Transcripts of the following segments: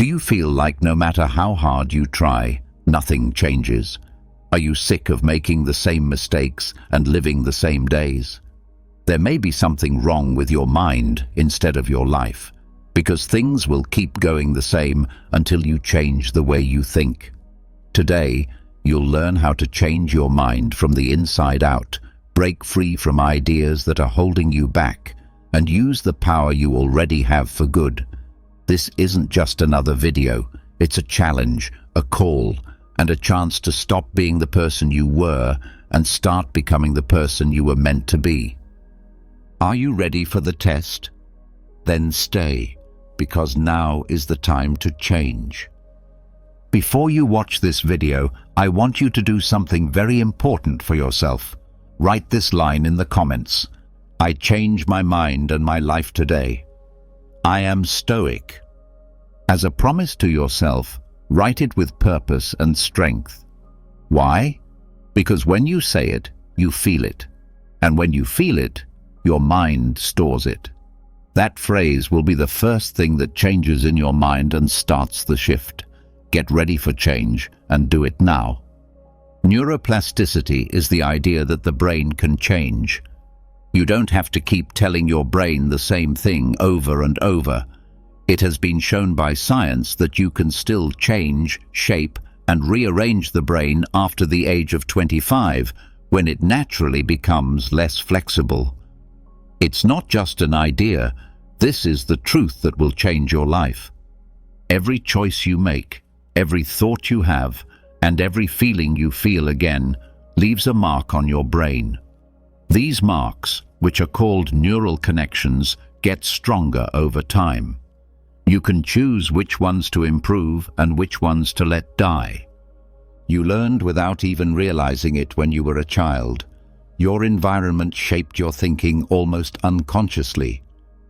you feel like no matter how hard you try, nothing changes? Are you sick of making the same mistakes and living the same days? There may be something wrong with your mind instead of your life, because things will keep going the same until you change the way you think. Today, you'll learn how to change your mind from the inside out, break free from ideas that are holding you back, and use the power you already have for good. This isn't just another video, it's a challenge, a call, and a chance to stop being the person you were and start becoming the person you were meant to be. Are you ready for the test? Then stay, because now is the time to change. Before you watch this video, I want you to do something very important for yourself. Write this line in the comments. I change my mind and my life today. I am Stoic. As a promise to yourself, write it with purpose and strength. Why? Because when you say it, you feel it. And when you feel it, your mind stores it. That phrase will be the first thing that changes in your mind and starts the shift. Get ready for change and do it now. Neuroplasticity is the idea that the brain can change. You don't have to keep telling your brain the same thing over and over. It has been shown by science that you can still change, shape, and rearrange the brain after the age of 25, when it naturally becomes less flexible. It's not just an idea, this is the truth that will change your life. Every choice you make, every thought you have, and every feeling you feel again, leaves a mark on your brain. These marks, which are called neural connections, get stronger over time. You can choose which ones to improve and which ones to let die. You learned without even realizing it when you were a child. Your environment shaped your thinking almost unconsciously.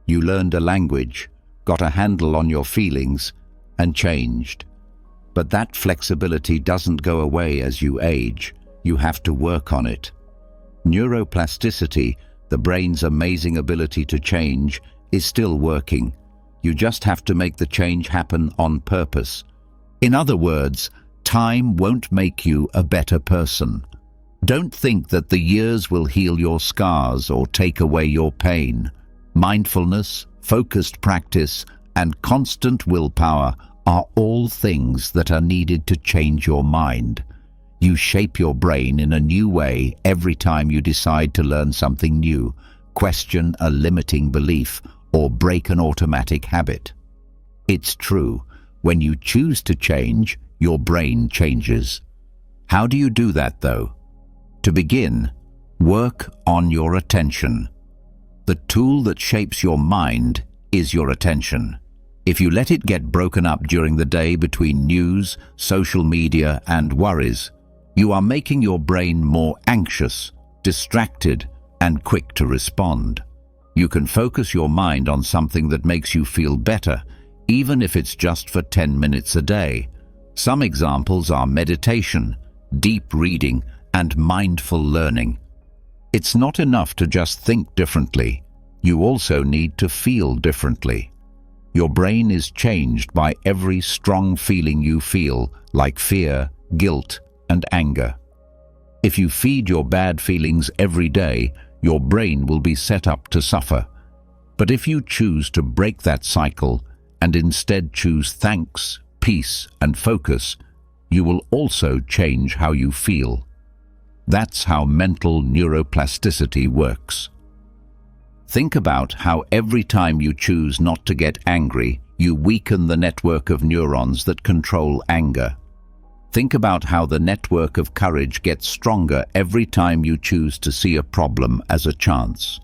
You learned a language, got a handle on your feelings, and changed. But that flexibility doesn't go away as you age. You have to work on it. Neuroplasticity, the brain's amazing ability to change, is still working. You just have to make the change happen on purpose. In other words, time won't make you a better person. Don't think that the years will heal your scars or take away your pain. Mindfulness, focused practice, and constant willpower are all things that are needed to change your mind. You shape your brain in a new way every time you decide to learn something new, question a limiting belief, or break an automatic habit. It's true, when you choose to change, your brain changes. How do you do that, though? To begin, work on your attention. The tool that shapes your mind is your attention. If you let it get broken up during the day between news, social media, and worries, you are making your brain more anxious, distracted, and quick to respond. You can focus your mind on something that makes you feel better, even if it's just for 10 minutes a day. Some examples are meditation, deep reading, and mindful learning. It's not enough to just think differently. You also need to feel differently. Your brain is changed by every strong feeling you feel, like fear, guilt, and anger. If you feed your bad feelings every day, your brain will be set up to suffer. But if you choose to break that cycle and instead choose thanks, peace, and focus, you will also change how you feel. That's how mental neuroplasticity works. Think about how every time you choose not to get angry, you weaken the network of neurons that control anger. Think about how the network of courage gets stronger every time you choose to see a problem as a chance.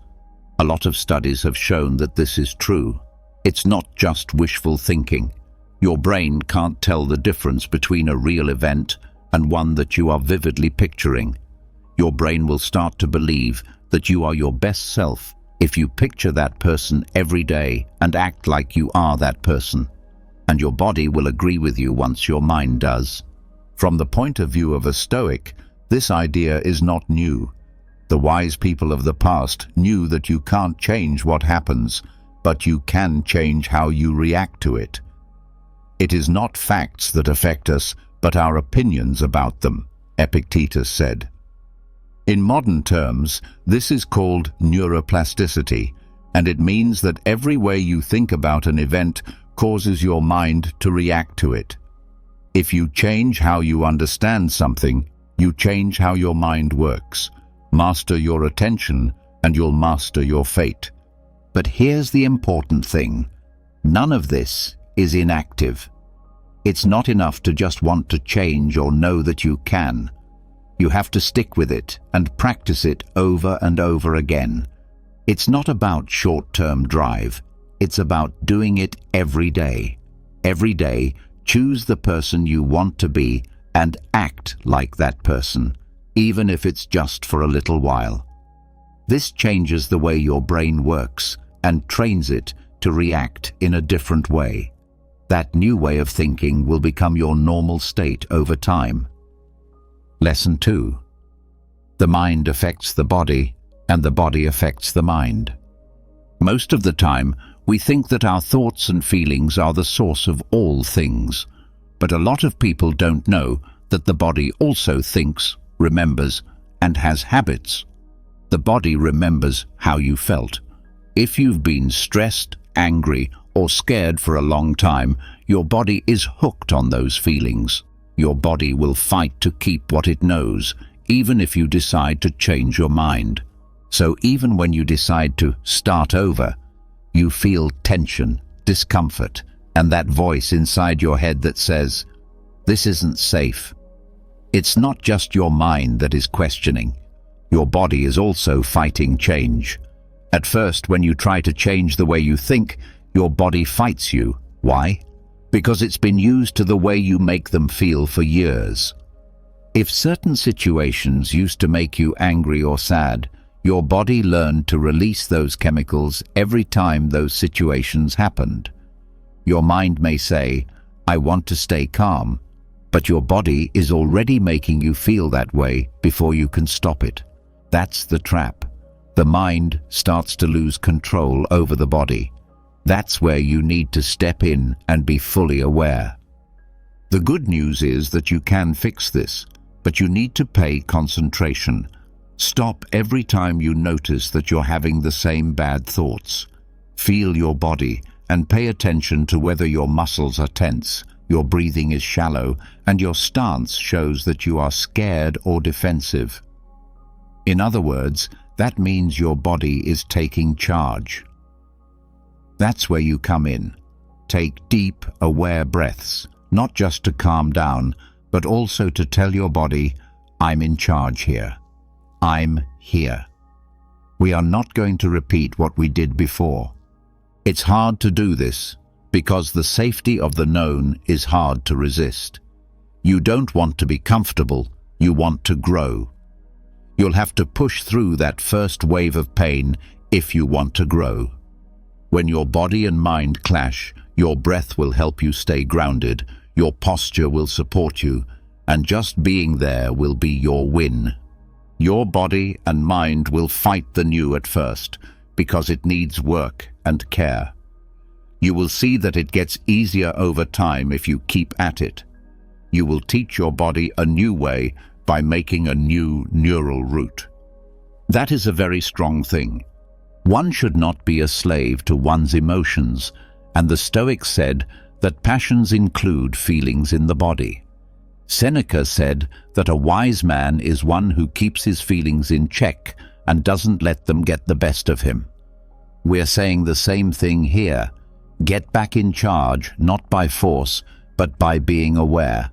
A lot of studies have shown that this is true. It's not just wishful thinking. Your brain can't tell the difference between a real event and one that you are vividly picturing. Your brain will start to believe that you are your best self if you picture that person every day and act like you are that person. And your body will agree with you once your mind does. From the point of view of a Stoic, this idea is not new. The wise people of the past knew that you can't change what happens, but you can change how you react to it. It is not facts that affect us, but our opinions about them, Epictetus said. In modern terms, this is called neuroplasticity, and it means that every way you think about an event causes your mind to react to it. If you change how you understand something, you change how your mind works. Master your attention, and you'll master your fate. But here's the important thing. None of this is inactive. It's not enough to just want to change or know that you can. You have to stick with it and practice it over and over again. It's not about short-term drive. It's about doing it every day. Every day, choose the person you want to be and act like that person, even if it's just for a little while. This changes the way your brain works and trains it to react in a different way. That new way of thinking will become your normal state over time. Lesson 2. The mind affects the body, and the body affects the mind. Most of the time, we think that our thoughts and feelings are the source of all things. But a lot of people don't know that the body also thinks, remembers, and has habits. The body remembers how you felt. If you've been stressed, angry, or scared for a long time, your body is hooked on those feelings. Your body will fight to keep what it knows, even if you decide to change your mind. So even when you decide to start over, you feel tension, discomfort, and that voice inside your head that says, "This isn't safe." It's not just your mind that is questioning. Your body is also fighting change. At first, when you try to change the way you think, your body fights you. Why? Because it's been used to the way you make them feel for years. If certain situations used to make you angry or sad, your body learned to release those chemicals every time those situations happened. Your mind may say, "I want to stay calm," but your body is already making you feel that way before you can stop it. That's the trap. The mind starts to lose control over the body. That's where you need to step in and be fully aware. The good news is that you can fix this, but you need to pay concentration. Stop every time you notice that you're having the same bad thoughts. Feel your body and pay attention to whether your muscles are tense, your breathing is shallow, and your stance shows that you are scared or defensive. In other words, that means your body is taking charge. That's where you come in. Take deep, aware breaths, not just to calm down, but also to tell your body, "I'm in charge here. I'm here." We are not going to repeat what we did before. It's hard to do this because the safety of the known is hard to resist. You don't want to be comfortable, you want to grow. You'll have to push through that first wave of pain if you want to grow. When your body and mind clash, your breath will help you stay grounded, your posture will support you, and just being there will be your win. Your body and mind will fight the new at first, because it needs work and care. You will see that it gets easier over time if you keep at it. You will teach your body a new way by making a new neural route. That is a very strong thing. One should not be a slave to one's emotions, and the Stoics said that passions include feelings in the body. Seneca said that a wise man is one who keeps his feelings in check and doesn't let them get the best of him. We're saying the same thing here. Get back in charge, not by force, but by being aware.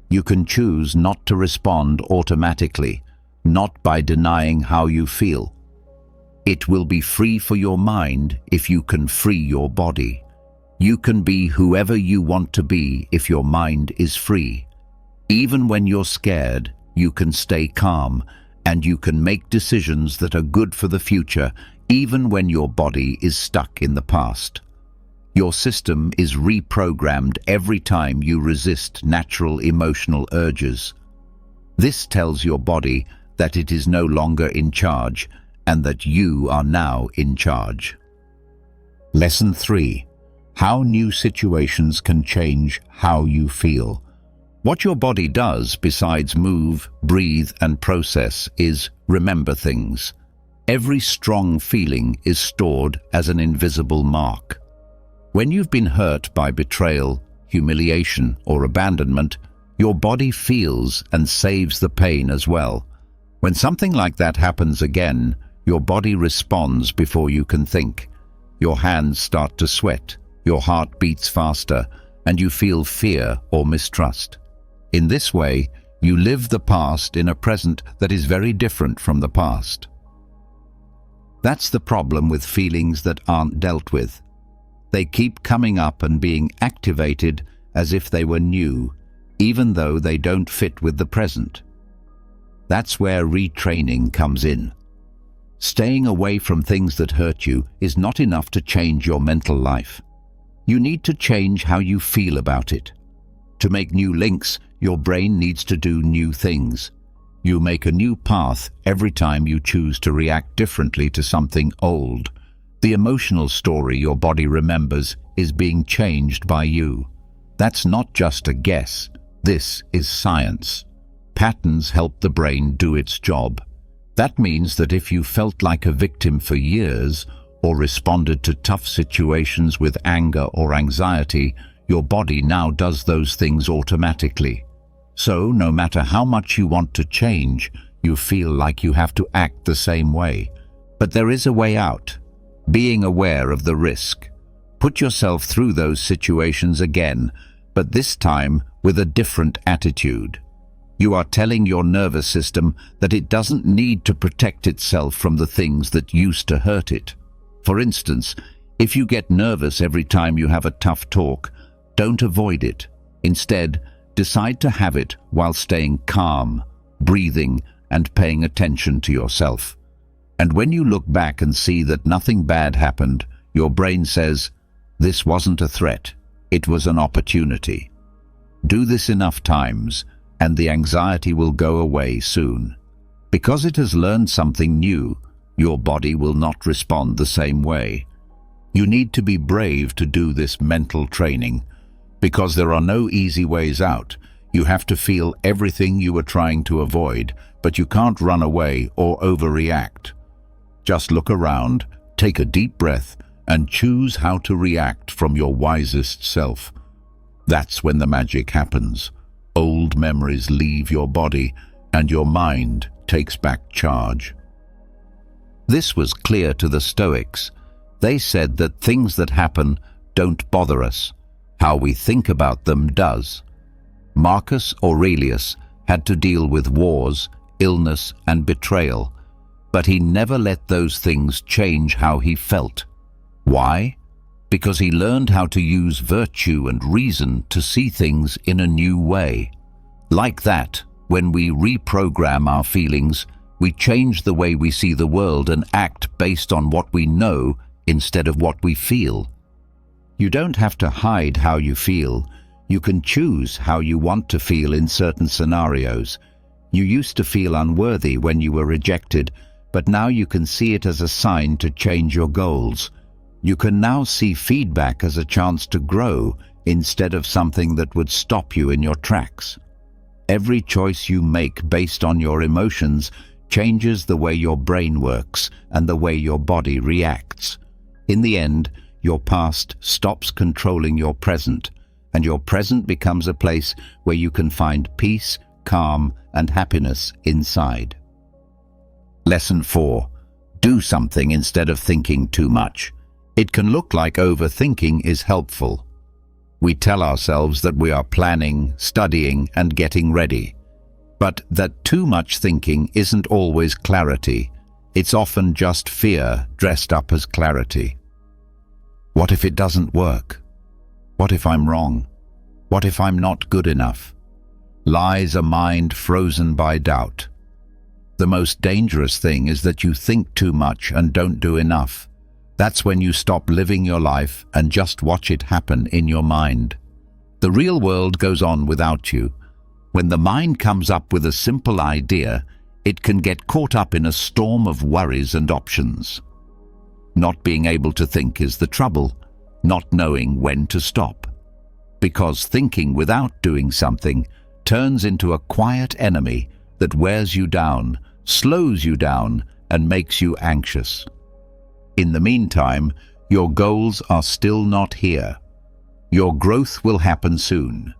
You can choose not to respond automatically, not by denying how you feel. It will be free for your mind if you can free your body. You can be whoever you want to be if your mind is free. Even when you're scared, you can stay calm, and you can make decisions that are good for the future, even when your body is stuck in the past. Your system is reprogrammed every time you resist natural emotional urges. This tells your body that it is no longer in charge, and that you are now in charge. Lesson 3. how new situations can change how you feel. What your body does besides move, breathe, and process is remember things. Every strong feeling is stored as an invisible mark. When you've been hurt by betrayal, humiliation, or abandonment, your body feels and saves the pain as well. When something like that happens again, your body responds before you can think. Your hands start to sweat, your heart beats faster, and you feel fear or mistrust. In this way, you live the past in a present that is very different from the past. That's the problem with feelings that aren't dealt with. They keep coming up and being activated as if they were new, even though they don't fit with the present. That's where retraining comes in. Staying away from things that hurt you is not enough to change your mental life. You need to change how you feel about it. To make new links, your brain needs to do new things. You make a new path every time you choose to react differently to something old. The emotional story your body remembers is being changed by you. That's not just a guess. This is science. Patterns help the brain do its job. That means that if you felt like a victim for years or responded to tough situations with anger or anxiety, your body now does those things automatically. So, no matter how much you want to change, you feel like you have to act the same way. But there is a way out. Being aware of the risk. Put yourself through those situations again, but this time with a different attitude. You are telling your nervous system that it doesn't need to protect itself from the things that used to hurt it. For instance, if you get nervous every time you have a tough talk, don't avoid it. Instead, decide to have it while staying calm, breathing, and paying attention to yourself. And when you look back and see that nothing bad happened, your brain says, "This wasn't a threat, it was an opportunity." Do this enough times, and the anxiety will go away soon. Because it has learned something new, your body will not respond the same way. You need to be brave to do this mental training, because there are no easy ways out. You have to feel everything you were trying to avoid, but you can't run away or overreact. Just look around, take a deep breath, and choose how to react from your wisest self. That's when the magic happens. Old memories leave your body, and your mind takes back charge. This was clear to the Stoics. They said that things that happen don't bother us. How we think about them does. Marcus Aurelius had to deal with wars, illness, and betrayal, but he never let those things change how he felt. Why? Because he learned how to use virtue and reason to see things in a new way. Like that, when we reprogram our feelings, we change the way we see the world and act based on what we know instead of what we feel. You don't have to hide how you feel. You can choose how you want to feel in certain scenarios. You used to feel unworthy when you were rejected, but now you can see it as a sign to change your goals. You can now see feedback as a chance to grow instead of something that would stop you in your tracks. Every choice you make based on your emotions changes the way your brain works and the way your body reacts. In the end, your past stops controlling your present, and your present becomes a place where you can find peace, calm, and happiness inside. Lesson 4. Do something instead of thinking too much. It can look like overthinking is helpful. We tell ourselves that we are planning, studying, and getting ready. But that too much thinking isn't always clarity. It's often just fear dressed up as clarity. What if it doesn't work? What if I'm wrong? What if I'm not good enough? Lies a mind frozen by doubt. The most dangerous thing is that you think too much and don't do enough. That's when you stop living your life and just watch it happen in your mind. The real world goes on without you. When the mind comes up with a simple idea, it can get caught up in a storm of worries and options. Not being able to think is the trouble. not knowing when to stop. Because thinking without doing something turns into a quiet enemy that wears you down, slows you down, and makes you anxious. In the meantime, your goals are still not here. Your growth will happen soon.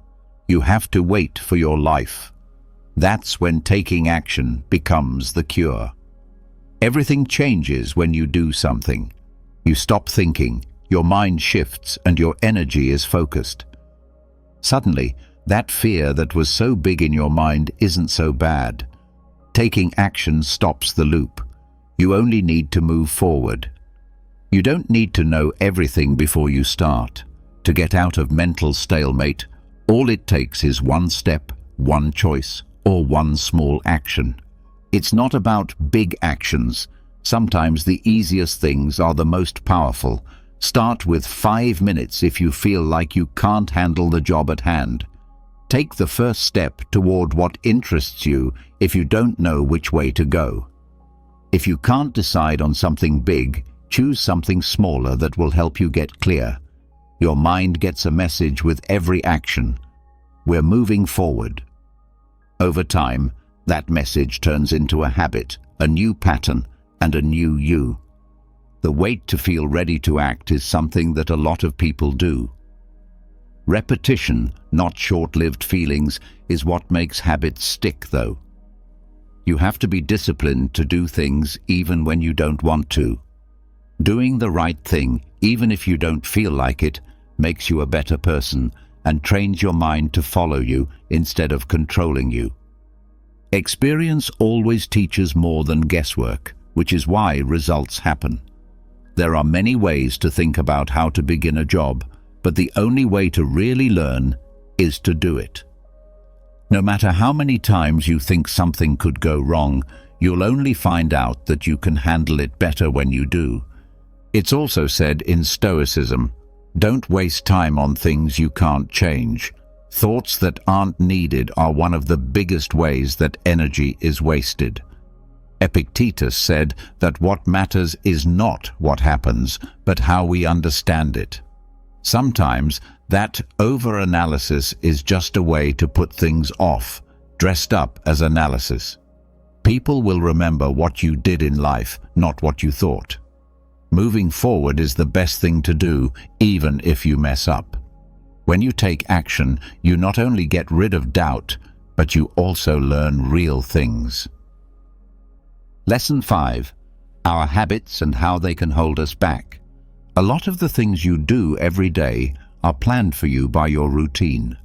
You have to wait for your life. That's when taking action becomes the cure. Everything changes when you do something. You stop thinking, your mind shifts, and your energy is focused. Suddenly, that fear that was so big in your mind isn't so bad. Taking action stops the loop. You only need to move forward. You don't need to know everything before you start. To get out of mental stalemate, all it takes is one step, one choice, or one small action. It's not about big actions. Sometimes the easiest things are the most powerful. Start with 5 minutes if you feel like you can't handle the job at hand. Take the first step toward what interests you if you don't know which way to go. If you can't decide on something big, choose something smaller that will help you get clear. Your mind gets a message with every action. We're moving forward. Over time, that message turns into a habit, a new pattern, and a new you. The wait to feel ready to act is something that a lot of people do. Repetition, not short-lived feelings, is what makes habits stick, though. You have to be disciplined to do things even when you don't want to. Doing the right thing, even if you don't feel like it, makes you a better person and trains your mind to follow you instead of controlling you. Experience always teaches more than guesswork, which is why results happen. There are many ways to think about how to begin a job, but the only way to really learn is to do it. No matter how many times you think something could go wrong, you'll only find out that you can handle it better when you do. It's also said in Stoicism, don't waste time on things you can't change. Thoughts that aren't needed are one of the biggest ways that energy is wasted. Epictetus said that what matters is not what happens, but how we understand it. Sometimes that over-analysis is just a way to put things off, dressed up as analysis. People will remember what you did in life, not what you thought. Moving forward is the best thing to do, even if you mess up. When you take action, you not only get rid of doubt, but you also learn real things. Lesson 5. Our habits and how they can hold us back. A lot of the things you do every day are planned for you by your routine.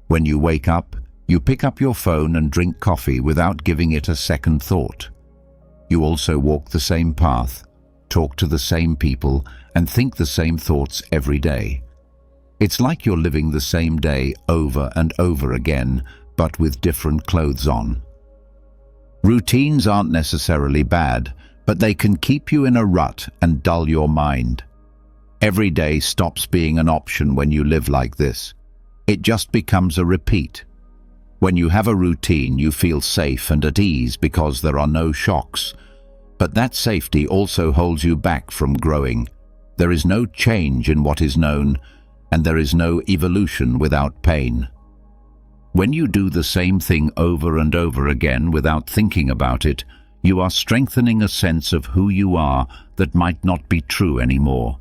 When you wake up, you pick up your phone and drink coffee without giving it a second thought. You also walk the same path, talk to the same people, and think the same thoughts every day. It's like you're living the same day over and over again, but with different clothes on. Routines aren't necessarily bad, but they can keep you in a rut and dull your mind. Every day stops being an option when you live like this. It just becomes a repeat. When you have a routine, you feel safe and at ease because there are no shocks. But that safety also holds you back from growing. There is no change in what is known, and there is no evolution without pain. When you do the same thing over and over again without thinking about it, you are strengthening a sense of who you are that might not be true anymore.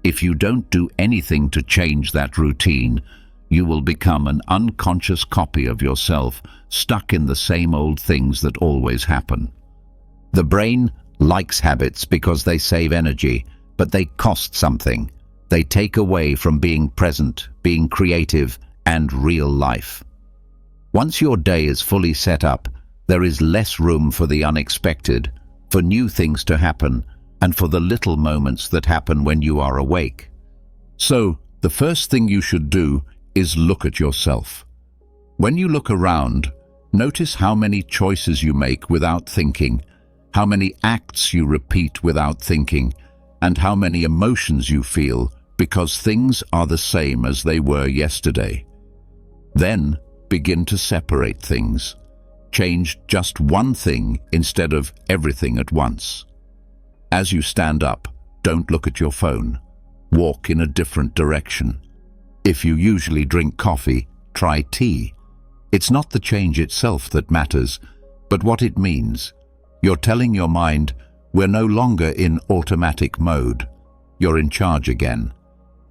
If you don't do anything to change that routine, you will become an unconscious copy of yourself, stuck in the same old things that always happen. The brain likes habits because they save energy, but they cost something. They take away from being present, being creative, and real life. Once your day is fully set up, there is less room for the unexpected, for new things to happen, and for the little moments that happen when you are awake. So, the first thing you should do is look at yourself. When you look around, notice how many choices you make without thinking, how many acts you repeat without thinking, and how many emotions you feel because things are the same as they were yesterday. Then begin to separate things. Change just one thing instead of everything at once. As you stand up, don't look at your phone. Walk in a different direction. If you usually drink coffee, try tea. It's not the change itself that matters, but what it means. You're telling your mind, we're no longer in automatic mode. You're in charge again.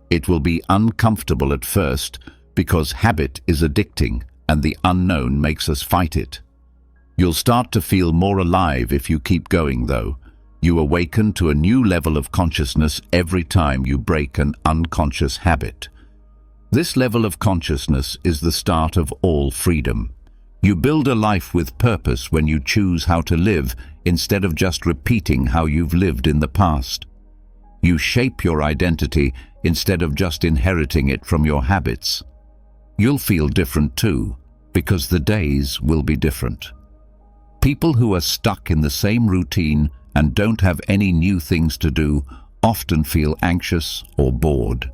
It will be uncomfortable at first because habit is addicting and the unknown makes us fight it. You'll start to feel more alive if you keep going, though. You awaken to a new level of consciousness every time you break an unconscious habit. This level of consciousness is the start of all freedom. You build a life with purpose when you choose how to live instead of just repeating how you've lived in the past. You shape your identity instead of just inheriting it from your habits. You'll feel different too, because the days will be different. People who are stuck in the same routine and don't have any new things to do often feel anxious or bored.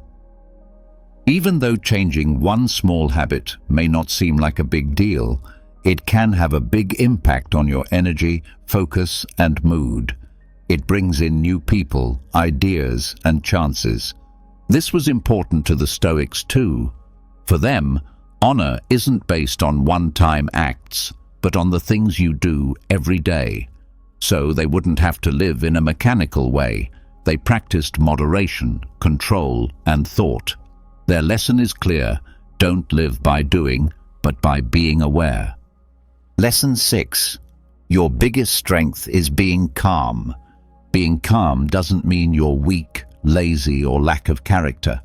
Even though changing one small habit may not seem like a big deal, it can have a big impact on your energy, focus, and mood. It brings in new people, ideas, and chances. This was important to the Stoics too. For them, honor isn't based on one-time acts, but on the things you do every day. So they wouldn't have to live in a mechanical way. They practiced moderation, control, and thought. Their lesson is clear: don't live by doing, but by being aware. Lesson 6. Your biggest strength is being calm. Being calm doesn't mean you're weak, lazy, or lack of character.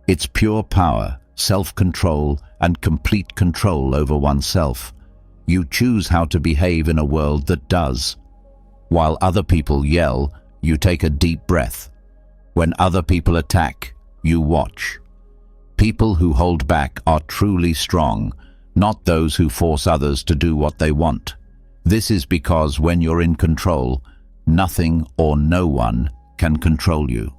It's pure power, self-control, and complete control over oneself. You choose how to behave in a world that does. While other people yell, you take a deep breath. When other people attack, you watch. People who hold back are truly strong, not those who force others to do what they want. This is because when you're in control, nothing or no one can control you.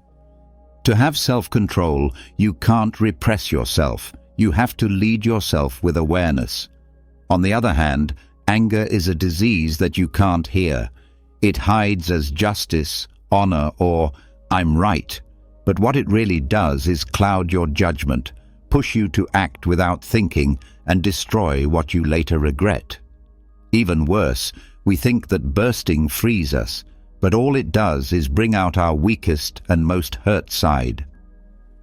To have self-control, you can't repress yourself. You have to lead yourself with awareness. On the other hand, anger is a disease that you can't hear. It hides as justice, honor, or I'm right. But what it really does is cloud your judgment, push you to act without thinking, and destroy what you later regret. Even worse, we think that bursting frees us, but all it does is bring out our weakest and most hurt side.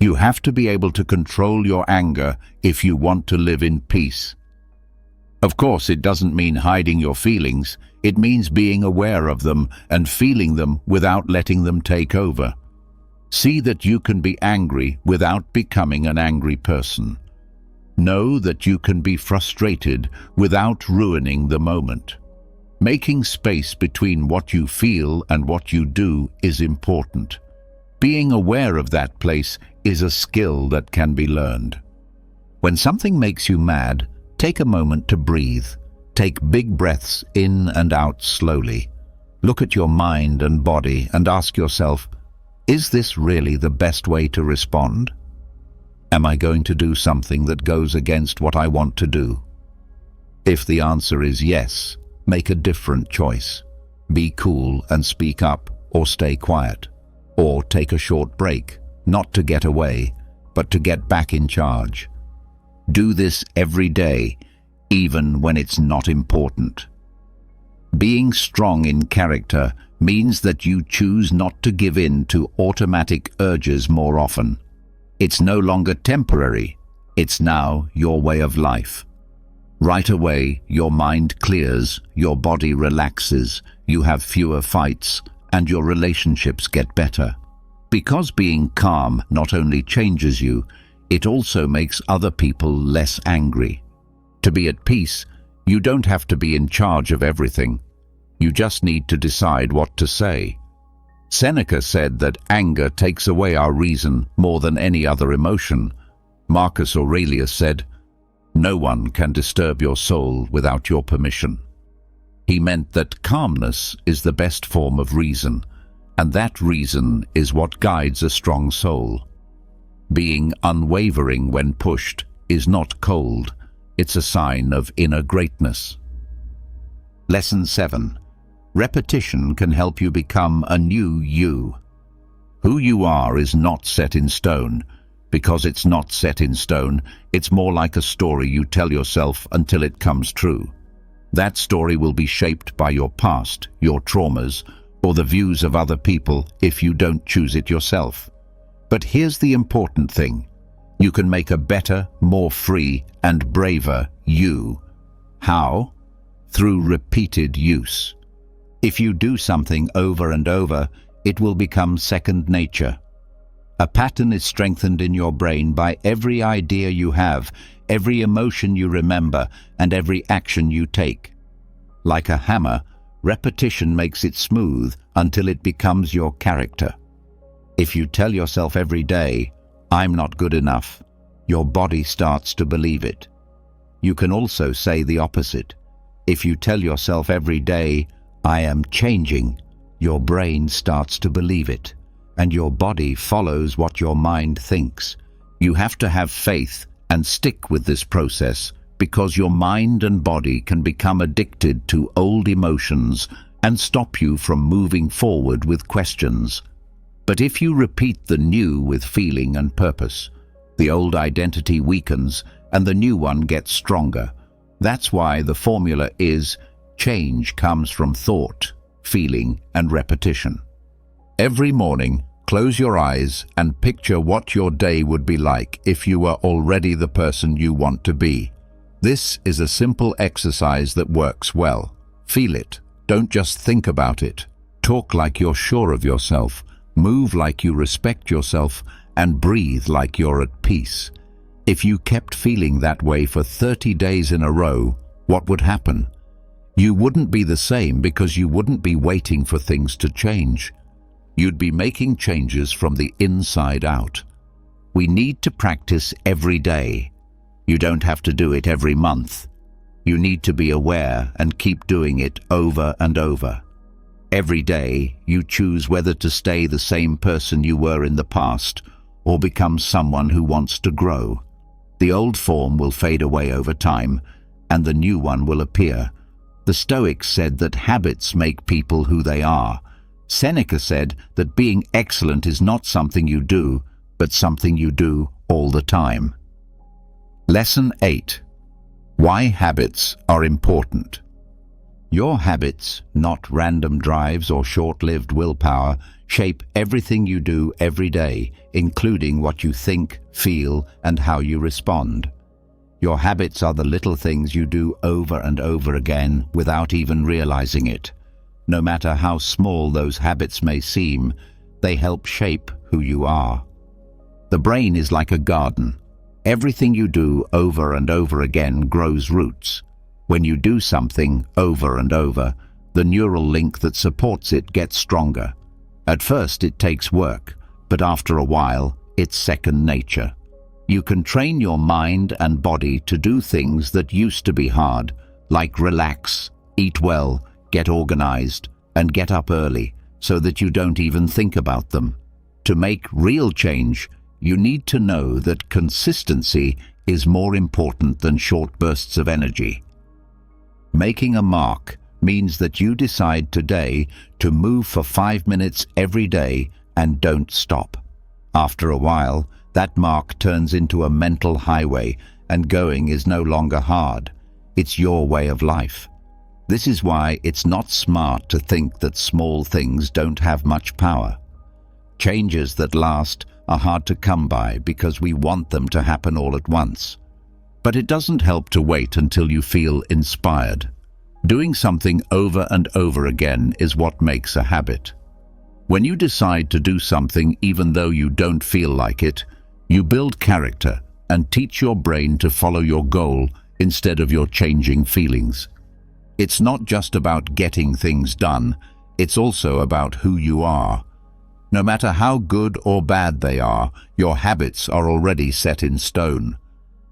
You have to be able to control your anger if you want to live in peace. Of course, it doesn't mean hiding your feelings. It means being aware of them and feeling them without letting them take over. See that you can be angry without becoming an angry person. Know that you can be frustrated without ruining the moment. Making space between what you feel and what you do is important. Being aware of that place is a skill that can be learned. When something makes you mad, take a moment to breathe. Take big breaths in and out slowly. Look at your mind and body and ask yourself, is this really the best way to respond? Am I going to do something that goes against what I want to do? If the answer is yes, make a different choice. Be cool and speak up, or stay quiet. Or take a short break, not to get away, but to get back in charge. Do this every day, even when it's not important. Being strong in character means that you choose not to give in to automatic urges more often. It's no longer temporary. It's now your way of life. Right away, your mind clears, your body relaxes, you have fewer fights, and your relationships get better. Because being calm not only changes you, it also makes other people less angry. To be at peace, you don't have to be in charge of everything. You just need to decide what to say. Seneca said that anger takes away our reason more than any other emotion. Marcus Aurelius said, "No one can disturb your soul without your permission." He meant that calmness is the best form of reason, and that reason is what guides a strong soul. Being unwavering when pushed is not cold. It's a sign of inner greatness. Lesson 7. Repetition can help you become a new you. Who you are is not set in stone. Because it's not set in stone, it's more like a story you tell yourself until it comes true. That story will be shaped by your past, your traumas, or the views of other people if you don't choose it yourself. But here's the important thing. You can make a better, more free, and braver you. How? Through repeated use. If you do something over and over, it will become second nature. A pattern is strengthened in your brain by every idea you have, every emotion you remember, and every action you take. Like a hammer, repetition makes it smooth until it becomes your character. If you tell yourself every day, "I'm not good enough," your body starts to believe it. You can also say the opposite. If you tell yourself every day, "I am changing," your brain starts to believe it, and your body follows what your mind thinks. You have to have faith and stick with this process, because your mind and body can become addicted to old emotions and stop you from moving forward with questions. But if you repeat the new with feeling and purpose, the old identity weakens and the new one gets stronger. That's why the formula is change comes from thought, feeling, and repetition. Every morning, close your eyes and picture what your day would be like if you were already the person you want to be. This is a simple exercise that works well. Feel it. Don't just think about it. Talk like you're sure of yourself. Move like you respect yourself, and breathe like you're at peace. If you kept feeling that way for 30 days in a row, what would happen? You wouldn't be the same because you wouldn't be waiting for things to change. You'd be making changes from the inside out. We need to practice every day. You don't have to do it every month. You need to be aware and keep doing it over and over. Every day, you choose whether to stay the same person you were in the past or become someone who wants to grow. The old form will fade away over time, and the new one will appear. The Stoics said that habits make people who they are. Seneca said that being excellent is not something you do, but something you do all the time. Lesson 8. Why habits are important. Your habits, not random drives or short-lived willpower, shape everything you do every day, including what you think, feel, and how you respond. Your habits are the little things you do over and over again without even realizing it. No matter how small those habits may seem, they help shape who you are. The brain is like a garden. Everything you do over and over again grows roots. When you do something over and over, the neural link that supports it gets stronger. At first it takes work, but after a while, it's second nature. You can train your mind and body to do things that used to be hard, like relax, eat well, get organized, and get up early, so that you don't even think about them. To make real change, you need to know that consistency is more important than short bursts of energy. Making a mark means that you decide today to move for 5 minutes every day and don't stop. After a while, that mark turns into a mental highway, and going is no longer hard. It's your way of life. This is why it's not smart to think that small things don't have much power. Changes that last are hard to come by because we want them to happen all at once. But it doesn't help to wait until you feel inspired. Doing something over and over again is what makes a habit. When you decide to do something even though you don't feel like it, you build character and teach your brain to follow your goal instead of your changing feelings. It's not just about getting things done, it's also about who you are. No matter how good or bad they are, your habits are already set in stone.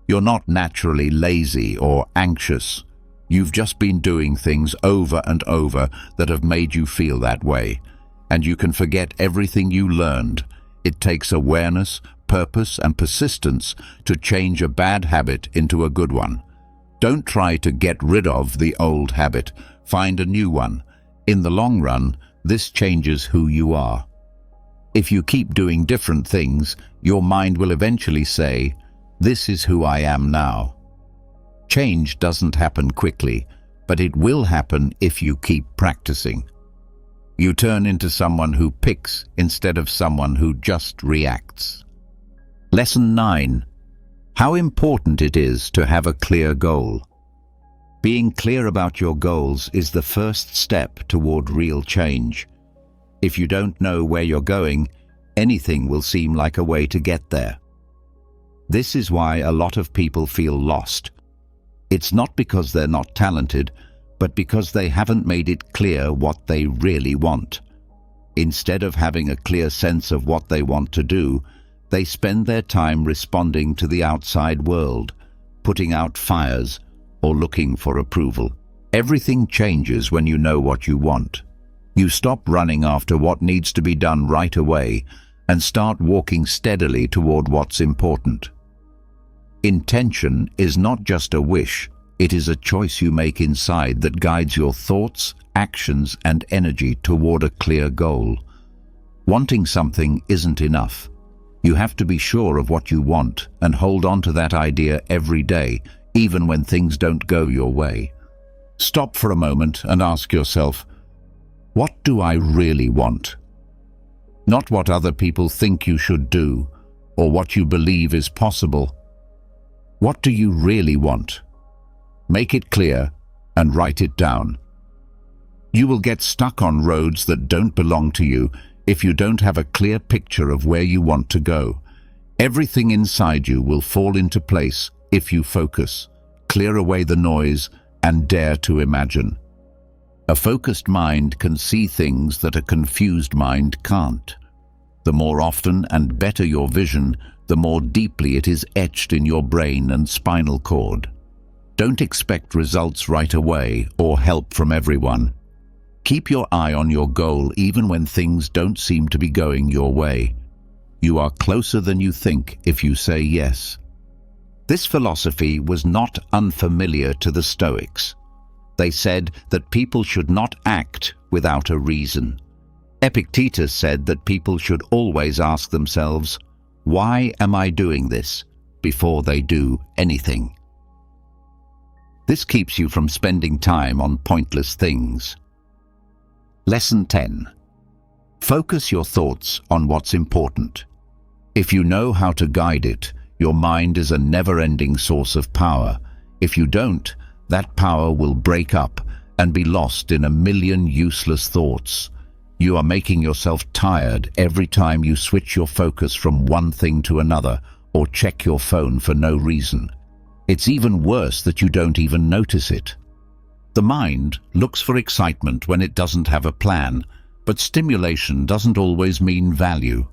You're not naturally lazy or anxious. You've just been doing things over and over that have made you feel that way, and you can forget everything you learned. It takes awareness, purpose, and persistence to change a bad habit into a good one. Don't try to get rid of the old habit. Find a new one. In the long run, this changes who you are. If you keep doing different things, your mind will eventually say, "This is who I am now." Change doesn't happen quickly, but it will happen if you keep practicing. You turn into someone who picks instead of someone who just reacts. Lesson 9. How important it is to have a clear goal. Being clear about your goals is the first step toward real change. If you don't know where you're going, anything will seem like a way to get there. This is why a lot of people feel lost. It's not because they're not talented, but because they haven't made it clear what they really want. Instead of having a clear sense of what they want to do, they spend their time responding to the outside world, putting out fires, or looking for approval. Everything changes when you know what you want. You stop running after what needs to be done right away and start walking steadily toward what's important. Intention is not just a wish, it is a choice you make inside that guides your thoughts, actions, and energy toward a clear goal. Wanting something isn't enough. You have to be sure of what you want and hold on to that idea every day, even when things don't go your way. Stop for a moment and ask yourself, what do I really want? Not what other people think you should do or what you believe is possible. What do you really want? Make it clear and write it down. You will get stuck on roads that don't belong to you if you don't have a clear picture of where you want to go. Everything inside you will fall into place if you focus, clear away the noise, and dare to imagine. A focused mind can see things that a confused mind can't. The more often and better your vision, the more deeply it is etched in your brain and spinal cord. Don't expect results right away or help from everyone. Keep your eye on your goal even when things don't seem to be going your way. You are closer than you think if you say yes. This philosophy was not unfamiliar to the Stoics. They said that people should not act without a reason. Epictetus said that people should always ask themselves, "Why am I doing this?" before they do anything. This keeps you from spending time on pointless things. Lesson 10. Focus your thoughts on what's important. If you know how to guide it, your mind is a never-ending source of power. If you don't, that power will break up and be lost in a million useless thoughts. You are making yourself tired every time you switch your focus from one thing to another or check your phone for no reason. It's even worse that you don't even notice it. The mind looks for excitement when it doesn't have a plan, but stimulation doesn't always mean value.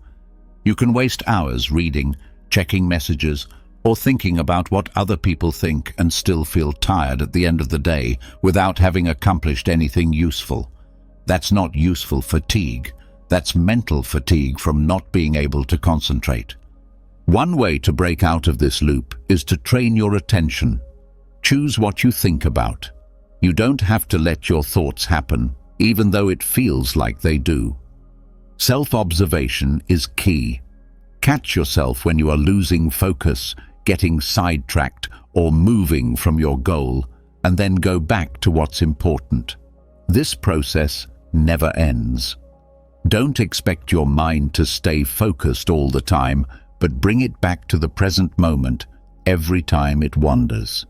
You can waste hours reading, checking messages, or thinking about what other people think and still feel tired at the end of the day without having accomplished anything useful. That's not useful fatigue. That's mental fatigue from not being able to concentrate. One way to break out of this loop is to train your attention. Choose what you think about. You don't have to let your thoughts happen, even though it feels like they do. Self-observation is key. Catch yourself when you are losing focus, getting sidetracked, or moving from your goal, and then go back to what's important. This process never ends. Don't expect your mind to stay focused all the time, but bring it back to the present moment every time it wanders.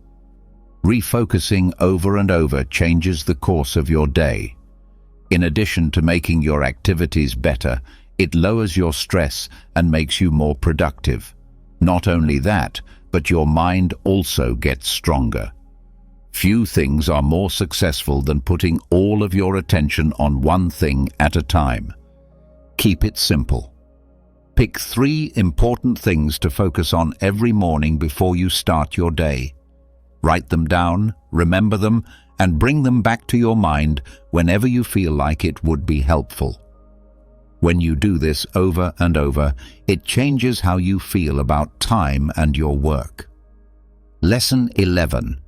Refocusing over and over changes the course of your day. In addition to making your activities better, it lowers your stress and makes you more productive. Not only that, but your mind also gets stronger. Few things are more successful than putting all of your attention on one thing at a time. Keep it simple. Pick 3 important things to focus on every morning before you start your day. Write them down, remember them, and bring them back to your mind whenever you feel like it would be helpful. When you do this over and over, it changes how you feel about time and your work. Lesson 11.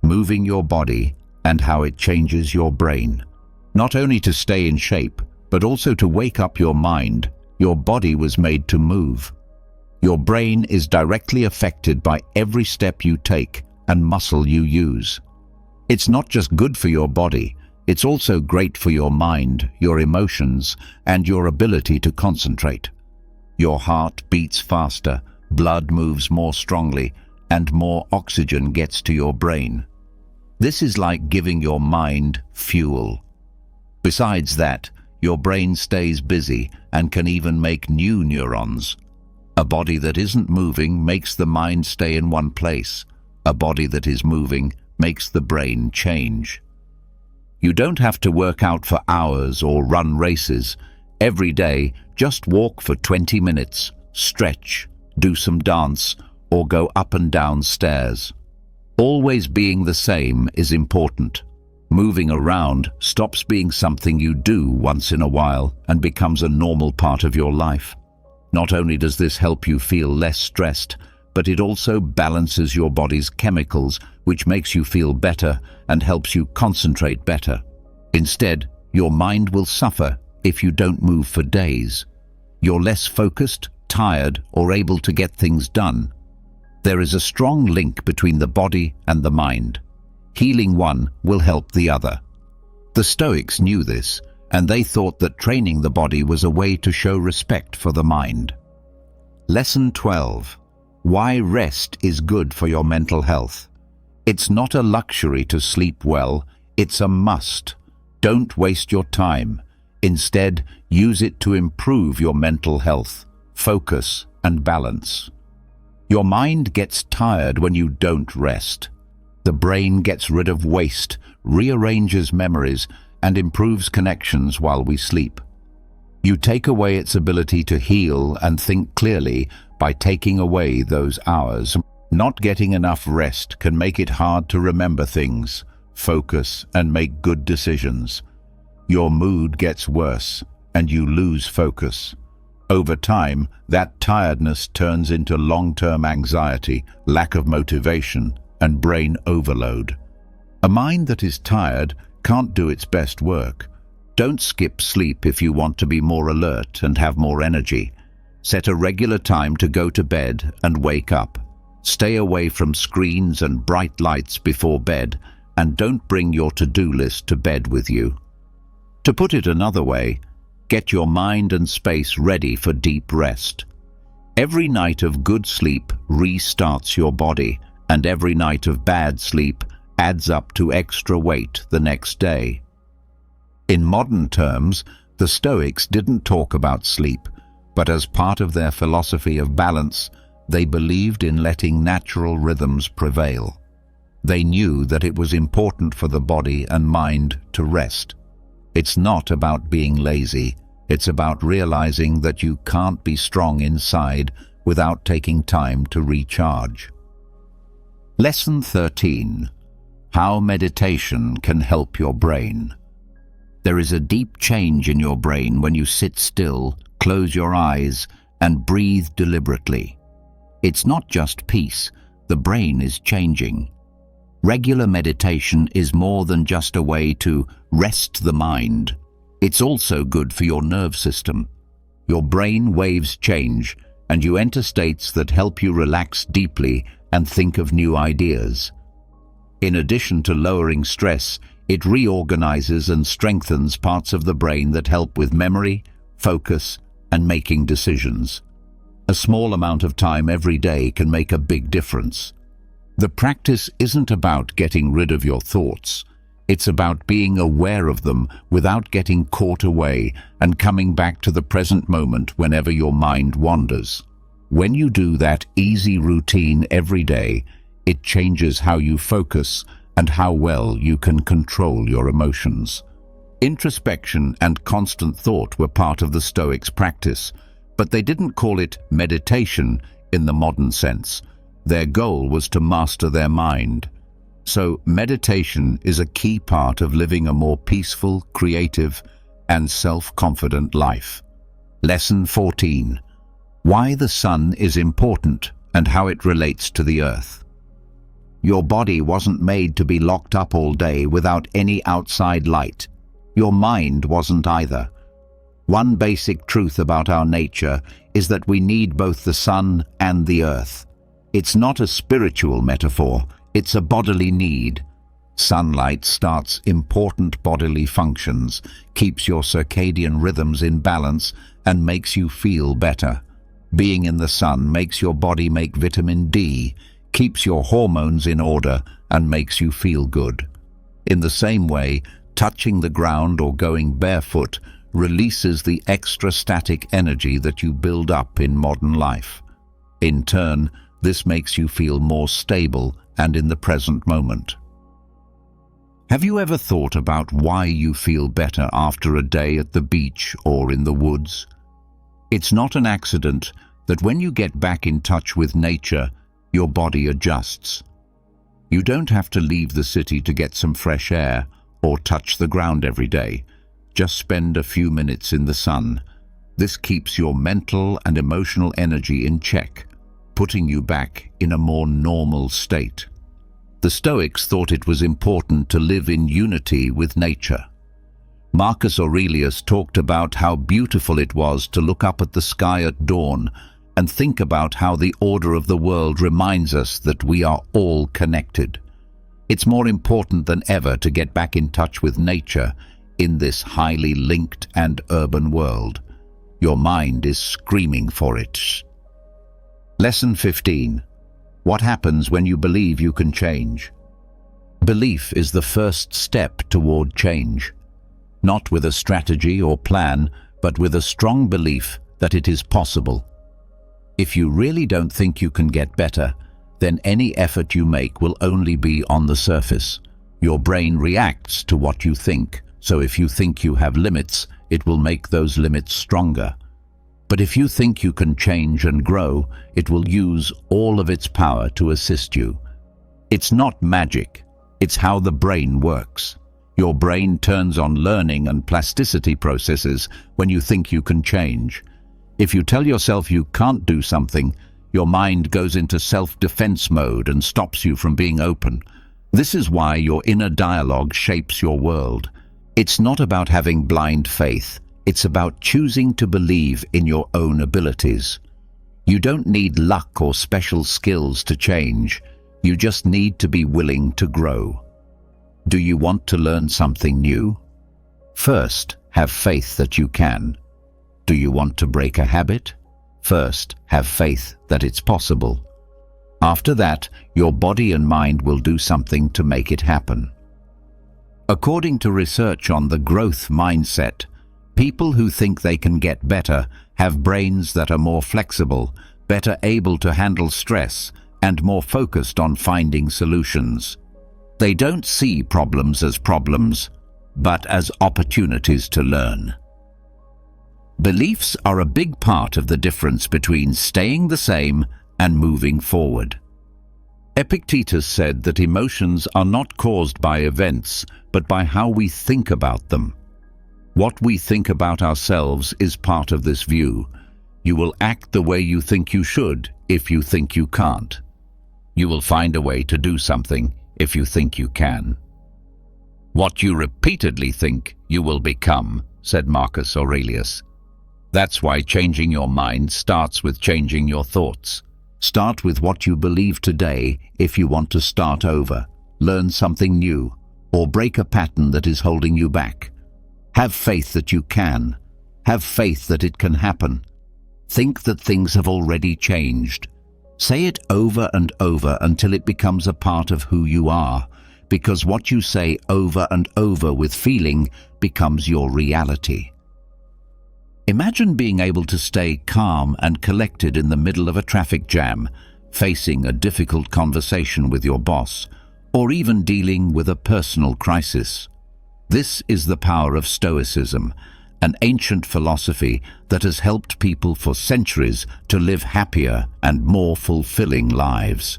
Moving your body and how it changes your brain. Not only to stay in shape, but also to wake up your mind Your body was made to move. Your brain is directly affected by every step you take and muscle you use. It's not just good for your body, it's also great for your mind, your emotions, and your ability to concentrate. Your heart beats faster, blood moves more strongly, and more oxygen gets to your brain. This is like giving your mind fuel. Besides that, your brain stays busy and can even make new neurons. A body that isn't moving makes the mind stay in one place. A body that is moving makes the brain change. You don't have to work out for hours or run races. Every day, just walk for 20 minutes, stretch, do some dance, or go up and down stairs. Always being the same is important. Moving around stops being something you do once in a while and becomes a normal part of your life. Not only does this help you feel less stressed, but it also balances your body's chemicals, which makes you feel better and helps you concentrate better. Instead, your mind will suffer if you don't move for days. You're less focused, tired, or able to get things done. There is a strong link between the body and the mind. Healing one will help the other. The Stoics knew this, and they thought that training the body was a way to show respect for the mind. Lesson 12. Why rest is good for your mental health. It's not a luxury to sleep well, it's a must. Don't waste your time. Instead, use it to improve your mental health, focus, and balance. Your mind gets tired when you don't rest. The brain gets rid of waste, rearranges memories, and improves connections while we sleep. You take away its ability to heal and think clearly by taking away those hours. Not getting enough rest can make it hard to remember things, focus, and make good decisions. Your mood gets worse, and you lose focus. Over time, that tiredness turns into long-term anxiety, lack of motivation, and brain overload. A mind that is tired can't do its best work. Don't skip sleep if you want to be more alert and have more energy. Set a regular time to go to bed and wake up. Stay away from screens and bright lights before bed, and don't bring your to-do list to bed with you. To put it another way, get your mind and space ready for deep rest. Every night of good sleep restarts your body, and every night of bad sleep adds up to extra weight the next day. In modern terms, the Stoics didn't talk about sleep, but as part of their philosophy of balance, they believed in letting natural rhythms prevail. They knew that it was important for the body and mind to rest. It's not about being lazy, it's about realizing that you can't be strong inside without taking time to recharge. Lesson 13. How meditation can help your brain. There is a deep change in your brain when you sit still, close your eyes, and breathe deliberately. It's not just peace, the brain is changing. Regular meditation is more than just a way to rest the mind. It's also good for your nerve system. Your brain waves change, and you enter states that help you relax deeply and think of new ideas. In addition to lowering stress, it reorganizes and strengthens parts of the brain that help with memory, focus, and making decisions. A small amount of time every day can make a big difference. The practice isn't about getting rid of your thoughts. It's about being aware of them without getting caught away and coming back to the present moment whenever your mind wanders. When you do that easy routine every day, it changes how you focus and how well you can control your emotions. Introspection and constant thought were part of the Stoics' practice, but they didn't call it meditation in the modern sense. Their goal was to master their mind. So meditation is a key part of living a more peaceful, creative, and self-confident life. Lesson 14. Why the sun is important and how it relates to the earth. Your body wasn't made to be locked up all day without any outside light. Your mind wasn't either. One basic truth about our nature is that we need both the sun and the earth. It's not a spiritual metaphor, it's a bodily need. Sunlight starts important bodily functions, keeps your circadian rhythms in balance, and makes you feel better. Being in the sun makes your body make vitamin D, keeps your hormones in order, and makes you feel good. In the same way, touching the ground or going barefoot releases the extra static energy that you build up in modern life. In turn, this makes you feel more stable and in the present moment. Have you ever thought about why you feel better after a day at the beach or in the woods? It's not an accident that when you get back in touch with nature, your body adjusts. You don't have to leave the city to get some fresh air or touch the ground every day. Just spend a few minutes in the sun. This keeps your mental and emotional energy in check, putting you back in a more normal state. The Stoics thought it was important to live in unity with nature. Marcus Aurelius talked about how beautiful it was to look up at the sky at dawn and think about how the order of the world reminds us that we are all connected. It's more important than ever to get back in touch with nature in this highly linked and urban world. Your mind is screaming for it. Lesson 15. What happens when you believe you can change? Belief is the first step toward change. Not with a strategy or plan, but with a strong belief that it is possible. If you really don't think you can get better, then any effort you make will only be on the surface. Your brain reacts to what you think, so if you think you have limits, it will make those limits stronger. But if you think you can change and grow, it will use all of its power to assist you. It's not magic, it's how the brain works. Your brain turns on learning and plasticity processes when you think you can change. If you tell yourself you can't do something, your mind goes into self-defense mode and stops you from being open. This is why your inner dialogue shapes your world. It's not about having blind faith. It's about choosing to believe in your own abilities. You don't need luck or special skills to change. You just need to be willing to grow. Do you want to learn something new? First, have faith that you can. Do you want to break a habit? First, have faith that it's possible. After that, your body and mind will do something to make it happen. According to research on the growth mindset, people who think they can get better have brains that are more flexible, better able to handle stress, and more focused on finding solutions. They don't see problems as problems, but as opportunities to learn. Beliefs are a big part of the difference between staying the same and moving forward. Epictetus said that emotions are not caused by events, but by how we think about them. What we think about ourselves is part of this view. You will act the way you think you should if you think you can't. You will find a way to do something if you think you can. What you repeatedly think, you will become, said Marcus Aurelius. That's why changing your mind starts with changing your thoughts. Start with what you believe today if you want to start over, learn something new, or break a pattern that is holding you back. Have faith that you can. Have faith that it can happen. Think that things have already changed. Say it over and over until it becomes a part of who you are, because what you say over and over with feeling becomes your reality. Imagine being able to stay calm and collected in the middle of a traffic jam, facing a difficult conversation with your boss, or even dealing with a personal crisis. This is the power of Stoicism, an ancient philosophy that has helped people for centuries to live happier and more fulfilling lives.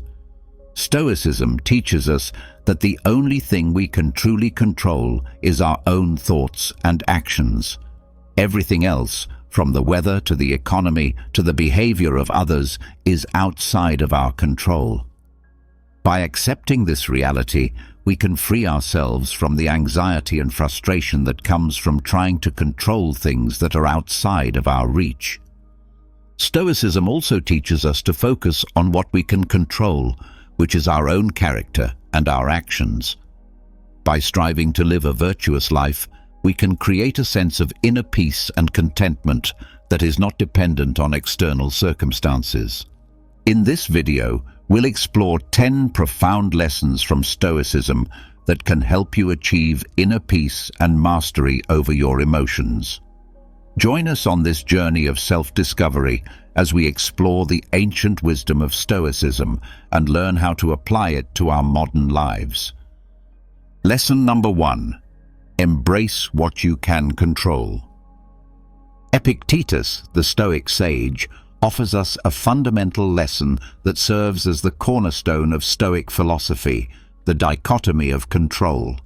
Stoicism teaches us that the only thing we can truly control is our own thoughts and actions. Everything else, from the weather to the economy to the behavior of others, is outside of our control. By accepting this reality, we can free ourselves from the anxiety and frustration that comes from trying to control things that are outside of our reach. Stoicism also teaches us to focus on what we can control, which is our own character and our actions. By striving to live a virtuous life, we can create a sense of inner peace and contentment that is not dependent on external circumstances. In this video, we'll explore 10 profound lessons from Stoicism that can help you achieve inner peace and mastery over your emotions. Join us on this journey of self-discovery as we explore the ancient wisdom of Stoicism and learn how to apply it to our modern lives. Lesson number 1. Embrace what you can control. Epictetus, the Stoic sage, offers us a fundamental lesson that serves as the cornerstone of Stoic philosophy, the dichotomy of control.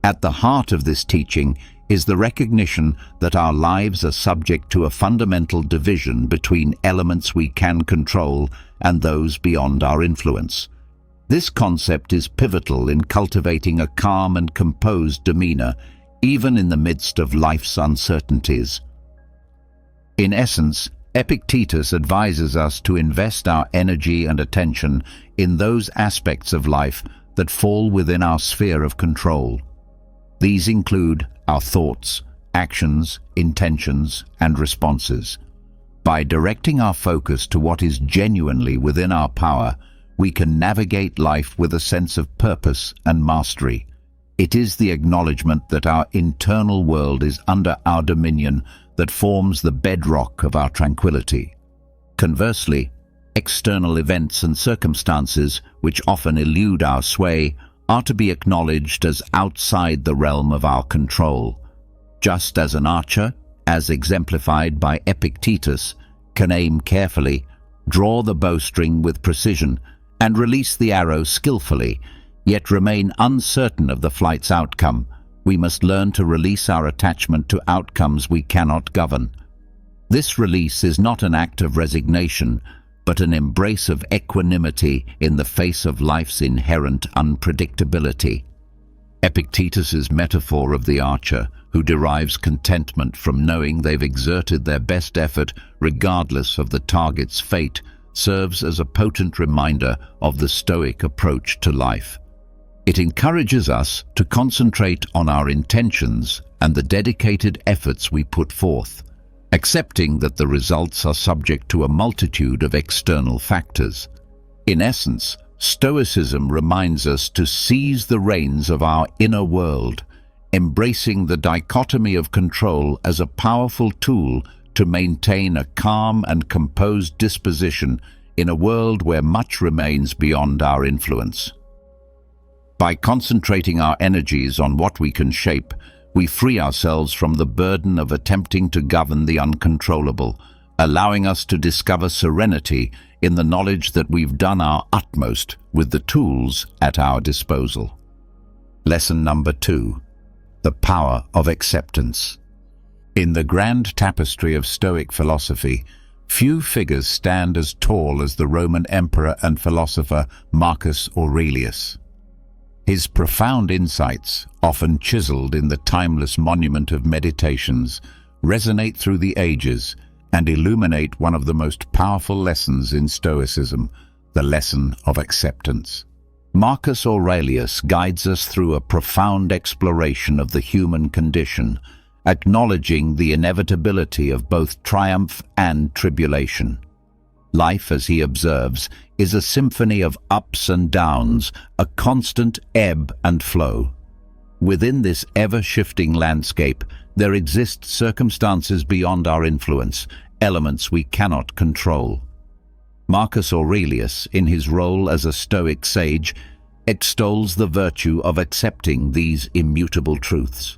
At the heart of this teaching is the recognition that our lives are subject to a fundamental division between elements we can control and those beyond our influence. This concept is pivotal in cultivating a calm and composed demeanor, even in the midst of life's uncertainties. In essence, Epictetus advises us to invest our energy and attention in those aspects of life that fall within our sphere of control. These include our thoughts, actions, intentions, and responses. By directing our focus to what is genuinely within our power, we can navigate life with a sense of purpose and mastery. It is the acknowledgement that our internal world is under our dominion that forms the bedrock of our tranquility. Conversely, external events and circumstances, which often elude our sway, are to be acknowledged as outside the realm of our control. Just as an archer, as exemplified by Epictetus, can aim carefully, draw the bowstring with precision, and release the arrow skillfully, yet remain uncertain of the flight's outcome, we must learn to release our attachment to outcomes we cannot govern. This release is not an act of resignation, but an embrace of equanimity in the face of life's inherent unpredictability. Epictetus's metaphor of the archer, who derives contentment from knowing they've exerted their best effort regardless of the target's fate, serves as a potent reminder of the Stoic approach to life. It encourages us to concentrate on our intentions and the dedicated efforts we put forth, accepting that the results are subject to a multitude of external factors. In essence, Stoicism reminds us to seize the reins of our inner world, embracing the dichotomy of control as a powerful tool to maintain a calm and composed disposition in a world where much remains beyond our influence. By concentrating our energies on what we can shape, we free ourselves from the burden of attempting to govern the uncontrollable, allowing us to discover serenity in the knowledge that we've done our utmost with the tools at our disposal. Lesson number 2. The power of acceptance. In the grand tapestry of Stoic philosophy, few figures stand as tall as the Roman emperor and philosopher Marcus Aurelius. His profound insights, often chiseled in the timeless monument of Meditations, resonate through the ages and illuminate one of the most powerful lessons in Stoicism, the lesson of acceptance. Marcus Aurelius guides us through a profound exploration of the human condition, acknowledging the inevitability of both triumph and tribulation. Life, as he observes, is a symphony of ups and downs, a constant ebb and flow. Within this ever-shifting landscape, there exist circumstances beyond our influence, elements we cannot control. Marcus Aurelius, in his role as a Stoic sage, extols the virtue of accepting these immutable truths.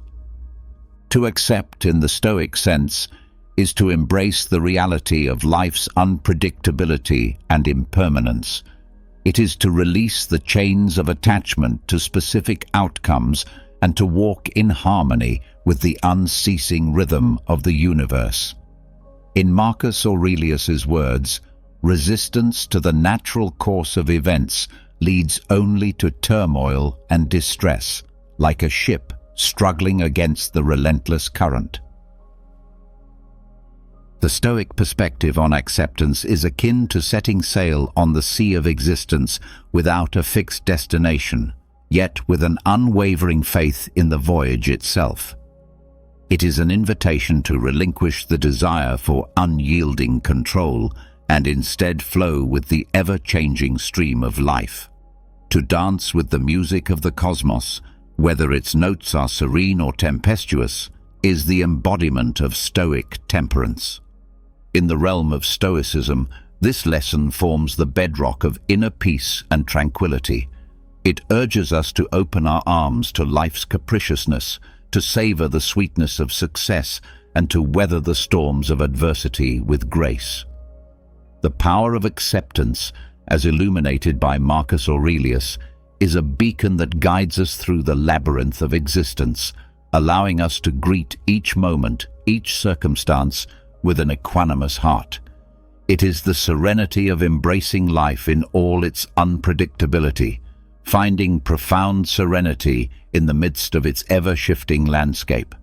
To accept, in the Stoic sense, is to embrace the reality of life's unpredictability and impermanence. It is to release the chains of attachment to specific outcomes and to walk in harmony with the unceasing rhythm of the universe. In Marcus Aurelius's words, resistance to the natural course of events leads only to turmoil and distress, like a ship struggling against the relentless current. The Stoic perspective on acceptance is akin to setting sail on the sea of existence without a fixed destination, yet with an unwavering faith in the voyage itself. It is an invitation to relinquish the desire for unyielding control and instead flow with the ever-changing stream of life. To dance with the music of the cosmos, whether its notes are serene or tempestuous, is the embodiment of Stoic temperance. In the realm of Stoicism, this lesson forms the bedrock of inner peace and tranquility. It urges us to open our arms to life's capriciousness, to savor the sweetness of success, and to weather the storms of adversity with grace. The power of acceptance, as illuminated by Marcus Aurelius, is a beacon that guides us through the labyrinth of existence, allowing us to greet each moment, each circumstance, with an equanimous heart. It is the serenity of embracing life in all its unpredictability, finding profound serenity in the midst of its ever-shifting landscape.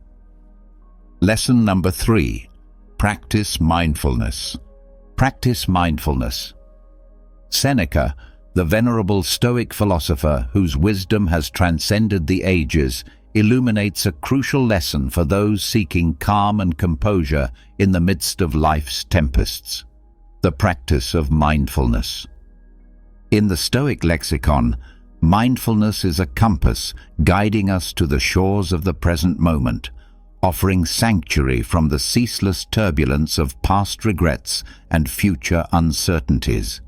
Lesson number 3. Practice mindfulness. Practice mindfulness. Seneca, the venerable Stoic philosopher whose wisdom has transcended the ages, illuminates a crucial lesson for those seeking calm and composure in the midst of life's tempests: the practice of mindfulness. In the Stoic lexicon, mindfulness is a compass guiding us to the shores of the present moment, offering sanctuary from the ceaseless turbulence of past regrets and future uncertainties.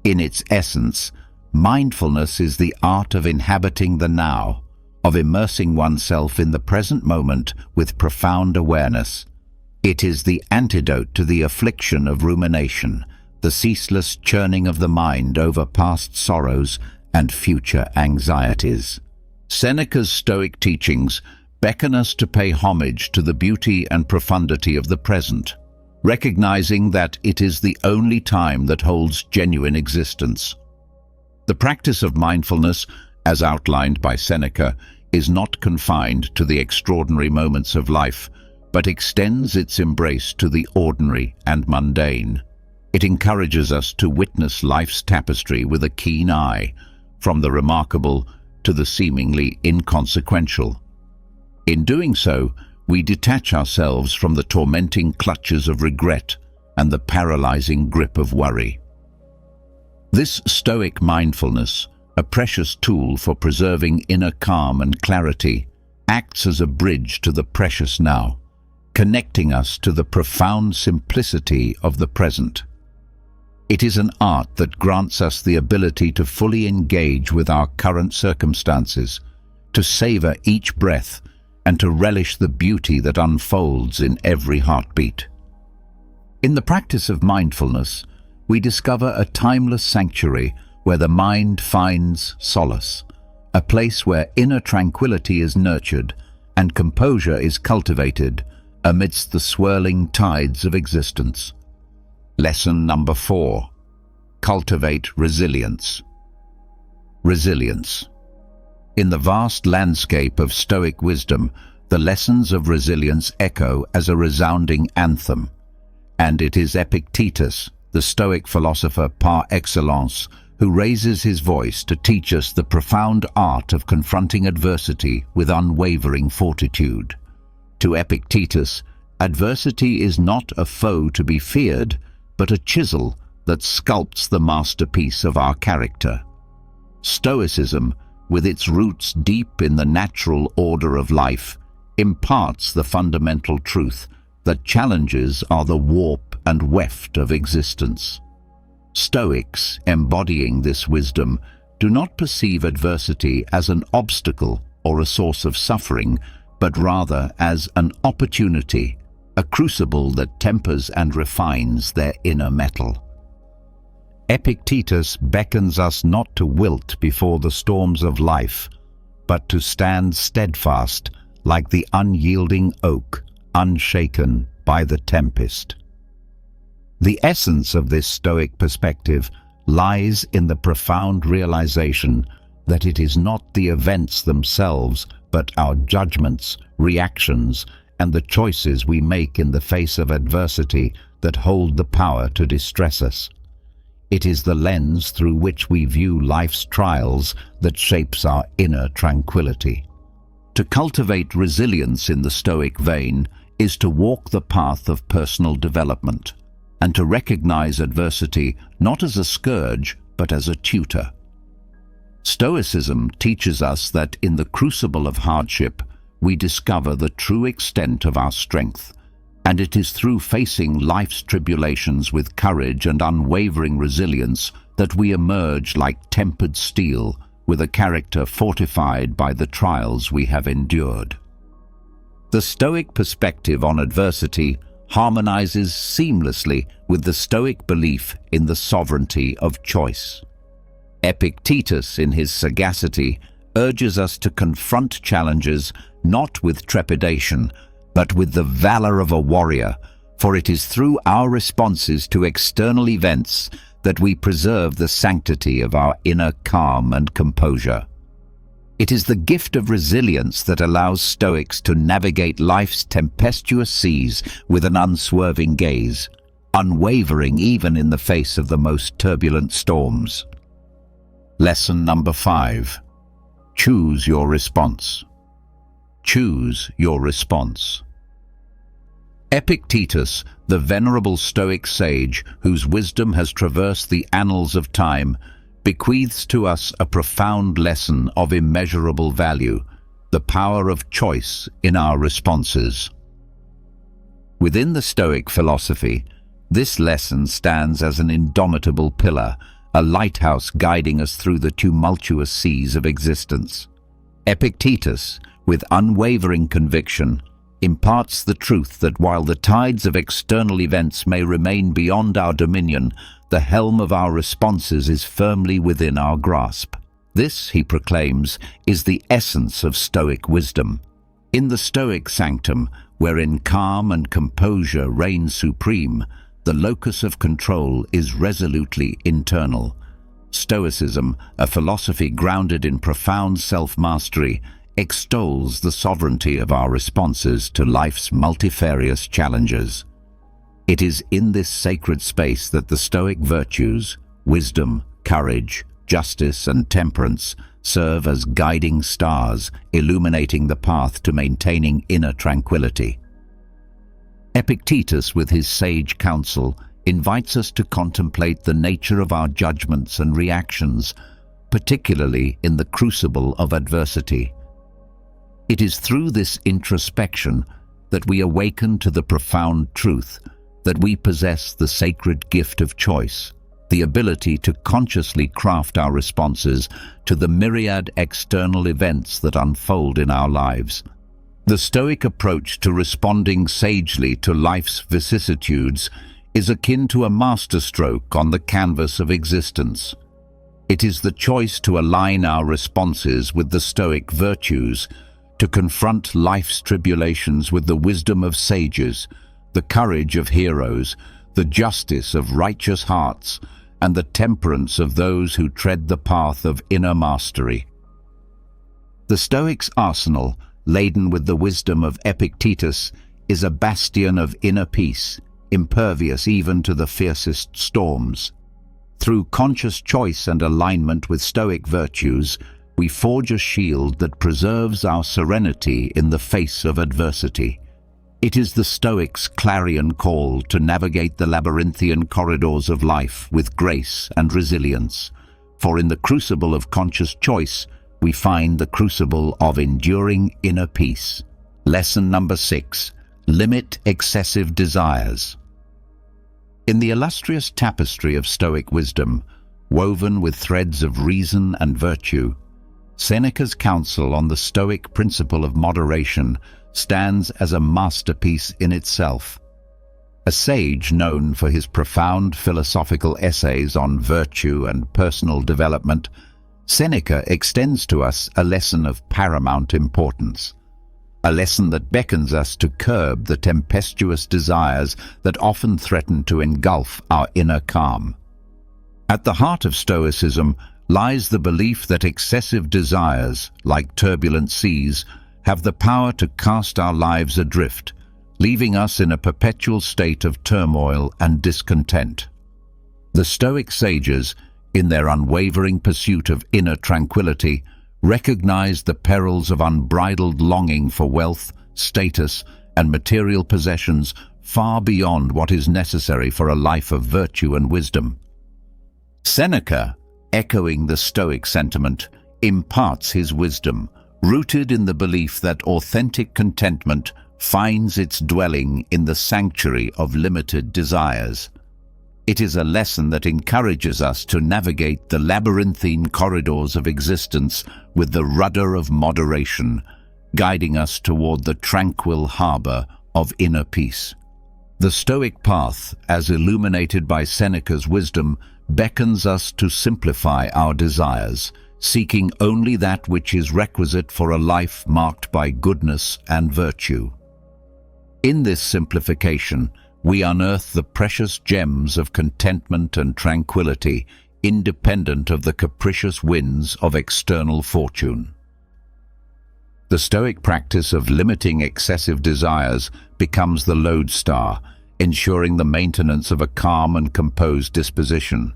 In its essence, mindfulness is the art of inhabiting the now, of immersing oneself in the present moment with profound awareness. It is the antidote to the affliction of rumination, the ceaseless churning of the mind over past sorrows and future anxieties. Seneca's Stoic teachings beckon us to pay homage to the beauty and profundity of the present, recognizing that it is the only time that holds genuine existence. The practice of mindfulness, as outlined by Seneca, is not confined to the extraordinary moments of life, but extends its embrace to the ordinary and mundane. It encourages us to witness life's tapestry with a keen eye, from the remarkable to the seemingly inconsequential. In doing so, we detach ourselves from the tormenting clutches of regret and the paralyzing grip of worry. This Stoic mindfulness, a precious tool for preserving inner calm and clarity, acts as a bridge to the precious now, connecting us to the profound simplicity of the present. It is an art that grants us the ability to fully engage with our current circumstances, to savor each breath, and to relish the beauty that unfolds in every heartbeat. In the practice of mindfulness, we discover a timeless sanctuary where the mind finds solace, a place where inner tranquility is nurtured and composure is cultivated amidst the swirling tides of existence. Lesson number 4. Cultivate resilience. Resilience. In the vast landscape of Stoic wisdom, the lessons of resilience echo as a resounding anthem, and it is Epictetus, the Stoic philosopher par excellence, who raises his voice to teach us the profound art of confronting adversity with unwavering fortitude. To Epictetus, adversity is not a foe to be feared, but a chisel that sculpts the masterpiece of our character. Stoicism, with its roots deep in the natural order of life, imparts the fundamental truth that challenges are the warp and weft of existence. Stoics, embodying this wisdom, do not perceive adversity as an obstacle or a source of suffering, but rather as an opportunity, a crucible that tempers and refines their inner metal. Epictetus beckons us not to wilt before the storms of life, but to stand steadfast like the unyielding oak, unshaken by the tempest. The essence of this Stoic perspective lies in the profound realization that it is not the events themselves, but our judgments, reactions, and the choices we make in the face of adversity that hold the power to distress us. It is the lens through which we view life's trials that shapes our inner tranquility. To cultivate resilience in the Stoic vein is to walk the path of personal development, and to recognize adversity not as a scourge, but as a tutor. Stoicism teaches us that in the crucible of hardship, we discover the true extent of our strength, and it is through facing life's tribulations with courage and unwavering resilience that we emerge like tempered steel, with a character fortified by the trials we have endured. The Stoic perspective on adversity harmonizes seamlessly with the Stoic belief in the sovereignty of choice. Epictetus, in his sagacity, urges us to confront challenges not with trepidation, but with the valor of a warrior, for it is through our responses to external events that we preserve the sanctity of our inner calm and composure. It is the gift of resilience that allows Stoics to navigate life's tempestuous seas with an unswerving gaze, unwavering even in the face of the most turbulent storms. Lesson number 5. Choose your response. Choose your response. Epictetus, the venerable Stoic sage whose wisdom has traversed the annals of time, bequeaths to us a profound lesson of immeasurable value, the power of choice in our responses. Within the Stoic philosophy, this lesson stands as an indomitable pillar, a lighthouse guiding us through the tumultuous seas of existence. Epictetus, with unwavering conviction, imparts the truth that while the tides of external events may remain beyond our dominion, the helm of our responses is firmly within our grasp. This, he proclaims, is the essence of Stoic wisdom. In the Stoic sanctum, wherein calm and composure reign supreme, the locus of control is resolutely internal. Stoicism, a philosophy grounded in profound self-mastery, extols the sovereignty of our responses to life's multifarious challenges. It is in this sacred space that the Stoic virtues, wisdom, courage, justice, and temperance serve as guiding stars, illuminating the path to maintaining inner tranquility. Epictetus, with his sage counsel, invites us to contemplate the nature of our judgments and reactions, particularly in the crucible of adversity. It is through this introspection that we awaken to the profound truth that we possess the sacred gift of choice, the ability to consciously craft our responses to the myriad external events that unfold in our lives. The Stoic approach to responding sagely to life's vicissitudes is akin to a masterstroke on the canvas of existence. It is the choice to align our responses with the Stoic virtues, to confront life's tribulations with the wisdom of sages, the courage of heroes, the justice of righteous hearts, and the temperance of those who tread the path of inner mastery. The Stoic's arsenal, laden with the wisdom of Epictetus, is a bastion of inner peace, impervious even to the fiercest storms. Through conscious choice and alignment with Stoic virtues, we forge a shield that preserves our serenity in the face of adversity. It is the Stoic's clarion call to navigate the labyrinthian corridors of life with grace and resilience, for in the crucible of conscious choice, we find the crucible of enduring inner peace. Lesson number 6. Limit excessive desires. In the illustrious tapestry of Stoic wisdom, woven with threads of reason and virtue, Seneca's counsel on the Stoic principle of moderation stands as a masterpiece in itself. A sage known for his profound philosophical essays on virtue and personal development, Seneca extends to us a lesson of paramount importance, a lesson that beckons us to curb the tempestuous desires that often threaten to engulf our inner calm. At the heart of Stoicism lies the belief that excessive desires, like turbulent seas, have the power to cast our lives adrift, leaving us in a perpetual state of turmoil and discontent. The Stoic sages, in their unwavering pursuit of inner tranquility, recognized the perils of unbridled longing for wealth, status, and material possessions far beyond what is necessary for a life of virtue and wisdom. Seneca, echoing the Stoic sentiment, imparts his wisdom, rooted in the belief that authentic contentment finds its dwelling in the sanctuary of limited desires. It is a lesson that encourages us to navigate the labyrinthine corridors of existence with the rudder of moderation, guiding us toward the tranquil harbor of inner peace. The Stoic path, as illuminated by Seneca's wisdom, beckons us to simplify our desires, seeking only that which is requisite for a life marked by goodness and virtue. In this simplification, we unearth the precious gems of contentment and tranquility, independent of the capricious winds of external fortune. The Stoic practice of limiting excessive desires becomes the lodestar, ensuring the maintenance of a calm and composed disposition.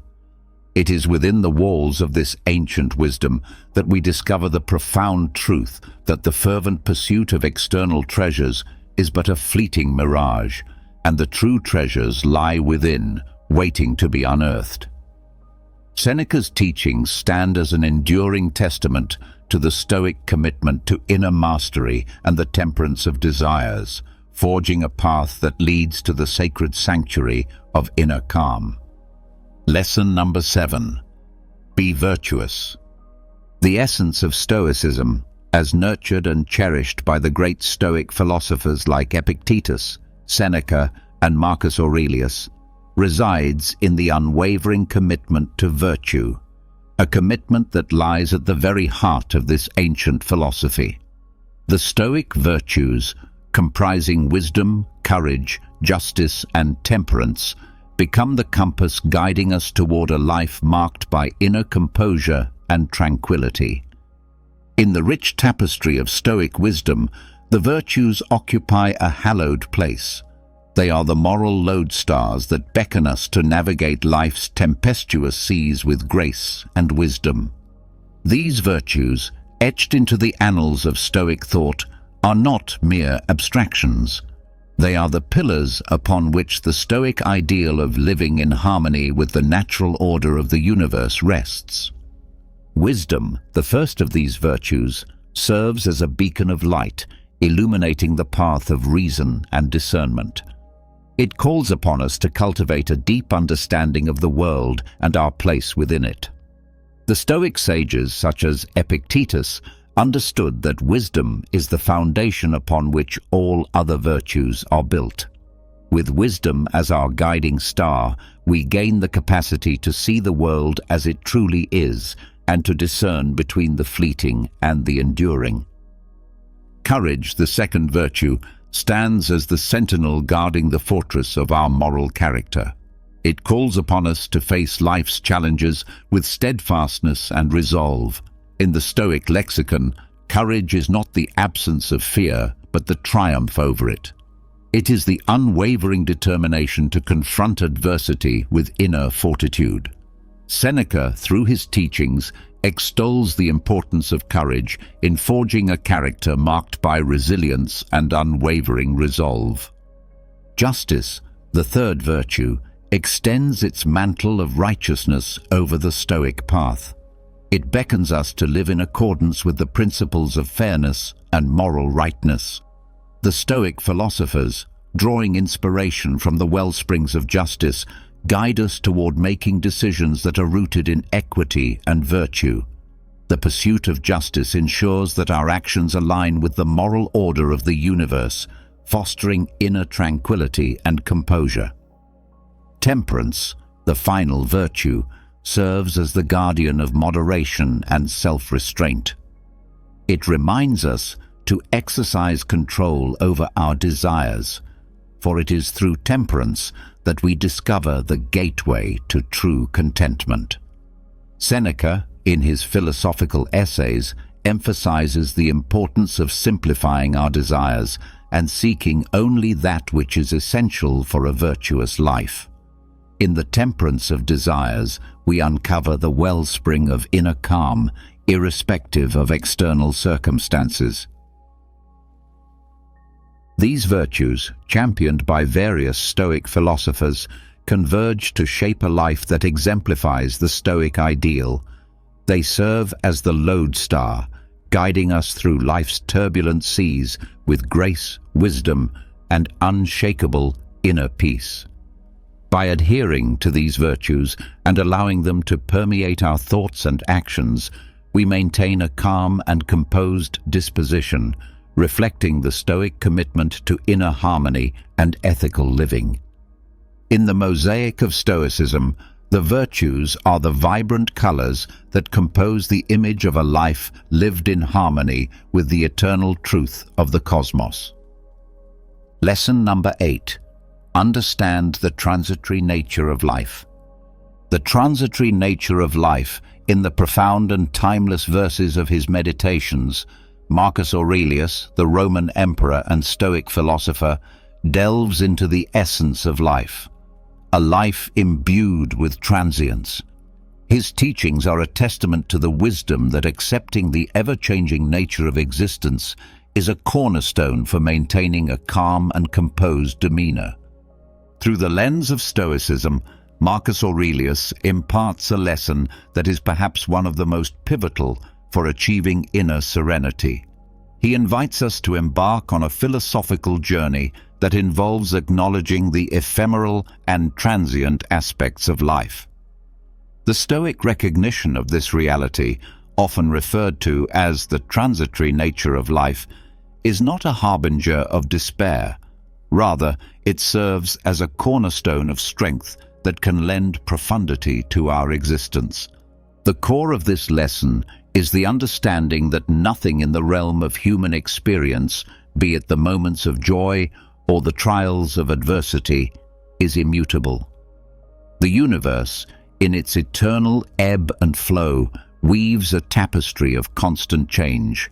It is within the walls of this ancient wisdom that we discover the profound truth that the fervent pursuit of external treasures is but a fleeting mirage, and the true treasures lie within, waiting to be unearthed. Seneca's teachings stand as an enduring testament to the Stoic commitment to inner mastery and the temperance of desires, forging a path that leads to the sacred sanctuary of inner calm. Lesson number 7. Be virtuous. The essence of Stoicism, as nurtured and cherished by the great Stoic philosophers like Epictetus, Seneca, and Marcus Aurelius, resides in the unwavering commitment to virtue, a commitment that lies at the very heart of this ancient philosophy. The Stoic virtues, comprising wisdom, courage, justice, and temperance, become the compass guiding us toward a life marked by inner composure and tranquility. In the rich tapestry of Stoic wisdom, the virtues occupy a hallowed place. They are the moral lodestars that beckon us to navigate life's tempestuous seas with grace and wisdom. These virtues, etched into the annals of Stoic thought, are not mere abstractions. They are the pillars upon which the Stoic ideal of living in harmony with the natural order of the universe rests. Wisdom, the first of these virtues, serves as a beacon of light, illuminating the path of reason and discernment. It calls upon us to cultivate a deep understanding of the world and our place within it. The Stoic sages, such as Epictetus, understood that wisdom is the foundation upon which all other virtues are built. With wisdom as our guiding star, we gain the capacity to see the world as it truly is and to discern between the fleeting and the enduring. Courage, the second virtue, stands as the sentinel guarding the fortress of our moral character. It calls upon us to face life's challenges with steadfastness and resolve. In the Stoic lexicon, courage is not the absence of fear, but the triumph over it. It is the unwavering determination to confront adversity with inner fortitude. Seneca, through his teachings, extols the importance of courage in forging a character marked by resilience and unwavering resolve. Justice, the third virtue, extends its mantle of righteousness over the Stoic path. It beckons us to live in accordance with the principles of fairness and moral rightness. The Stoic philosophers, drawing inspiration from the wellsprings of justice, guide us toward making decisions that are rooted in equity and virtue. The pursuit of justice ensures that our actions align with the moral order of the universe, fostering inner tranquility and composure. Temperance, the final virtue, serves as the guardian of moderation and self-restraint. It reminds us to exercise control over our desires, for it is through temperance that we discover the gateway to true contentment. Seneca, in his philosophical essays, emphasizes the importance of simplifying our desires and seeking only that which is essential for a virtuous life. In the temperance of desires, we uncover the wellspring of inner calm, irrespective of external circumstances. These virtues, championed by various Stoic philosophers, converge to shape a life that exemplifies the Stoic ideal. They serve as the lodestar, guiding us through life's turbulent seas with grace, wisdom, and unshakable inner peace. By adhering to these virtues and allowing them to permeate our thoughts and actions, we maintain a calm and composed disposition, reflecting the Stoic commitment to inner harmony and ethical living. In the mosaic of Stoicism, the virtues are the vibrant colors that compose the image of a life lived in harmony with the eternal truth of the cosmos. Lesson number 8. Understand the transitory nature of life. The transitory nature of life, in the profound and timeless verses of his Meditations, Marcus Aurelius, the Roman emperor and Stoic philosopher, delves into the essence of life, a life imbued with transience. His teachings are a testament to the wisdom that accepting the ever-changing nature of existence is a cornerstone for maintaining a calm and composed demeanor. Through the lens of Stoicism, Marcus Aurelius imparts a lesson that is perhaps one of the most pivotal for achieving inner serenity. He invites us to embark on a philosophical journey that involves acknowledging the ephemeral and transient aspects of life. The Stoic recognition of this reality, often referred to as the transitory nature of life, is not a harbinger of despair. Rather, it serves as a cornerstone of strength that can lend profundity to our existence. The core of this lesson is the understanding that nothing in the realm of human experience, be it the moments of joy or the trials of adversity, is immutable. The universe, in its eternal ebb and flow, weaves a tapestry of constant change.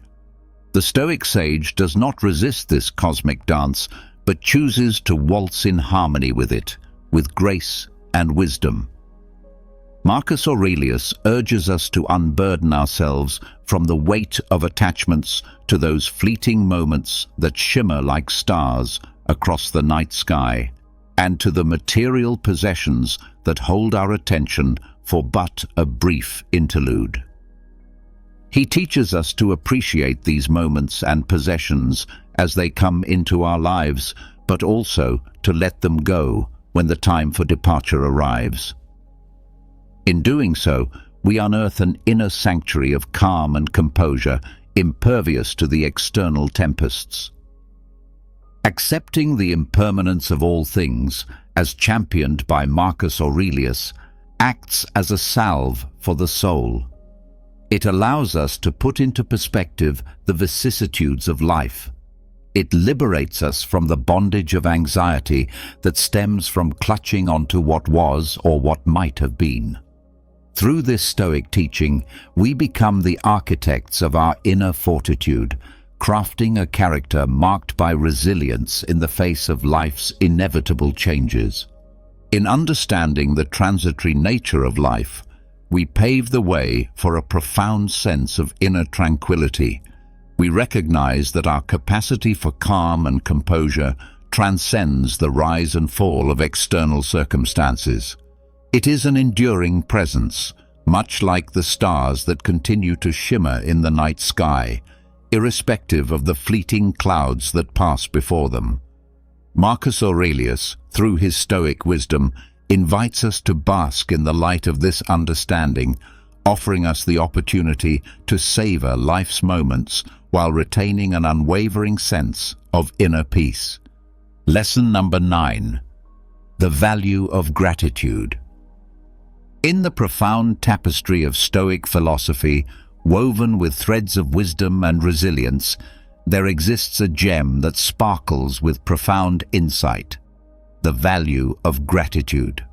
The Stoic sage does not resist this cosmic dance, but chooses to waltz in harmony with it, with grace and wisdom. Marcus Aurelius urges us to unburden ourselves from the weight of attachments to those fleeting moments that shimmer like stars across the night sky, and to the material possessions that hold our attention for but a brief interlude. He teaches us to appreciate these moments and possessions as they come into our lives, but also to let them go when the time for departure arrives. In doing so, we unearth an inner sanctuary of calm and composure, impervious to the external tempests. Accepting the impermanence of all things, as championed by Marcus Aurelius, acts as a salve for the soul. It allows us to put into perspective the vicissitudes of life. It liberates us from the bondage of anxiety that stems from clutching onto what was or what might have been. Through this Stoic teaching, we become the architects of our inner fortitude, crafting a character marked by resilience in the face of life's inevitable changes. In understanding the transitory nature of life, we pave the way for a profound sense of inner tranquility. We recognize that our capacity for calm and composure transcends the rise and fall of external circumstances. It is an enduring presence, much like the stars that continue to shimmer in the night sky, irrespective of the fleeting clouds that pass before them. Marcus Aurelius, through his Stoic wisdom, invites us to bask in the light of this understanding, offering us the opportunity to savor life's moments while retaining an unwavering sense of inner peace. Lesson number 9. The value of gratitude. In the profound tapestry of Stoic philosophy, woven with threads of wisdom and resilience, there exists a gem that sparkles with profound insight. the value of gratitude.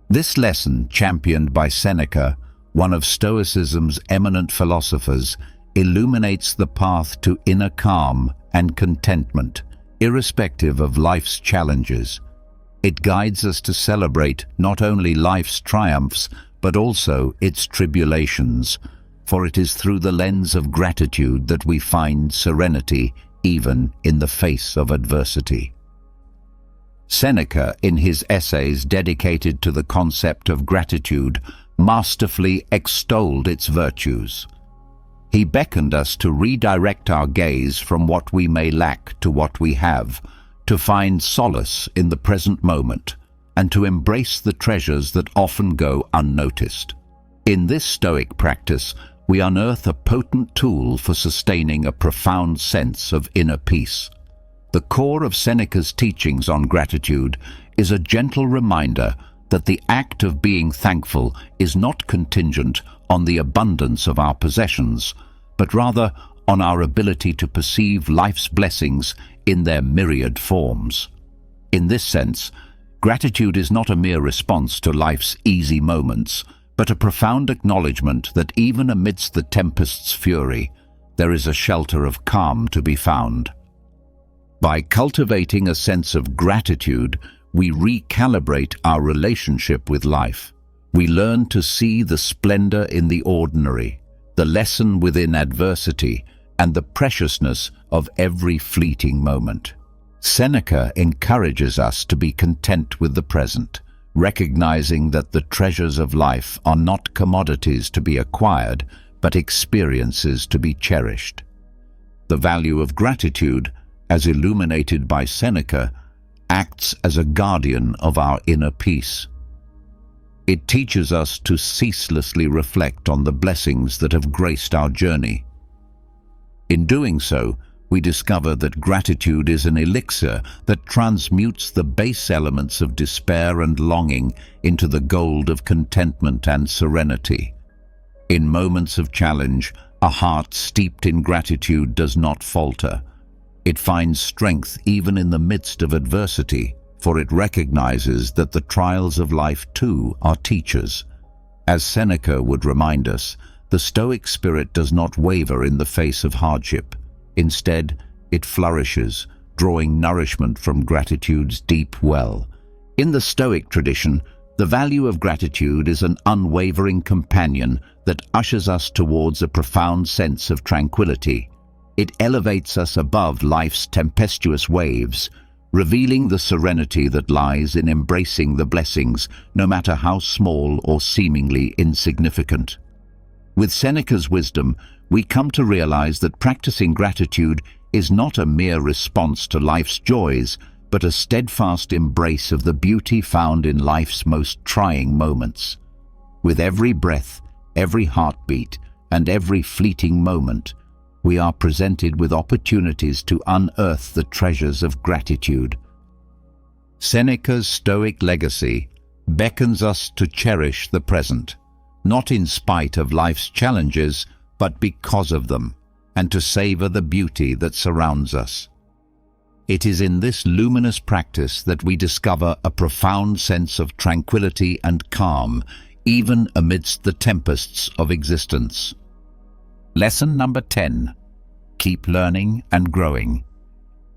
This lesson, championed by Seneca, one of Stoicism's eminent philosophers, illuminates the path to inner calm and contentment, irrespective of life's challenges. It guides us to celebrate not only life's triumphs, but also its tribulations, for it is through the lens of gratitude that we find serenity even in the face of adversity. Seneca, in his essays dedicated to the concept of gratitude, masterfully extolled its virtues. He beckoned us to redirect our gaze from what we may lack to what we have, to find solace in the present moment, and to embrace the treasures that often go unnoticed. In this Stoic practice, we unearth a potent tool for sustaining a profound sense of inner peace. The core of Seneca's teachings on gratitude is a gentle reminder that the act of being thankful is not contingent on the abundance of our possessions, but rather on our ability to perceive life's blessings in their myriad forms. In this sense, gratitude is not a mere response to life's easy moments, but a profound acknowledgement that even amidst the tempest's fury, there is a shelter of calm to be found. By cultivating a sense of gratitude, we recalibrate our relationship with life. We learn to see the splendor in the ordinary, the lesson within adversity, and the preciousness of every fleeting moment. Seneca encourages us to be content with the present, recognizing that the treasures of life are not commodities to be acquired, but experiences to be cherished. The value of gratitude, as illuminated by Seneca, acts as a guardian of our inner peace. It teaches us to ceaselessly reflect on the blessings that have graced our journey. In doing so, we discover that gratitude is an elixir that transmutes the base elements of despair and longing into the gold of contentment and serenity. In moments of challenge, a heart steeped in gratitude does not falter. It finds strength even in the midst of adversity, for it recognizes that the trials of life too are teachers. As Seneca would remind us, the Stoic spirit does not waver in the face of hardship. Instead, it flourishes, drawing nourishment from gratitude's deep well. In the Stoic tradition, the value of gratitude is an unwavering companion that ushers us towards a profound sense of tranquility. It elevates us above life's tempestuous waves, revealing the serenity that lies in embracing the blessings, no matter how small or seemingly insignificant. With Seneca's wisdom, we come to realize that practicing gratitude is not a mere response to life's joys, but a steadfast embrace of the beauty found in life's most trying moments. With every breath, every heartbeat, and every fleeting moment, we are presented with opportunities to unearth the treasures of gratitude. Seneca's Stoic legacy beckons us to cherish the present, not in spite of life's challenges, but because of them, and to savor the beauty that surrounds us. It is in this luminous practice that we discover a profound sense of tranquility and calm, even amidst the tempests of existence. Lesson number 10. Keep learning and growing.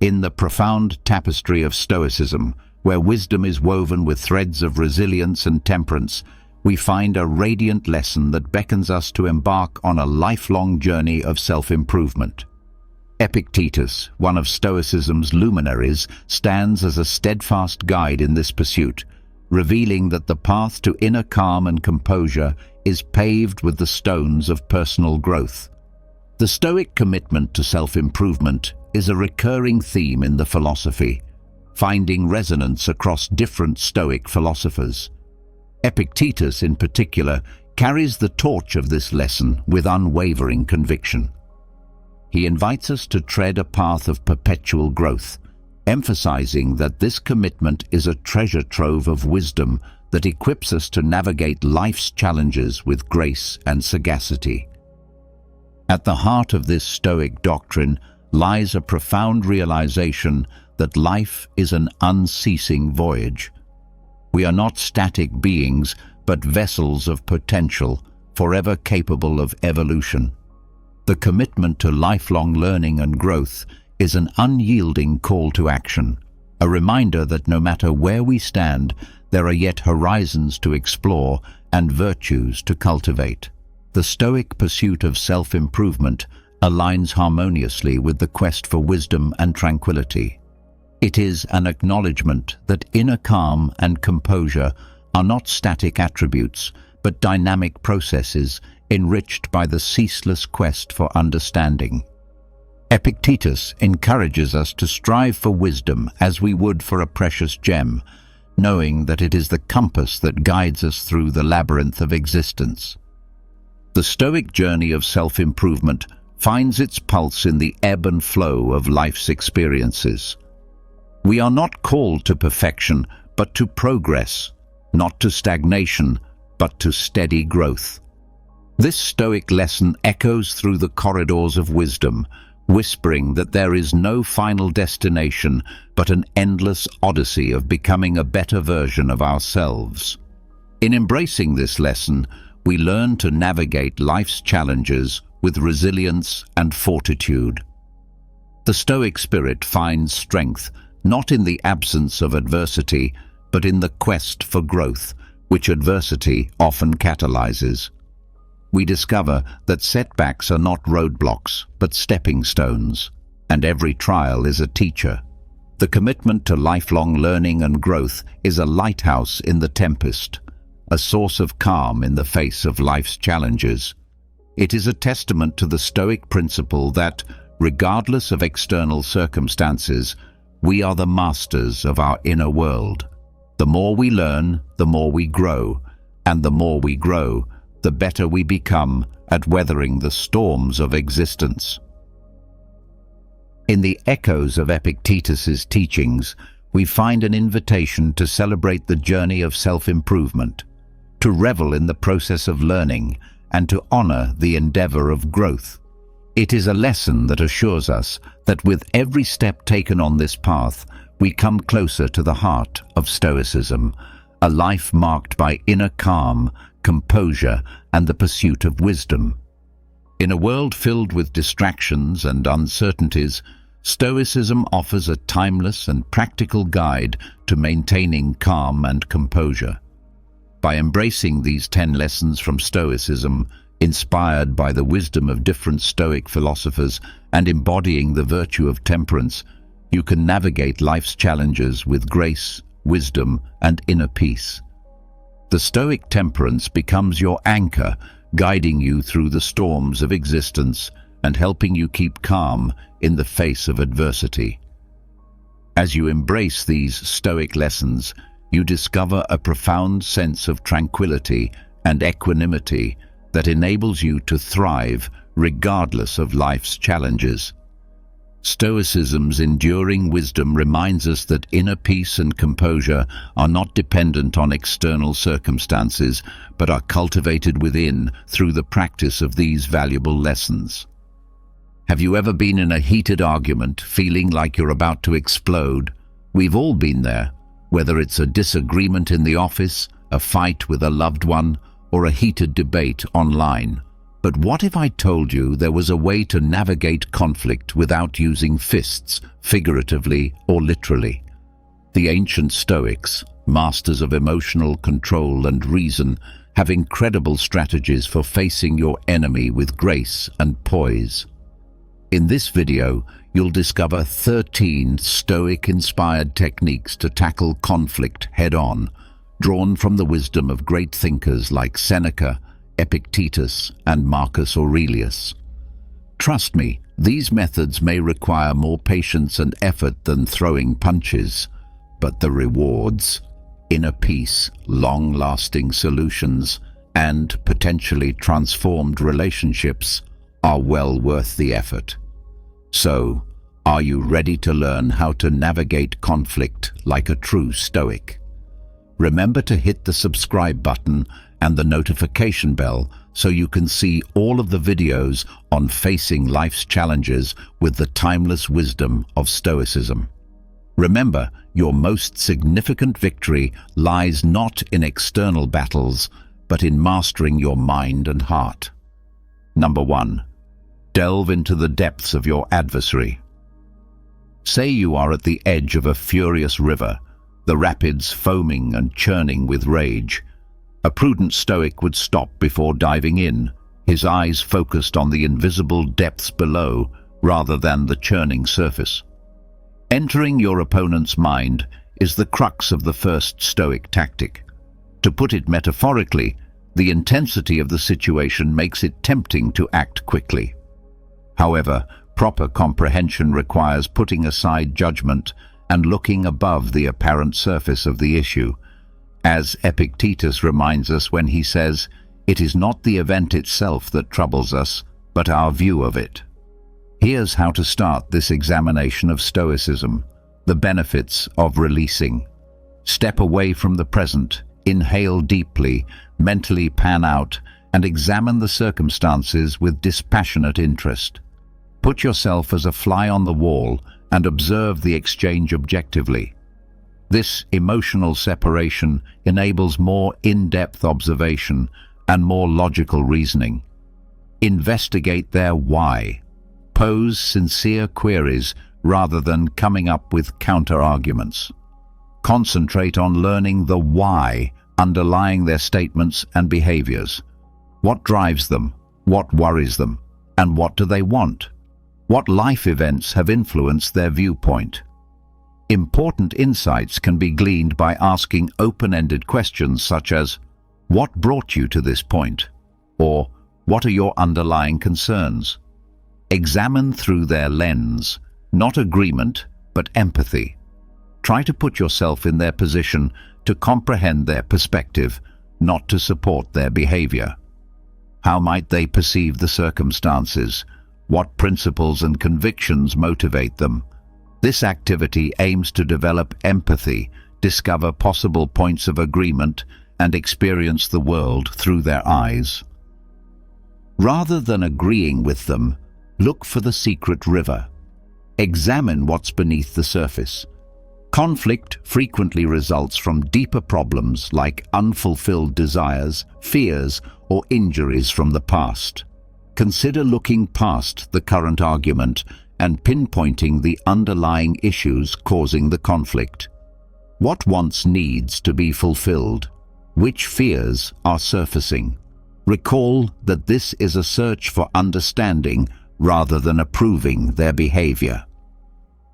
In the profound tapestry of Stoicism, where wisdom is woven with threads of resilience and temperance, we find a radiant lesson that beckons us to embark on a lifelong journey of self-improvement. Epictetus, one of Stoicism's luminaries, stands as a steadfast guide in this pursuit, revealing that the path to inner calm and composure is paved with the stones of personal growth. The Stoic commitment to self-improvement is a recurring theme in the philosophy, finding resonance across different Stoic philosophers. Epictetus, in particular, carries the torch of this lesson with unwavering conviction. He invites us to tread a path of perpetual growth, emphasizing that this commitment is a treasure trove of wisdom that equips us to navigate life's challenges with grace and sagacity. At the heart of this Stoic doctrine lies a profound realization that life is an unceasing voyage. We are not static beings, but vessels of potential, forever capable of evolution. The commitment to lifelong learning and growth is an unyielding call to action, a reminder that no matter where we stand, there are yet horizons to explore and virtues to cultivate. The Stoic pursuit of self-improvement aligns harmoniously with the quest for wisdom and tranquility. It is an acknowledgement that inner calm and composure are not static attributes, but dynamic processes enriched by the ceaseless quest for understanding. Epictetus encourages us to strive for wisdom as we would for a precious gem, knowing that it is the compass that guides us through the labyrinth of existence. The Stoic journey of self-improvement finds its pulse in the ebb and flow of life's experiences. We are not called to perfection, but to progress, not to stagnation, but to steady growth. This Stoic lesson echoes through the corridors of wisdom, whispering that there is no final destination, but an endless odyssey of becoming a better version of ourselves. In embracing this lesson, we learn to navigate life's challenges with resilience and fortitude. The Stoic spirit finds strength not in the absence of adversity, but in the quest for growth, which adversity often catalyzes. We discover that setbacks are not roadblocks, but stepping stones, and every trial is a teacher. The commitment to lifelong learning and growth is a lighthouse in the tempest, a source of calm in the face of life's challenges. It is a testament to the Stoic principle that, regardless of external circumstances, we are the masters of our inner world. The more we learn, the more we grow, and the more we grow, the better we become at weathering the storms of existence. In the echoes of Epictetus's teachings, we find an invitation to celebrate the journey of self-improvement, to revel in the process of learning, and to honor the endeavor of growth. It is a lesson that assures us that with every step taken on this path, we come closer to the heart of Stoicism, a life marked by inner calm, composure, and the pursuit of wisdom. In a world filled with distractions and uncertainties, Stoicism offers a timeless and practical guide to maintaining calm and composure. By embracing these 10 lessons from Stoicism, inspired by the wisdom of different Stoic philosophers and embodying the virtue of temperance, you can navigate life's challenges with grace, wisdom, and inner peace. The Stoic temperance becomes your anchor, guiding you through the storms of existence and helping you keep calm in the face of adversity. As you embrace these Stoic lessons, you discover a profound sense of tranquility and equanimity that enables you to thrive regardless of life's challenges. Stoicism's enduring wisdom reminds us that inner peace and composure are not dependent on external circumstances, but are cultivated within through the practice of these valuable lessons. Have you ever been in a heated argument, feeling like you're about to explode? We've all been there, whether it's a disagreement in the office, a fight with a loved one, or a heated debate online. But what if I told you there was a way to navigate conflict without using fists, figuratively or literally? The ancient Stoics, masters of emotional control and reason, have incredible strategies for facing your enemy with grace and poise. In this video, you'll discover 13 Stoic-inspired techniques to tackle conflict head-on, drawn from the wisdom of great thinkers like Seneca, Epictetus, and Marcus Aurelius. Trust me, these methods may require more patience and effort than throwing punches, but the rewards, inner peace, long-lasting solutions, and potentially transformed relationships are well worth the effort. So, are you ready to learn how to navigate conflict like a true Stoic? Remember to hit the subscribe button and the notification bell so you can see all of the videos on facing life's challenges with the timeless wisdom of Stoicism. Remember, your most significant victory lies not in external battles, but in mastering your mind and heart. Number 1. Delve into the depths of your adversary. Say you are at the edge of a furious river, the rapids foaming and churning with rage. A prudent Stoic would stop before diving in, his eyes focused on the invisible depths below rather than the churning surface. Entering your opponent's mind is the crux of the first Stoic tactic. To put it metaphorically, the intensity of the situation makes it tempting to act quickly. However, proper comprehension requires putting aside judgment and looking above the apparent surface of the issue. As Epictetus reminds us when he says, "It is not the event itself that troubles us, but our view of it." Here's how to start this examination of Stoicism, the benefits of releasing. Step away from the present, inhale deeply, mentally pan out, and examine the circumstances with dispassionate interest. Put yourself as a fly on the wall and observe the exchange objectively. This emotional separation enables more in-depth observation and more logical reasoning. Investigate their why. Pose sincere queries rather than coming up with counter-arguments. Concentrate on learning the why underlying their statements and behaviors. What drives them? What worries them? And what do they want? What life events have influenced their viewpoint? Important insights can be gleaned by asking open-ended questions such as, "What brought you to this point?" or "What are your underlying concerns?" Examine through their lens, not agreement, but empathy. Try to put yourself in their position to comprehend their perspective, not to support their behavior. How might they perceive the circumstances? What principles and convictions motivate them? This activity aims to develop empathy, discover possible points of agreement, and experience the world through their eyes. Rather than agreeing with them, look for the secret river. Examine what's beneath the surface. Conflict frequently results from deeper problems like unfulfilled desires, fears, or injuries from the past. Consider looking past the current argument and pinpointing the underlying issues causing the conflict. What wants needs to be fulfilled? Which fears are surfacing? Recall that this is a search for understanding rather than approving their behavior.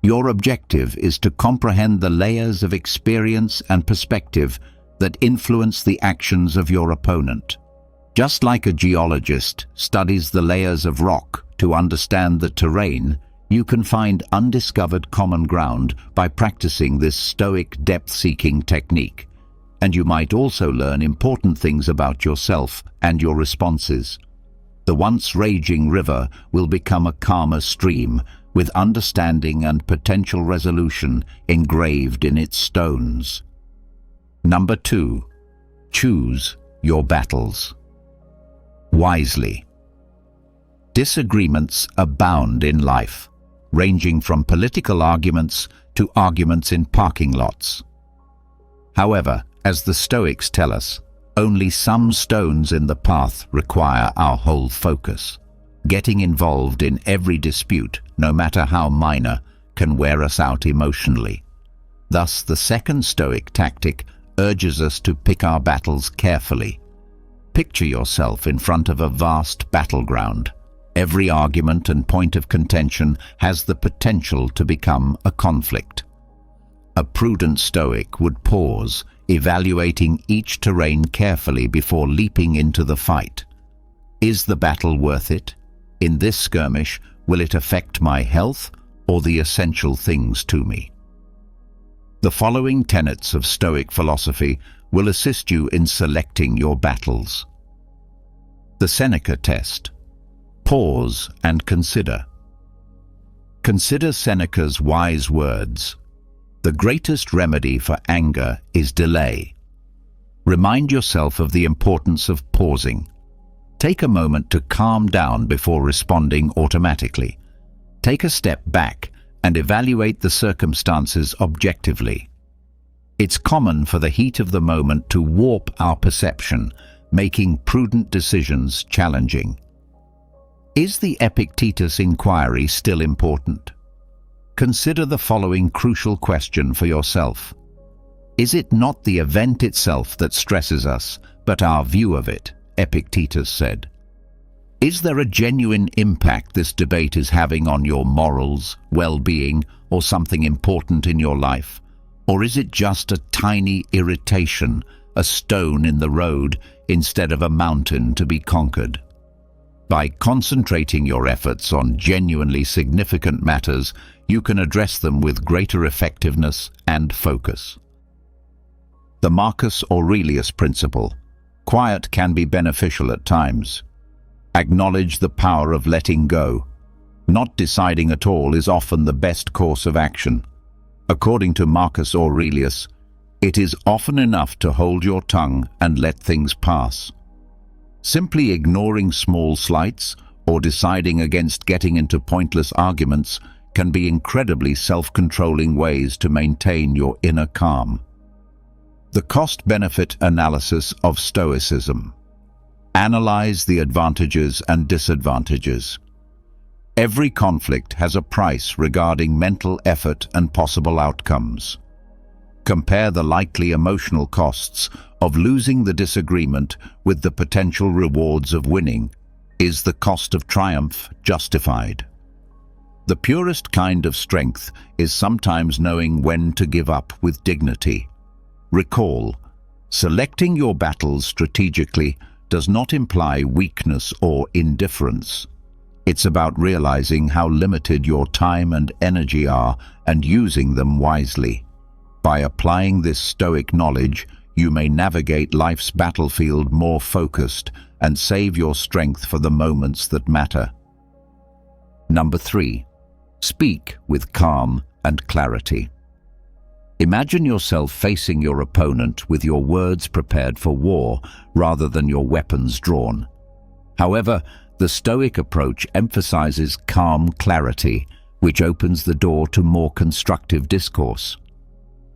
Your objective is to comprehend the layers of experience and perspective that influence the actions of your opponent. Just like a geologist studies the layers of rock to understand the terrain, you can find undiscovered common ground by practicing this Stoic depth-seeking technique. And you might also learn important things about yourself and your responses. The once raging river will become a calmer stream, with understanding and potential resolution engraved in its stones. Number 2. Choose your battles wisely. Disagreements abound in life, ranging from political arguments to arguments in parking lots. However, as the Stoics tell us, only some stones in the path require our whole focus. Getting involved in every dispute, no matter how minor, can wear us out emotionally. Thus, the second Stoic tactic urges us to pick our battles carefully. Picture yourself in front of a vast battleground. Every argument and point of contention has the potential to become a conflict. A prudent Stoic would pause, evaluating each terrain carefully before leaping into the fight. Is the battle worth it? In this skirmish, will it affect my health or the essential things to me? The following tenets of Stoic philosophy will assist you in selecting your battles. The Seneca test. Pause and consider. Consider Seneca's wise words. The greatest remedy for anger is delay. Remind yourself of the importance of pausing. Take a moment to calm down before responding automatically. Take a step back and evaluate the circumstances objectively. It's common for the heat of the moment to warp our perception, making prudent decisions challenging. Is the Epictetus inquiry still important? Consider the following crucial question for yourself. Is it not the event itself that stresses us, but our view of it? Epictetus said. Is there a genuine impact this debate is having on your morals, well-being, or something important in your life? Or is it just a tiny irritation, a stone in the road, instead of a mountain to be conquered? By concentrating your efforts on genuinely significant matters, you can address them with greater effectiveness and focus. The Marcus Aurelius Principle. Quiet can be beneficial at times. Acknowledge the power of letting go. Not deciding at all is often the best course of action. According to Marcus Aurelius, it is often enough to hold your tongue and let things pass. Simply ignoring small slights or deciding against getting into pointless arguments can be incredibly self-controlling ways to maintain your inner calm. The cost-benefit analysis of Stoicism. Analyze the advantages and disadvantages. Every conflict has a price regarding mental effort and possible outcomes. Compare the likely emotional costs of losing the disagreement with the potential rewards of winning. Is the cost of triumph justified? The purest kind of strength is sometimes knowing when to give up with dignity. Recall, selecting your battles strategically does not imply weakness or indifference. It's about realizing how limited your time and energy are and using them wisely. By applying this Stoic knowledge, you may navigate life's battlefield more focused and save your strength for the moments that matter. Number 3. Speak with calm and clarity. Imagine yourself facing your opponent with your words prepared for war rather than your weapons drawn. However, the Stoic approach emphasizes calm clarity, which opens the door to more constructive discourse.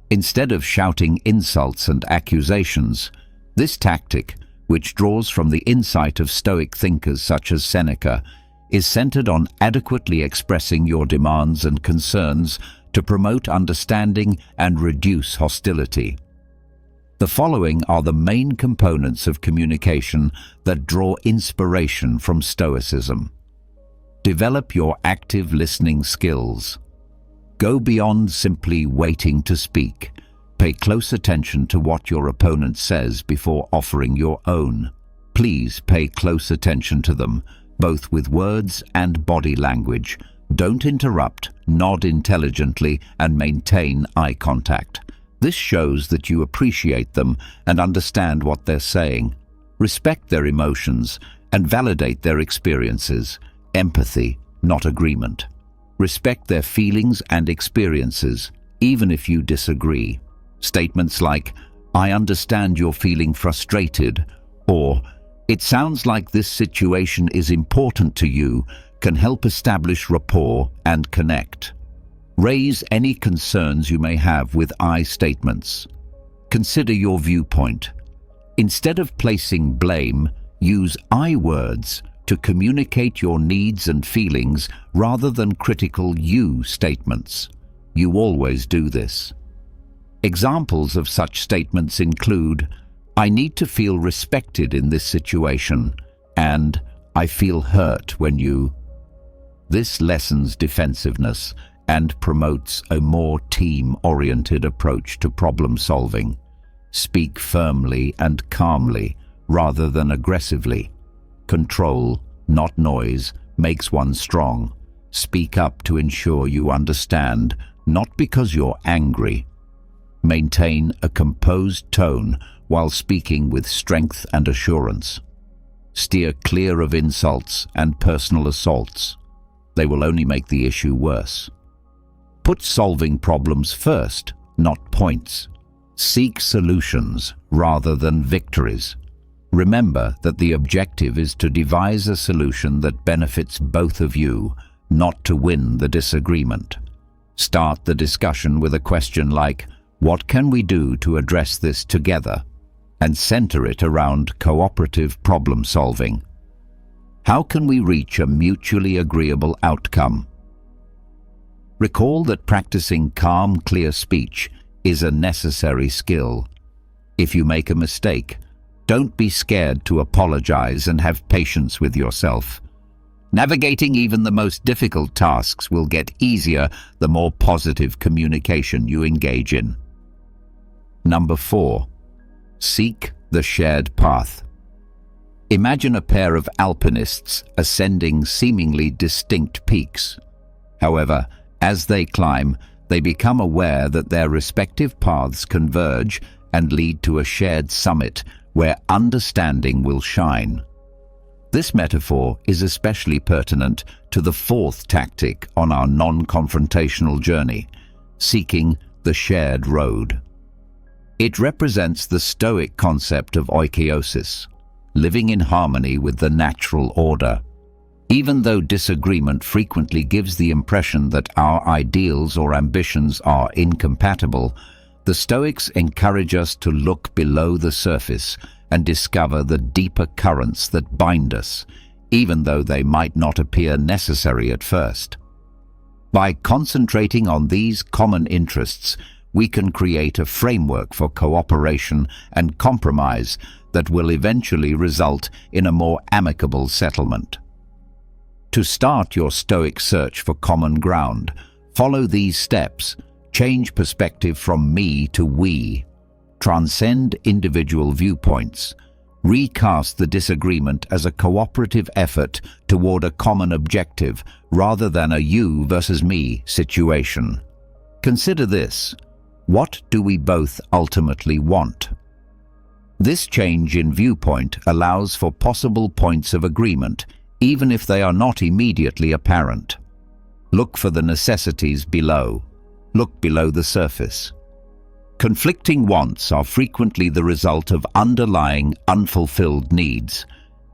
Instead of shouting insults and accusations, this tactic, which draws from the insight of Stoic thinkers such as Seneca, is centered on adequately expressing your demands and concerns to promote understanding and reduce hostility. The following are the main components of communication that draw inspiration from Stoicism. Develop your active listening skills. Go beyond simply waiting to speak. Pay close attention to what your opponent says before offering your own. Please pay close attention to them, both with words and body language. Don't interrupt, nod intelligently, and maintain eye contact. This shows that you appreciate them and understand what they're saying. Respect their emotions and validate their experiences. Empathy, not agreement. Respect their feelings and experiences, even if you disagree. Statements like, "I understand you're feeling frustrated," or "It sounds like this situation is important to you," can help establish rapport and connect. Raise any concerns you may have with I statements. Consider your viewpoint. Instead of placing blame, use I words to communicate your needs and feelings rather than critical you statements. You always do this. Examples of such statements include, "I need to feel respected in this situation," and "I feel hurt when you..." This lessens defensiveness and promotes a more team-oriented approach to problem solving. Speak firmly and calmly rather than aggressively. Control, not noise, makes one strong. Speak up to ensure you understand, not because you're angry. Maintain a composed tone while speaking with strength and assurance. Steer clear of insults and personal assaults. They will only make the issue worse. Put solving problems first, not points. Seek solutions rather than victories. Remember that the objective is to devise a solution that benefits both of you, not to win the disagreement. Start the discussion with a question like, "What can we do to address this together?" and center it around cooperative problem solving. How can we reach a mutually agreeable outcome? Recall that practicing calm, clear speech is a necessary skill. If you make a mistake, don't be scared to apologize and have patience with yourself. Navigating even the most difficult tasks will get easier the more positive communication you engage in. Number 4. Seek the shared path. Imagine a pair of alpinists ascending seemingly distinct peaks. However, as they climb, they become aware that their respective paths converge and lead to a shared summit where understanding will shine. This metaphor is especially pertinent to the 4th tactic on our non-confrontational journey, seeking the shared road. It represents the Stoic concept of oikeiosis, living in harmony with the natural order. Even though disagreement frequently gives the impression that our ideals or ambitions are incompatible, the Stoics encourage us to look below the surface and discover the deeper currents that bind us, even though they might not appear necessary at first. By concentrating on these common interests, we can create a framework for cooperation and compromise that will eventually result in a more amicable settlement. To start your Stoic search for common ground, follow these steps. Change perspective from me to we. Transcend individual viewpoints. Recast the disagreement as a cooperative effort toward a common objective rather than a you versus me situation. Consider this. What do we both ultimately want? This change in viewpoint allows for possible points of agreement, even if they are not immediately apparent. Look for the necessities below. Look below the surface. Conflicting wants are frequently the result of underlying unfulfilled needs.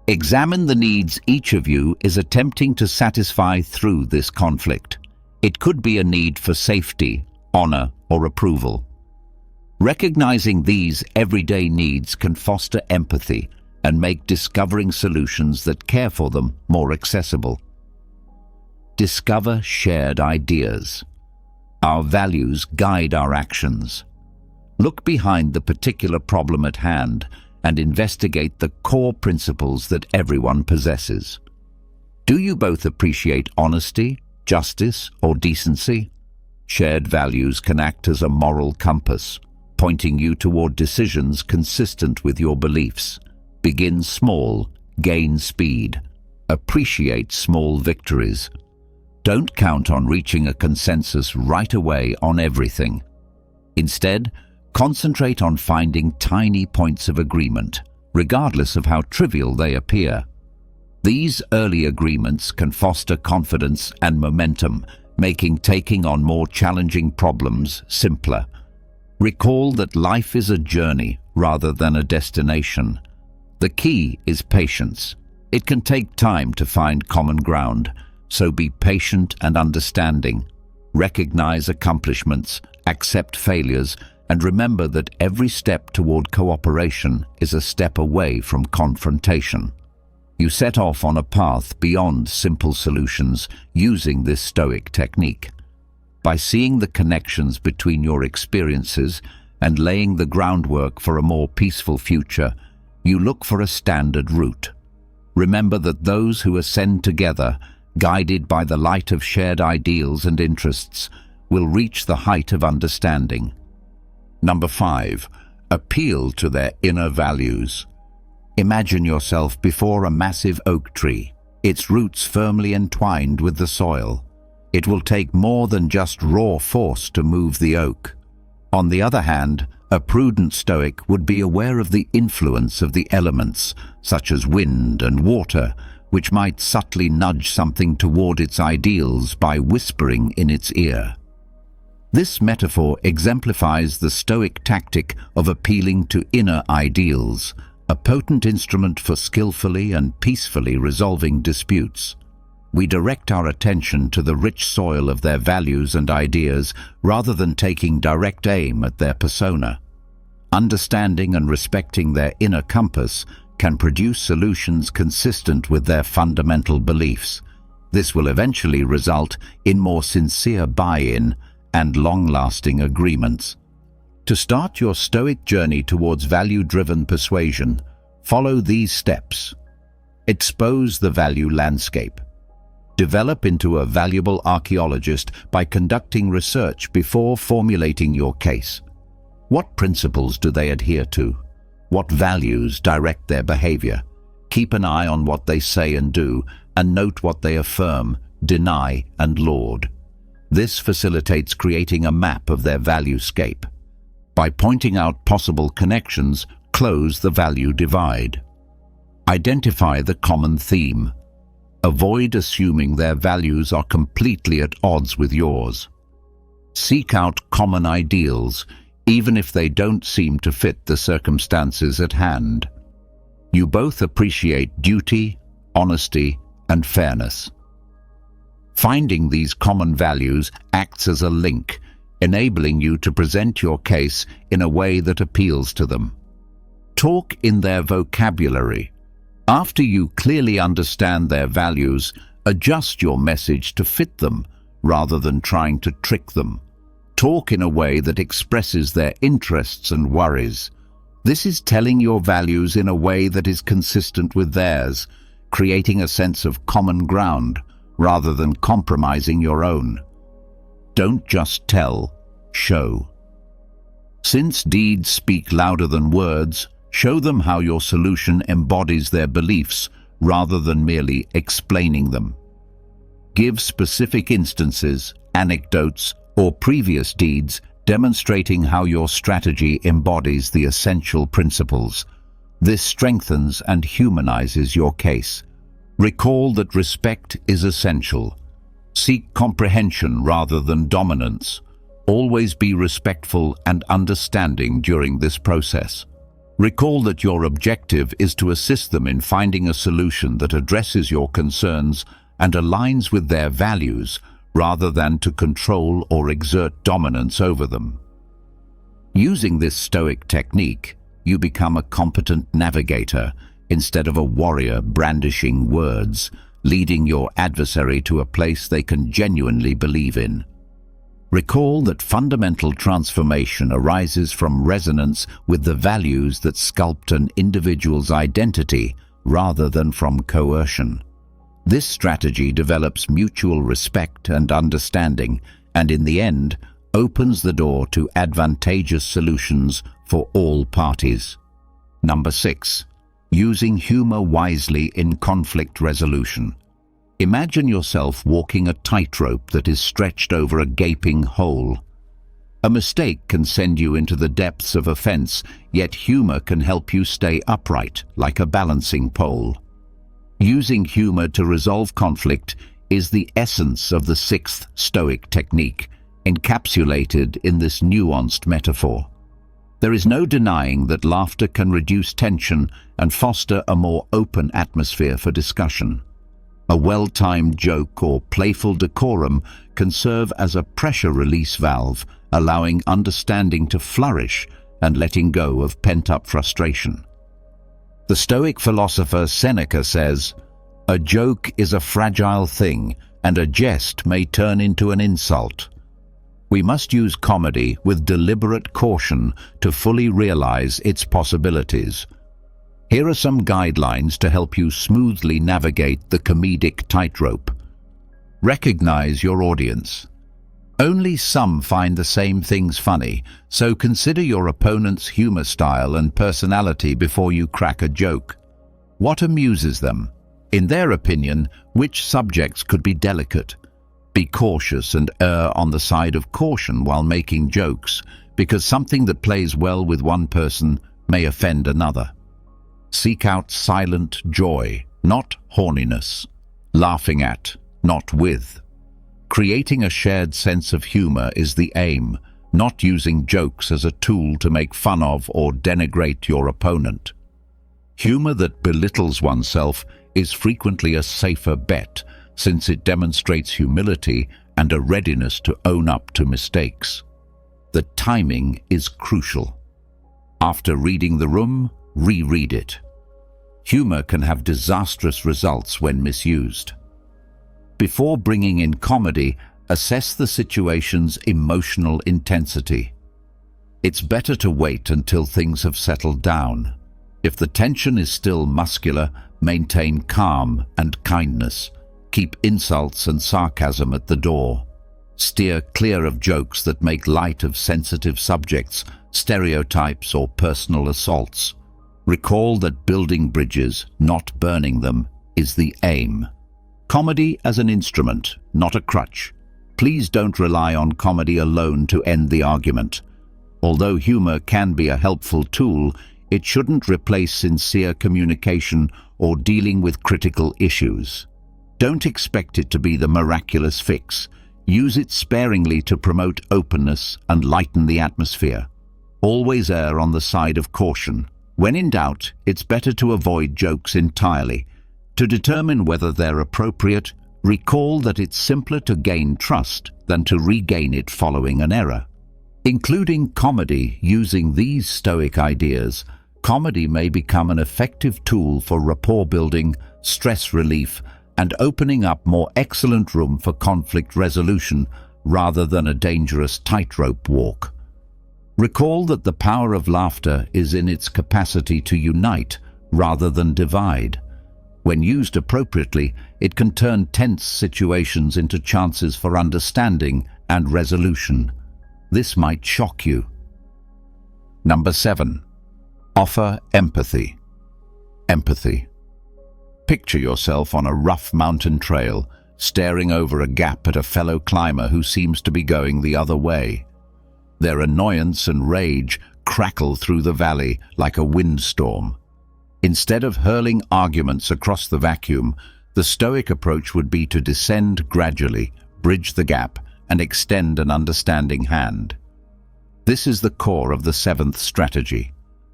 Examine the needs each of you is attempting to satisfy through this conflict. It could be a need for safety, honor, or approval. Recognizing these everyday needs can foster empathy and make discovering solutions that care for them more accessible. Discover shared ideas. Our values guide our actions. Look behind the particular problem at hand and investigate the core principles that everyone possesses. Do you both appreciate honesty, justice, or decency? Shared values can act as a moral compass, pointing you toward decisions consistent with your beliefs. Begin small, gain speed. Appreciate small victories. Don't count on reaching a consensus right away on everything. Instead, concentrate on finding tiny points of agreement, regardless of how trivial they appear. These early agreements can foster confidence and momentum, making taking on more challenging problems simpler. Recall that life is a journey rather than a destination. The key is patience. It can take time to find common ground, so be patient and understanding. Recognize accomplishments, accept failures, and remember that every step toward cooperation is a step away from confrontation. You set off on a path beyond simple solutions using this Stoic technique. By seeing the connections between your experiences and laying the groundwork for a more peaceful future, you look for a standard route. Remember that those who ascend together, guided by the light of shared ideals and interests, will reach the height of understanding. Number 5. Appeal to their inner values. Imagine yourself before a massive oak tree, its roots firmly entwined with the soil. It will take more than just raw force to move the oak. On the other hand, a prudent Stoic would be aware of the influence of the elements, such as wind and water, which might subtly nudge something toward its ideals by whispering in its ear. This metaphor exemplifies the Stoic tactic of appealing to inner ideals, a potent instrument for skillfully and peacefully resolving disputes. we direct our attention to the rich soil of their values and ideas rather than taking direct aim at their persona. Understanding and respecting their inner compass can produce solutions consistent with their fundamental beliefs. This will eventually result in more sincere buy-in and long-lasting agreements. To start your Stoic journey towards value-driven persuasion, follow these steps. Expose the value landscape. Develop into a valuable archaeologist by conducting research before formulating your case. What principles do they adhere to? What values direct their behavior? Keep an eye on what they say and do, and note what they affirm, deny, and laud. This facilitates creating a map of their value-scape. By pointing out possible connections, close the value divide. Identify the common theme. Avoid assuming their values are completely at odds with yours. Seek out common ideals, even if they don't seem to fit the circumstances at hand. You both appreciate duty, honesty, and fairness. Finding these common values acts as a link, enabling you to present your case in a way that appeals to them. Talk in their vocabulary. After you clearly understand their values, adjust your message to fit them rather than trying to trick them. Talk in a way that expresses their interests and worries. This is telling your values in a way that is consistent with theirs, creating a sense of common ground rather than compromising your own. Don't just tell, show. Since deeds speak louder than words, show them how your solution embodies their beliefs rather than merely explaining them. Give specific instances, anecdotes, or previous deeds demonstrating how your strategy embodies the essential principles. This strengthens and humanizes your case. Recall that respect is essential. Seek comprehension rather than dominance. Always be respectful and understanding during this process. Recall that your objective is to assist them in finding a solution that addresses your concerns and aligns with their values, rather than to control or exert dominance over them. Using this Stoic technique, you become a competent navigator instead of a warrior brandishing words, leading your adversary to a place they can genuinely believe in. Recall that fundamental transformation arises from resonance with the values that sculpt an individual's identity rather than from coercion. This strategy develops mutual respect and understanding, and in the end, opens the door to advantageous solutions for all parties. Number 6. Using humor wisely in conflict resolution. Imagine yourself walking a tightrope that is stretched over a gaping hole. A mistake can send you into the depths of offense, yet humor can help you stay upright, like a balancing pole. Using humor to resolve conflict is the essence of the 6th Stoic technique, encapsulated in this nuanced metaphor. There is no denying that laughter can reduce tension and foster a more open atmosphere for discussion. A well-timed joke or playful decorum can serve as a pressure release valve, allowing understanding to flourish and letting go of pent-up frustration. The Stoic philosopher Seneca says, "A joke is a fragile thing, and a jest may turn into an insult." We must use comedy with deliberate caution to fully realize its possibilities. Here are some guidelines to help you smoothly navigate the comedic tightrope. Recognize your audience. Only some find the same things funny, so consider your opponent's humor style and personality before you crack a joke. What amuses them? In their opinion, which subjects could be delicate? Be cautious and err on the side of caution while making jokes, because something that plays well with one person may offend another. Seek out silent joy, not horniness. Laughing at, not with. Creating a shared sense of humor is the aim, not using jokes as a tool to make fun of or denigrate your opponent. Humor that belittles oneself is frequently a safer bet, since it demonstrates humility and a readiness to own up to mistakes. The timing is crucial. After reading the room, reread it. Humor can have disastrous results when misused. Before bringing in comedy, assess the situation's emotional intensity. It's better to wait until things have settled down. If the tension is still muscular, maintain calm and kindness. Keep insults and sarcasm at the door. Steer clear of jokes that make light of sensitive subjects, stereotypes, or personal assaults. Recall that building bridges, not burning them, is the aim. Comedy as an instrument, not a crutch. Please don't rely on comedy alone to end the argument. Although humor can be a helpful tool, it shouldn't replace sincere communication or dealing with critical issues. Don't expect it to be the miraculous fix. Use it sparingly to promote openness and lighten the atmosphere. Always err on the side of caution. When in doubt, it's better to avoid jokes entirely. To determine whether they're appropriate, recall that it's simpler to gain trust than to regain it following an error. Including comedy using these Stoic ideas, comedy may become an effective tool for rapport building, stress relief, and opening up more excellent room for conflict resolution rather than a dangerous tightrope walk. Recall that the power of laughter is in its capacity to unite rather than divide. When used appropriately, it can turn tense situations into chances for understanding and resolution. This might shock you. Number 7. Offer empathy. Empathy. Picture yourself on a rough mountain trail, staring over a gap at a fellow climber who seems to be going the other way. Their annoyance and rage crackle through the valley like a windstorm. Instead of hurling arguments across the vacuum, the Stoic approach would be to descend gradually, bridge the gap, and extend an understanding hand. This is the core of the 7th strategy,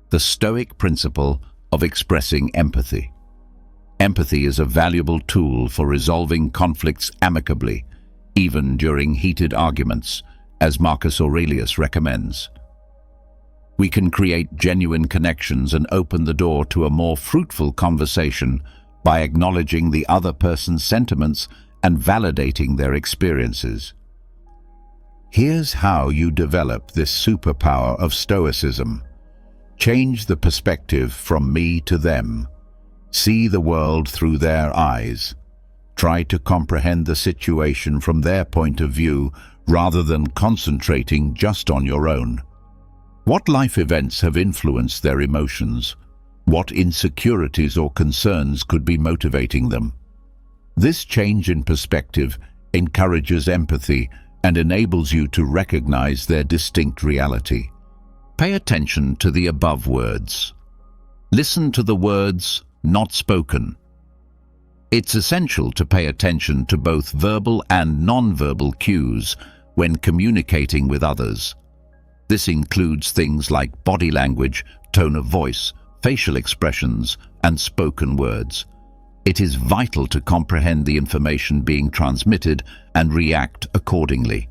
the Stoic principle of expressing empathy. Empathy is a valuable tool for resolving conflicts amicably, even during heated arguments, as Marcus Aurelius recommends. We can create genuine connections and open the door to a more fruitful conversation by acknowledging the other person's sentiments and validating their experiences. Here's how you develop this superpower of Stoicism. Change the perspective from me to them. See the world through their eyes. Try to comprehend the situation from their point of view rather than concentrating just on your own. What life events have influenced their emotions? What insecurities or concerns could be motivating them? This change in perspective encourages empathy and enables you to recognize their distinct reality. Pay attention to the above words. Listen to the words not spoken. It's essential to pay attention to both verbal and non-verbal cues when communicating with others. This includes things like body language, tone of voice, facial expressions, and spoken words. It is vital to comprehend the information being transmitted and react accordingly.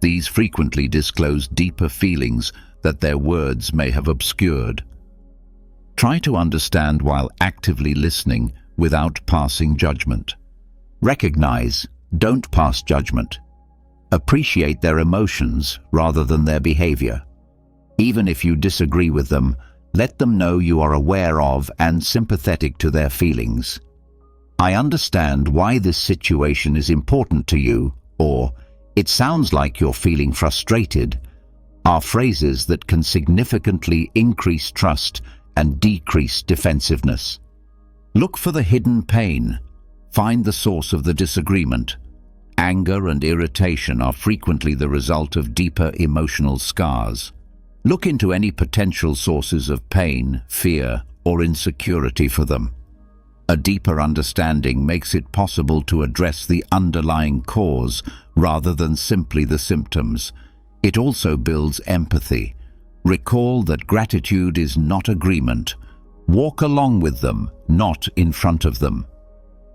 These frequently disclose deeper feelings that their words may have obscured. Try to understand while actively listening without passing judgment. Recognize, don't pass judgment. Appreciate their emotions rather than their behavior. Even if you disagree with them, let them know you are aware of and sympathetic to their feelings. I understand why this situation is important to you, or it sounds like you're feeling frustrated, are phrases that can significantly increase trust and decrease defensiveness. Look for the hidden pain. Find the source of the disagreement. Anger and irritation are frequently the result of deeper emotional scars. Look into any potential sources of pain, fear, or insecurity for them. A deeper understanding makes it possible to address the underlying cause rather than simply the symptoms. It also builds empathy. Recall that gratitude is not agreement. Walk along with them, not in front of them.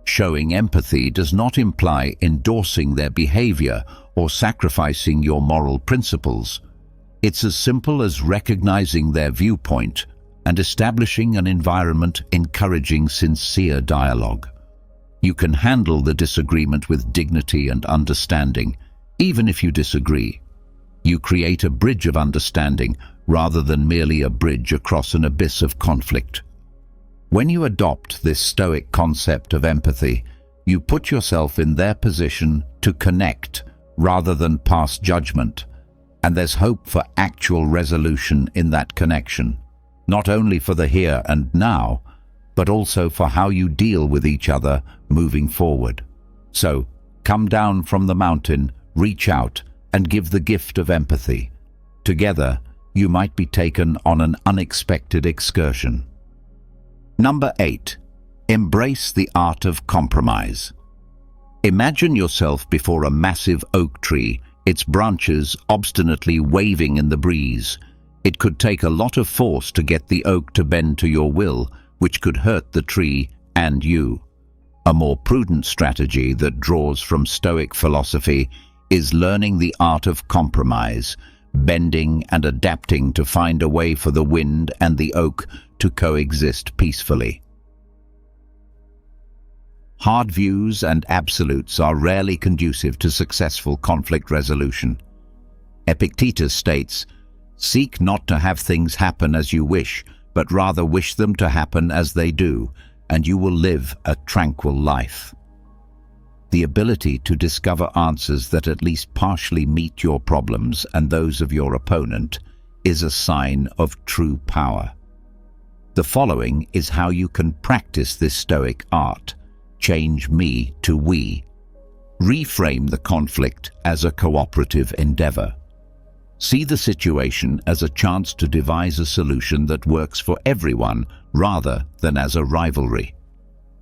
Showing empathy does not imply endorsing their behavior or sacrificing your moral principles. It's as simple as recognizing their viewpoint and establishing an environment encouraging sincere dialogue. You can handle the disagreement with dignity and understanding, even if you disagree. You create a bridge of understanding rather than merely a bridge across an abyss of conflict. When you adopt this Stoic concept of empathy, you put yourself in their position to connect rather than pass judgment, and there's hope for actual resolution in that connection, not only for the here and now, but also for how you deal with each other moving forward. So, come down from the mountain, reach out, and give the gift of empathy. Together, you might be taken on an unexpected excursion. Number 8. Embrace the art of compromise. Imagine yourself before a massive oak tree, its branches obstinately waving in the breeze. It could take a lot of force to get the oak to bend to your will, which could hurt the tree and you. A more prudent strategy that draws from Stoic philosophy is learning the art of compromise, bending and adapting to find a way for the wind and the oak to coexist peacefully. Hard views and absolutes are rarely conducive to successful conflict resolution. Epictetus states, "Seek not to have things happen as you wish, but rather wish them to happen as they do, and you will live a tranquil life." The ability to discover answers that at least partially meet your problems and those of your opponent is a sign of true power. The following is how you can practice this Stoic art. Change me to we. Reframe the conflict as a cooperative endeavor. See the situation as a chance to devise a solution that works for everyone rather than as a rivalry.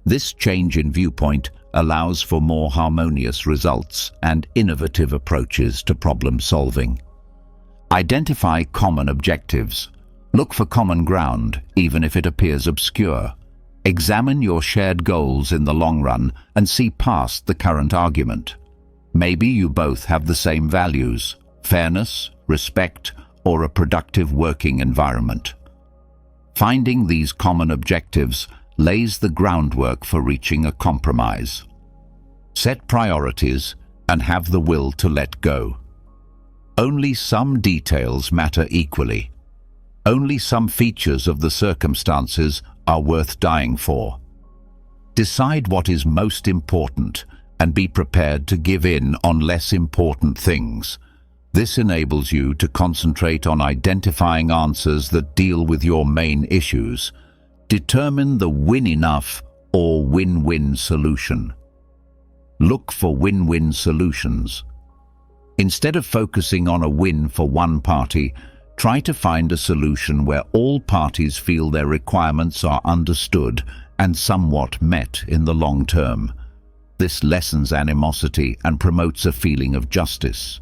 This change in viewpoint allows for more harmonious results and innovative approaches to problem solving. Identify common objectives. Look for common ground, even if it appears obscure. Examine your shared goals in the long run and see past the current argument. Maybe you both have the same values: fairness, respect, or a productive working environment. Finding these common objectives lays the groundwork for reaching a compromise. Set priorities and have the will to let go. Only some details matter equally. Only some features of the circumstances are worth dying for. Decide what is most important and be prepared to give in on less important things. This enables you to concentrate on identifying answers that deal with your main issues. Determine the win-enough or win-win solution. Look for win-win solutions. Instead of focusing on a win for one party, try to find a solution where all parties feel their requirements are understood and somewhat met in the long term. This lessens animosity and promotes a feeling of justice.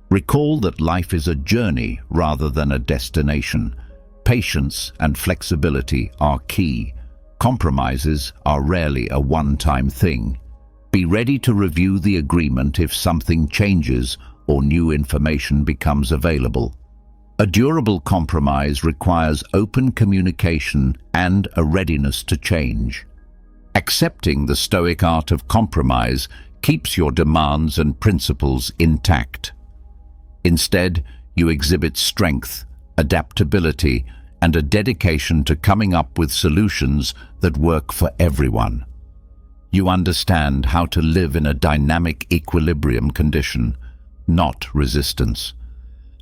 Recall that life is a journey rather than a destination. Patience and flexibility are key. Compromises are rarely a one-time thing. Be ready to review the agreement if something changes or new information becomes available. A durable compromise requires open communication and a readiness to change. Accepting the Stoic art of compromise keeps your demands and principles intact. Instead, you exhibit strength, adaptability, and a dedication to coming up with solutions that work for everyone. You understand how to live in a dynamic equilibrium condition, not resistance.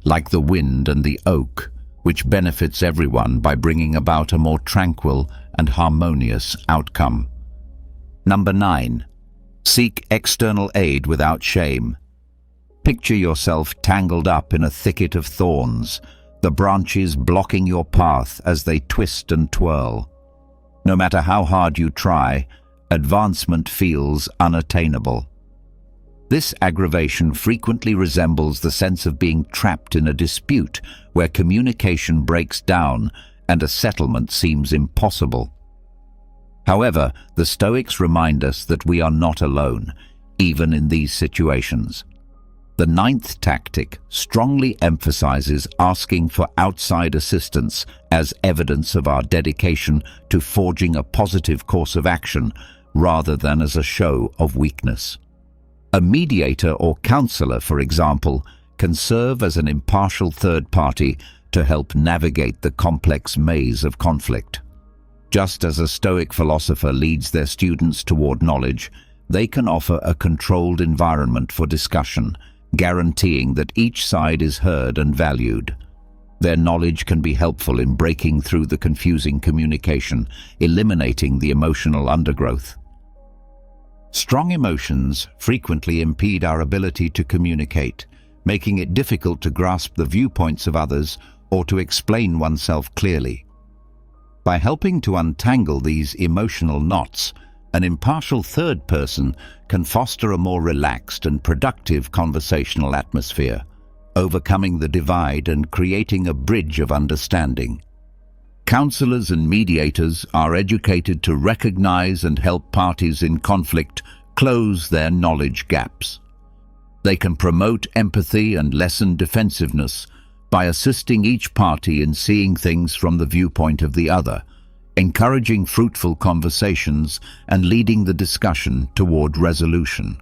Like the wind and the oak, which benefits everyone by bringing about a more tranquil and harmonious outcome. Number 9. Seek external aid without shame. Picture yourself tangled up in a thicket of thorns, the branches blocking your path as they twist and twirl. No matter how hard you try, advancement feels unattainable. This aggravation frequently resembles the sense of being trapped in a dispute where communication breaks down and a settlement seems impossible. However, the Stoics remind us that we are not alone, even in these situations. The ninth tactic strongly emphasizes asking for outside assistance as evidence of our dedication to forging a positive course of action rather than as a show of weakness. A mediator or counselor, for example, can serve as an impartial third party to help navigate the complex maze of conflict. Just as a Stoic philosopher leads their students toward knowledge, they can offer a controlled environment for discussion, guaranteeing that each side is heard and valued. Their knowledge can be helpful in breaking through the confusing communication, eliminating the emotional undergrowth. Strong emotions frequently impede our ability to communicate, making it difficult to grasp the viewpoints of others or to explain oneself clearly. By helping to untangle these emotional knots, an impartial third person can foster a more relaxed and productive conversational atmosphere, overcoming the divide and creating a bridge of understanding. Counselors and mediators are educated to recognize and help parties in conflict close their knowledge gaps. They can promote empathy and lessen defensiveness by assisting each party in seeing things from the viewpoint of the other, encouraging fruitful conversations and leading the discussion toward resolution.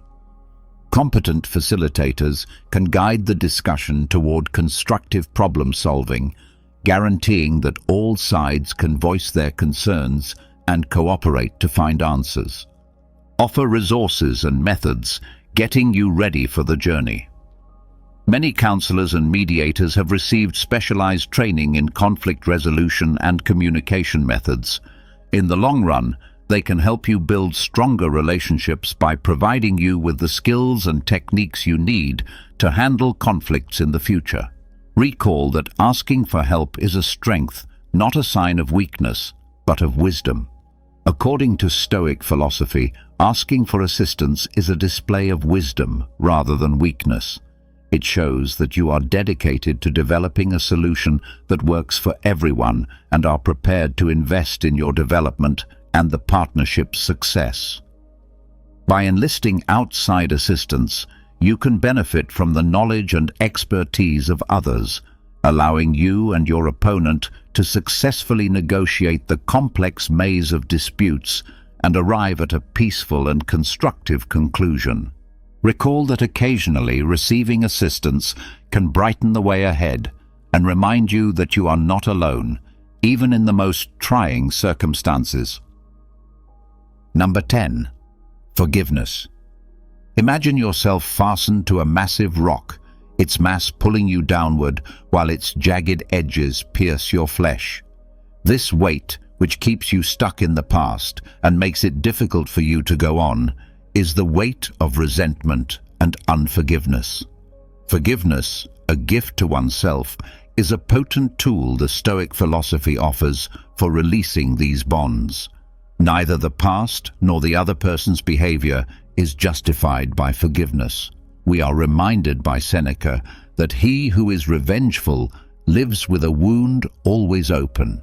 Competent facilitators can guide the discussion toward constructive problem-solving, guaranteeing that all sides can voice their concerns and cooperate to find answers. Offer resources and methods, getting you ready for the journey. Many counselors and mediators have received specialized training in conflict resolution and communication methods. In the long run, they can help you build stronger relationships by providing you with the skills and techniques you need to handle conflicts in the future. Recall that asking for help is a strength, not a sign of weakness, but of wisdom. According to Stoic philosophy, asking for assistance is a display of wisdom rather than weakness. It shows that you are dedicated to developing a solution that works for everyone and are prepared to invest in your development and the partnership's success. By enlisting outside assistance, you can benefit from the knowledge and expertise of others, allowing you and your opponent to successfully negotiate the complex maze of disputes and arrive at a peaceful and constructive conclusion. Recall that occasionally receiving assistance can brighten the way ahead and remind you that you are not alone, even in the most trying circumstances. Number 10. Forgiveness. Imagine yourself fastened to a massive rock, its mass pulling you downward while its jagged edges pierce your flesh. This weight, which keeps you stuck in the past and makes it difficult for you to go on, is the weight of resentment and unforgiveness. Forgiveness, a gift to oneself, is a potent tool the Stoic philosophy offers for releasing these bonds. Neither the past nor the other person's behavior is justified by forgiveness. We are reminded by Seneca that he who is revengeful lives with a wound always open.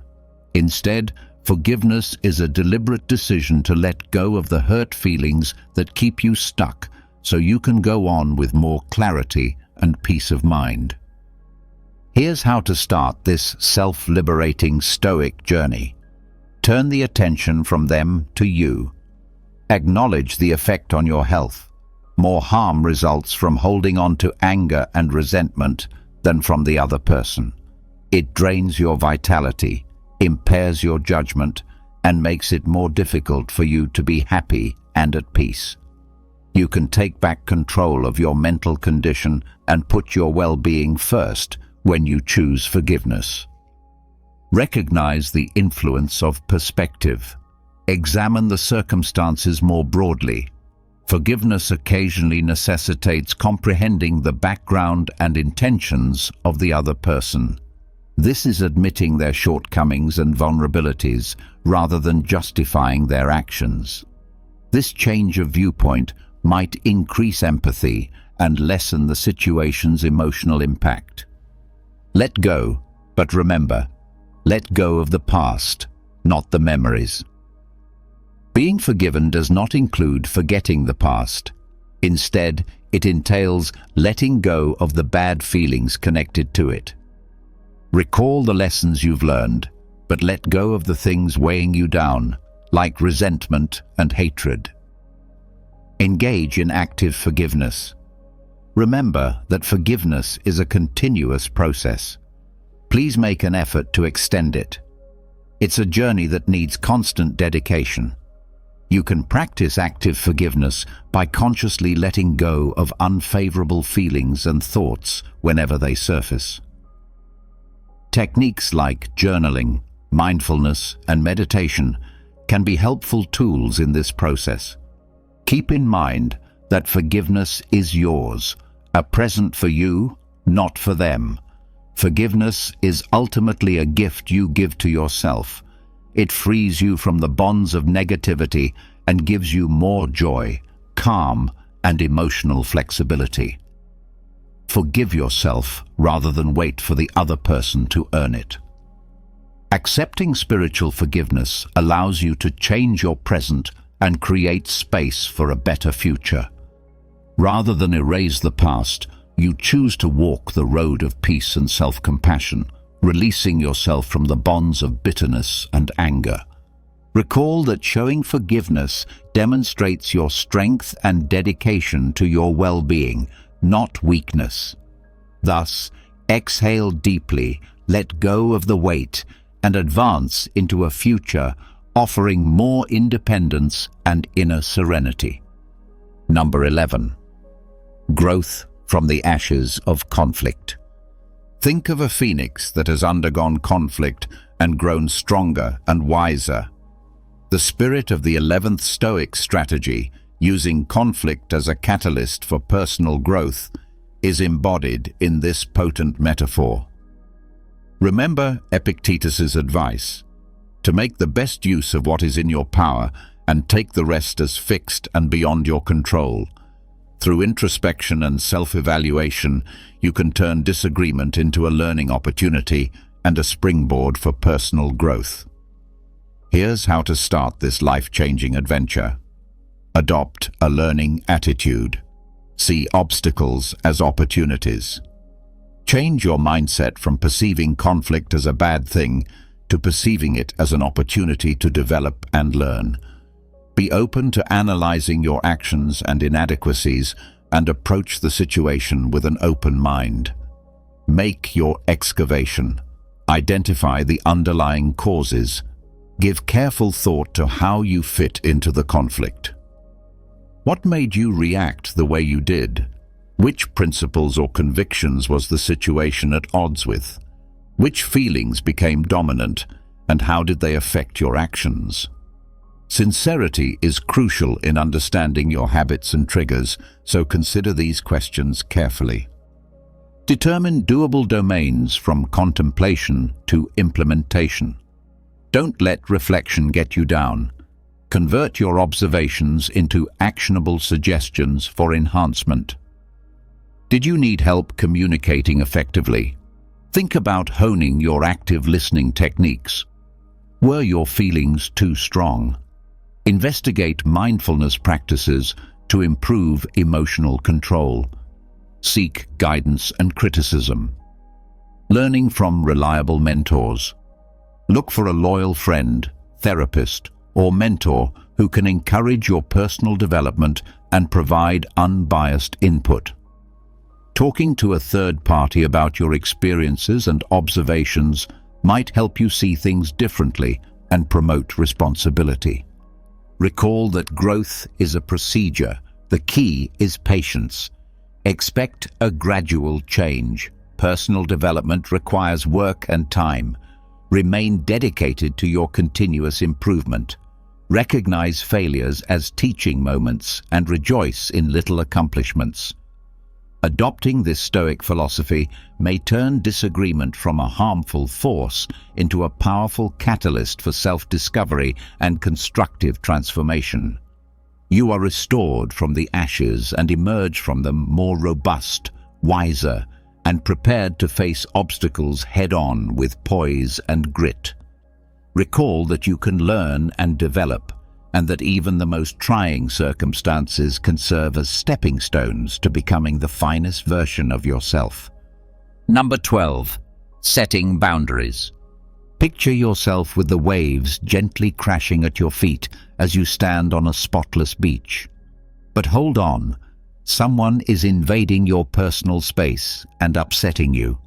Instead, forgiveness is a deliberate decision to let go of the hurt feelings that keep you stuck so you can go on with more clarity and peace of mind. Here's how to start this self-liberating Stoic journey. Turn the attention from them to you. Acknowledge the effect on your health. More harm results from holding on to anger and resentment than from the other person. It drains your vitality, impairs your judgment, and makes it more difficult for you to be happy and at peace. You can take back control of your mental condition and put your well-being first when you choose forgiveness. Recognize the influence of perspective. Examine the circumstances more broadly. Forgiveness occasionally necessitates comprehending the background and intentions of the other person. This is admitting their shortcomings and vulnerabilities rather than justifying their actions. This change of viewpoint might increase empathy and lessen the situation's emotional impact. Let go, but remember, let go of the past, not the memories. Being forgiven does not include forgetting the past. Instead, it entails letting go of the bad feelings connected to it. Recall the lessons you've learned, but let go of the things weighing you down, like resentment and hatred. Engage in active forgiveness. Remember that forgiveness is a continuous process. Please make an effort to extend it. It's a journey that needs constant dedication. You can practice active forgiveness by consciously letting go of unfavorable feelings and thoughts whenever they surface. Techniques like journaling, mindfulness, and meditation can be helpful tools in this process. Keep in mind that forgiveness is yours, a present for you, not for them. Forgiveness is ultimately a gift you give to yourself. It frees you from the bonds of negativity and gives you more joy, calm, and emotional flexibility. Forgive yourself rather than wait for the other person to earn it. Accepting spiritual forgiveness allows you to change your present and create space for a better future. Rather than erase the past, you choose to walk the road of peace and self-compassion, releasing yourself from the bonds of bitterness and anger. Recall that showing forgiveness demonstrates your strength and dedication to your well-being, not weakness. Thus, exhale deeply, let go of the weight, and advance into a future offering more independence and inner serenity. Number 11. Growth from the ashes of conflict. Think of a phoenix that has undergone conflict and grown stronger and wiser. The spirit of the 11th Stoic strategy, using conflict as a catalyst for personal growth, is embodied in this potent metaphor. Remember Epictetus's advice, to make the best use of what is in your power and take the rest as fixed and beyond your control. Through introspection and self-evaluation, you can turn disagreement into a learning opportunity and a springboard for personal growth. Here's how to start this life-changing adventure. Adopt a learning attitude. See obstacles as opportunities. Change your mindset from perceiving conflict as a bad thing to perceiving it as an opportunity to develop and learn. Be open to analyzing your actions and inadequacies and approach the situation with an open mind. Make your excavation. Identify the underlying causes. Give careful thought to how you fit into the conflict. What made you react the way you did? Which principles or convictions was the situation at odds with? Which feelings became dominant, and how did they affect your actions? Sincerity is crucial in understanding your habits and triggers, so consider these questions carefully. Determine doable domains from contemplation to implementation. Don't let reflection get you down. Convert your observations into actionable suggestions for enhancement. Did you need help communicating effectively? Think about honing your active listening techniques. Were your feelings too strong? Investigate mindfulness practices to improve emotional control. Seek guidance and criticism. Learning from reliable mentors. Look for a loyal friend, therapist, or mentor who can encourage your personal development and provide unbiased input. Talking to a third party about your experiences and observations might help you see things differently and promote responsibility. Recall that growth is a procedure. The key is patience. Expect a gradual change. Personal development requires work and time. Remain dedicated to your continuous improvement. Recognize failures as teaching moments and rejoice in little accomplishments. Adopting this Stoic philosophy may turn disagreement from a harmful force into a powerful catalyst for self-discovery and constructive transformation. You are restored from the ashes and emerge from them more robust, wiser, and prepared to face obstacles head-on with poise and grit. Recall that you can learn and develop, and that even the most trying circumstances can serve as stepping stones to becoming the finest version of yourself. Number 12. Setting boundaries. Picture yourself with the waves gently crashing at your feet as you stand on a spotless beach. But hold on, someone is invading your personal space and upsetting you.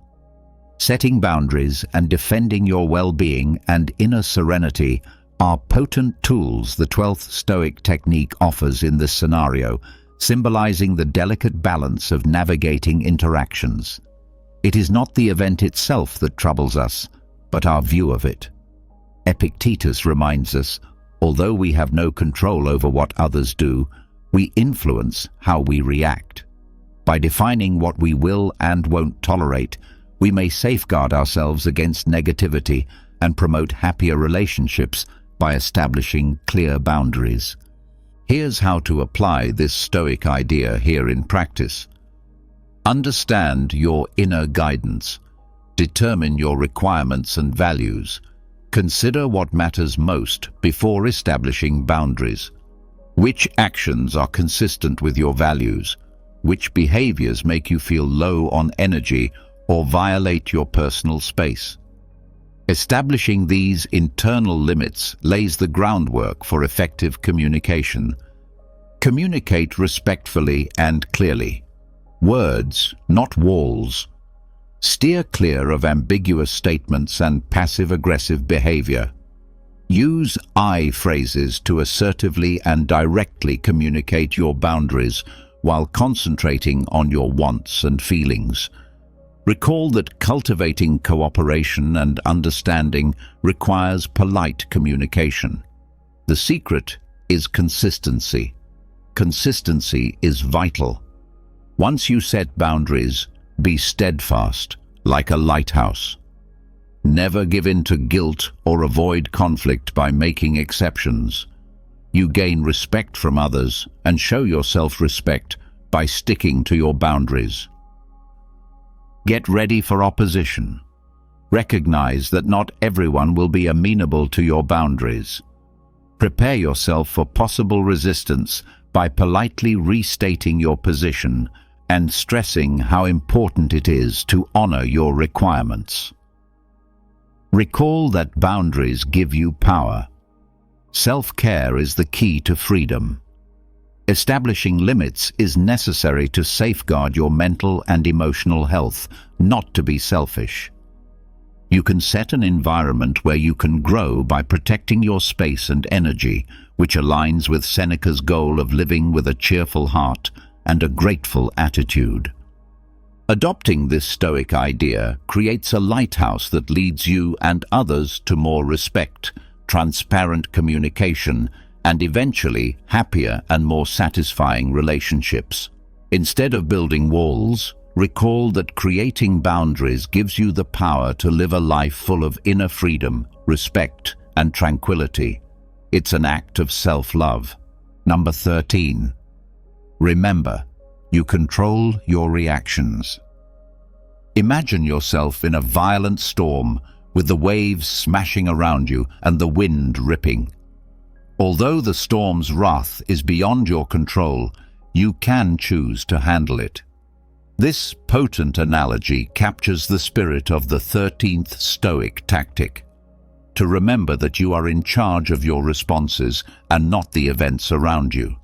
Setting boundaries and defending your well-being and inner serenity are potent tools the 12th Stoic technique offers in this scenario, symbolizing the delicate balance of navigating interactions. It is not the event itself that troubles us, but our view of it. Epictetus reminds us, although we have no control over what others do, we influence how we react. By defining what we will and won't tolerate, we may safeguard ourselves against negativity and promote happier relationships by establishing clear boundaries. Here's how to apply this Stoic idea here in practice. Understand your inner guidance. Determine your requirements and values. Consider what matters most before establishing boundaries. Which actions are consistent with your values? Which behaviors make you feel low on energy or violate your personal space? Establishing these internal limits lays the groundwork for effective communication. Communicate respectfully and clearly. Words, not walls. Steer clear of ambiguous statements and passive-aggressive behavior. Use I phrases to assertively and directly communicate your boundaries while concentrating on your wants and feelings. Recall that cultivating cooperation and understanding requires polite communication. The secret is consistency. Consistency is vital. Once you set boundaries, be steadfast, like a lighthouse. Never give in to guilt or avoid conflict by making exceptions. You gain respect from others and show yourself respect by sticking to your boundaries. Get ready for opposition. Recognize that not everyone will be amenable to your boundaries. Prepare yourself for possible resistance by politely restating your position and stressing how important it is to honor your requirements. Recall that boundaries give you power. Self-care is the key to freedom. Establishing limits is necessary to safeguard your mental and emotional health, not to be selfish. You can set an environment where you can grow by protecting your space and energy, which aligns with Seneca's goal of living with a cheerful heart and a grateful attitude. Adopting this Stoic idea creates a lighthouse that leads you and others to more respect, transparent communication, and eventually happier and more satisfying relationships. Instead of building walls, recall that creating boundaries gives you the power to live a life full of inner freedom, respect, and tranquility. It's an act of self-love. Number 13. Remember, you control your reactions. Imagine yourself in a violent storm with the waves smashing around you and the wind ripping. Although the storm's wrath is beyond your control, you can choose to handle it. This potent analogy captures the spirit of the 13th Stoic tactic: to remember that you are in charge of your responses and not the events around you.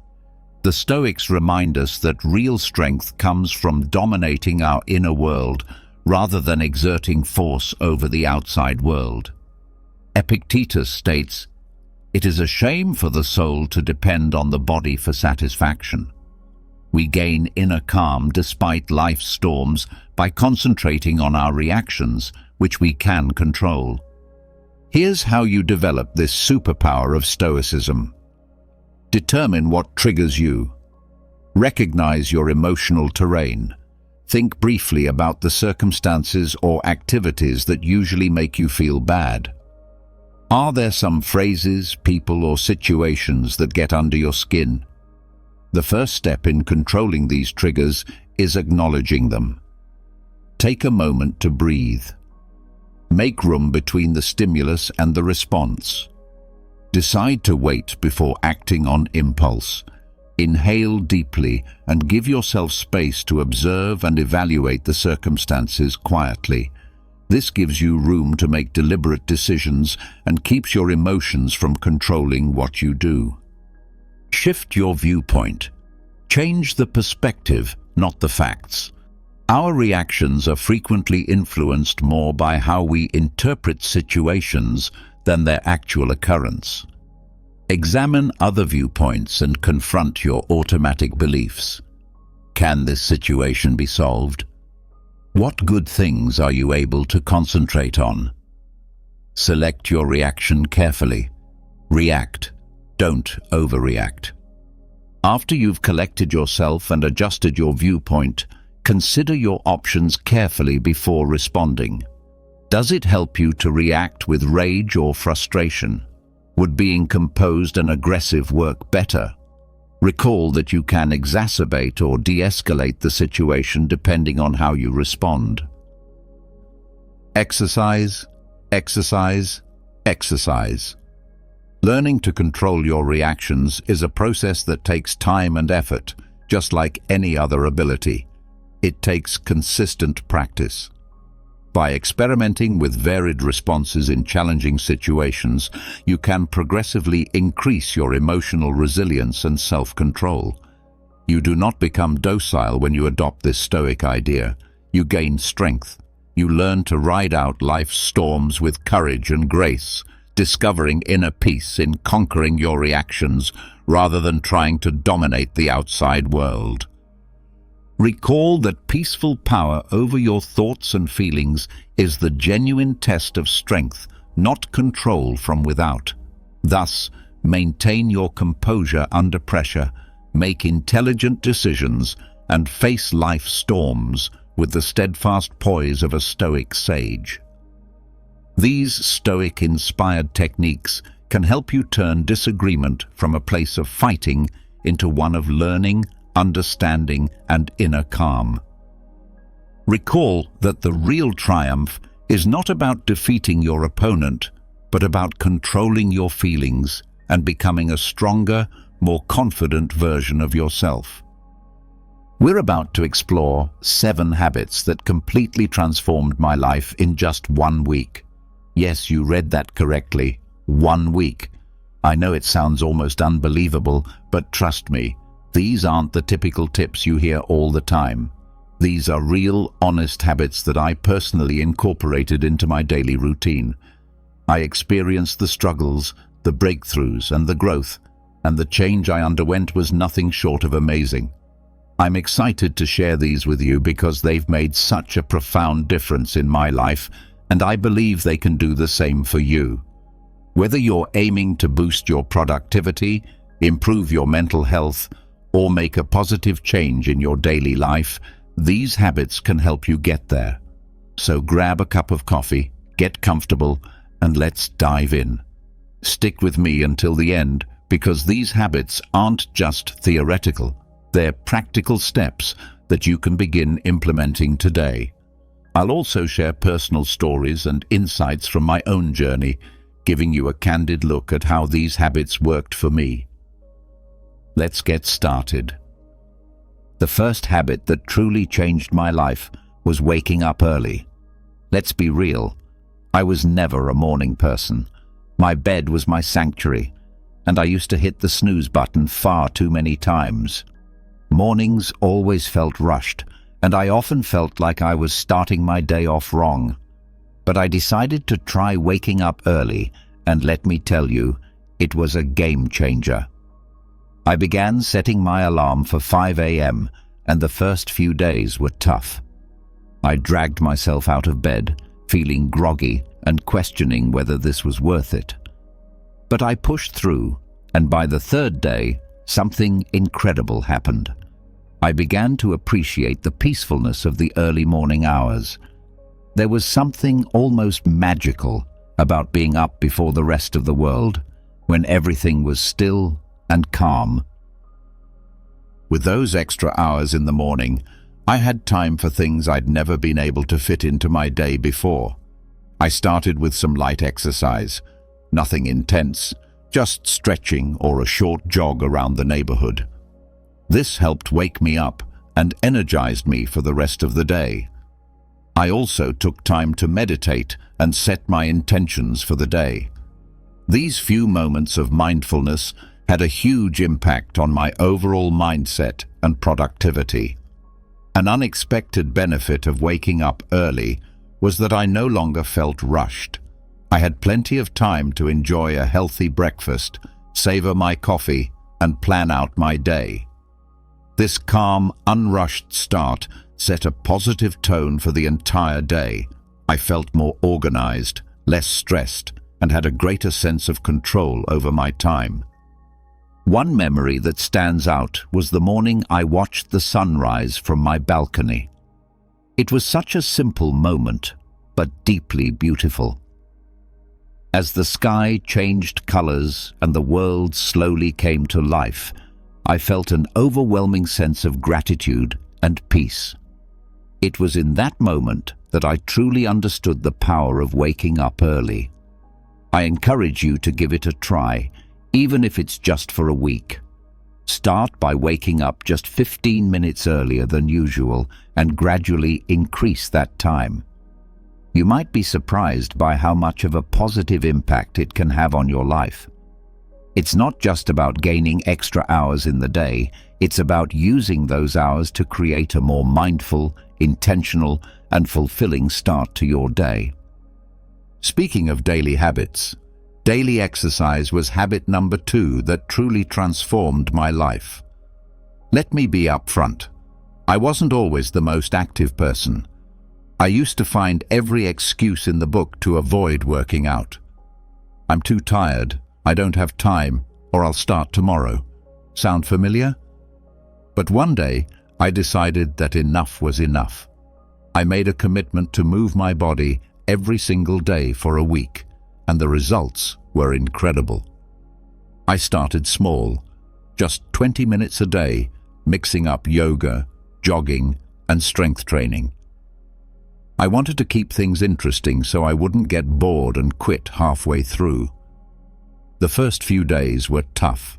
The Stoics remind us that real strength comes from dominating our inner world rather than exerting force over the outside world. Epictetus states, "It is a shame for the soul to depend on the body for satisfaction." We gain inner calm despite life's storms by concentrating on our reactions, which we can control. Here's how you develop this superpower of Stoicism. Determine what triggers you. Recognize your emotional terrain. Think briefly about the circumstances or activities that usually make you feel bad. Are there some phrases, people, or situations that get under your skin? The first step in controlling these triggers is acknowledging them. Take a moment to breathe. Make room between the stimulus and the response. Decide to wait before acting on impulse. Inhale deeply and give yourself space to observe and evaluate the circumstances quietly. This gives you room to make deliberate decisions and keeps your emotions from controlling what you do. Shift your viewpoint. Change the perspective, not the facts. Our reactions are frequently influenced more by how we interpret situations than their actual occurrence. Examine other viewpoints and confront your automatic beliefs. Can this situation be solved? What good things are you able to concentrate on? Select your reaction carefully. React. Don't overreact. After you've collected yourself and adjusted your viewpoint, consider your options carefully before responding. Does it help you to react with rage or frustration? Would being composed and aggressive work better? Recall that you can exacerbate or de-escalate the situation depending on how you respond. Exercise, exercise, exercise. Learning to control your reactions is a process that takes time and effort, just like any other ability. It takes consistent practice. By experimenting with varied responses in challenging situations, you can progressively increase your emotional resilience and self-control. You do not become docile when you adopt this Stoic idea. You gain strength. You learn to ride out life's storms with courage and grace, discovering inner peace in conquering your reactions rather than trying to dominate the outside world. Recall that peaceful power over your thoughts and feelings is the genuine test of strength, not control from without. Thus, maintain your composure under pressure, make intelligent decisions, and face life's storms with the steadfast poise of a Stoic sage. These Stoic-inspired techniques can help you turn disagreement from a place of fighting into one of learning, understanding, and inner calm. Recall that the real triumph is not about defeating your opponent, but about controlling your feelings and becoming a stronger, more confident version of yourself. We're about to explore 7 habits that completely transformed my life in just 1 week. Yes, you read that correctly. 1 week. I know it sounds almost unbelievable, but trust me, these aren't the typical tips you hear all the time. These are real, honest habits that I personally incorporated into my daily routine. I experienced the struggles, the breakthroughs, and the growth, and the change I underwent was nothing short of amazing. I'm excited to share these with you because they've made such a profound difference in my life, and I believe they can do the same for you. Whether you're aiming to boost your productivity, improve your mental health, or make a positive change in your daily life, these habits can help you get there. So grab a cup of coffee, get comfortable, and let's dive in. Stick with me until the end, because these habits aren't just theoretical. They're practical steps that you can begin implementing today. I'll also share personal stories and insights from my own journey, giving you a candid look at how these habits worked for me. Let's get started. The first habit that truly changed my life was waking up early. Let's be real, I was never a morning person. My bed was my sanctuary, and I used to hit the snooze button far too many times. Mornings always felt rushed, and I often felt like I was starting my day off wrong. But I decided to try waking up early, and let me tell you, it was a game changer. I began setting my alarm for 5 a.m., and the first few days were tough. I dragged myself out of bed, feeling groggy and questioning whether this was worth it. But I pushed through, and by the 3rd day, something incredible happened. I began to appreciate the peacefulness of the early morning hours. There was something almost magical about being up before the rest of the world, when everything was still and calm. With those extra hours in the morning, I had time for things I'd never been able to fit into my day before. I started with some light exercise, nothing intense, just stretching or a short jog around the neighborhood. This helped wake me up and energized me for the rest of the day. I also took time to meditate and set my intentions for the day. These few moments of mindfulness had a huge impact on my overall mindset and productivity. An unexpected benefit of waking up early was that I no longer felt rushed. I had plenty of time to enjoy a healthy breakfast, savor my coffee, and plan out my day. This calm, unrushed start set a positive tone for the entire day. I felt more organized, less stressed, and had a greater sense of control over my time. One memory that stands out was the morning I watched the sunrise from my balcony. It was such a simple moment, but deeply beautiful. As the sky changed colors and the world slowly came to life, I felt an overwhelming sense of gratitude and peace. It was in that moment that I truly understood the power of waking up early. I encourage you to give it a try, even if it's just for a week. Start by waking up just 15 minutes earlier than usual and gradually increase that time. You might be surprised by how much of a positive impact it can have on your life. It's not just about gaining extra hours in the day, it's about using those hours to create a more mindful, intentional, and fulfilling start to your day. Speaking of daily habits, daily exercise was habit number 2 that truly transformed my life. Let me be upfront. I wasn't always the most active person. I used to find every excuse in the book to avoid working out. I'm too tired, I don't have time, or I'll start tomorrow. Sound familiar? But one day, I decided that enough was enough. I made a commitment to move my body every single day for a week, and the results were incredible. I started small, just 20 minutes a day, mixing up yoga, jogging, and strength training. I wanted to keep things interesting so I wouldn't get bored and quit halfway through. The first few days were tough.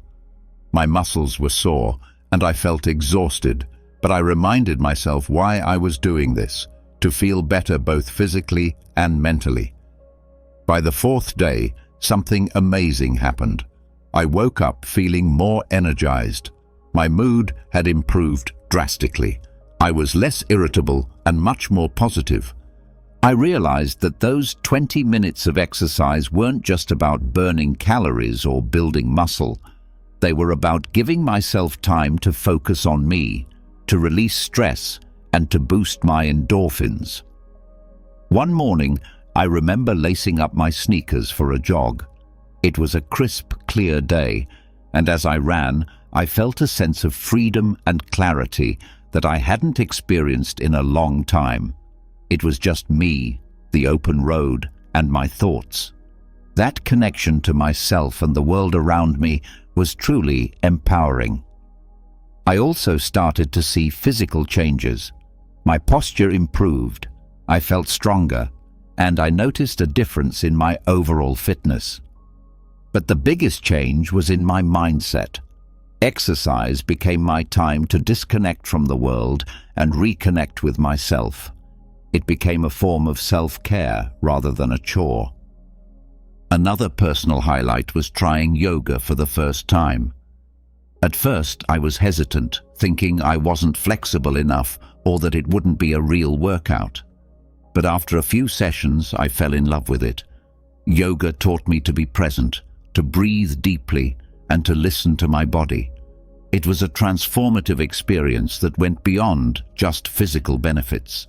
My muscles were sore and I felt exhausted, but I reminded myself why I was doing this, to feel better both physically and mentally. By the 4th day, something amazing happened. I woke up feeling more energized. My mood had improved drastically. I was less irritable and much more positive. I realized that those 20 minutes of exercise weren't just about burning calories or building muscle. They were about giving myself time to focus on me, to release stress, and to boost my endorphins. One morning, I remember lacing up my sneakers for a jog. It was a crisp, clear day, and as I ran, I felt a sense of freedom and clarity that I hadn't experienced in a long time. It was just me, the open road, and my thoughts. That connection to myself and the world around me was truly empowering. I also started to see physical changes. My posture improved, I felt stronger, and I noticed a difference in my overall fitness. But the biggest change was in my mindset. Exercise became my time to disconnect from the world and reconnect with myself. It became a form of self-care rather than a chore. Another personal highlight was trying yoga for the first time. At first, I was hesitant, thinking I wasn't flexible enough or that it wouldn't be a real workout. But after a few sessions, I fell in love with it. Yoga taught me to be present, to breathe deeply, and to listen to my body. It was a transformative experience that went beyond just physical benefits.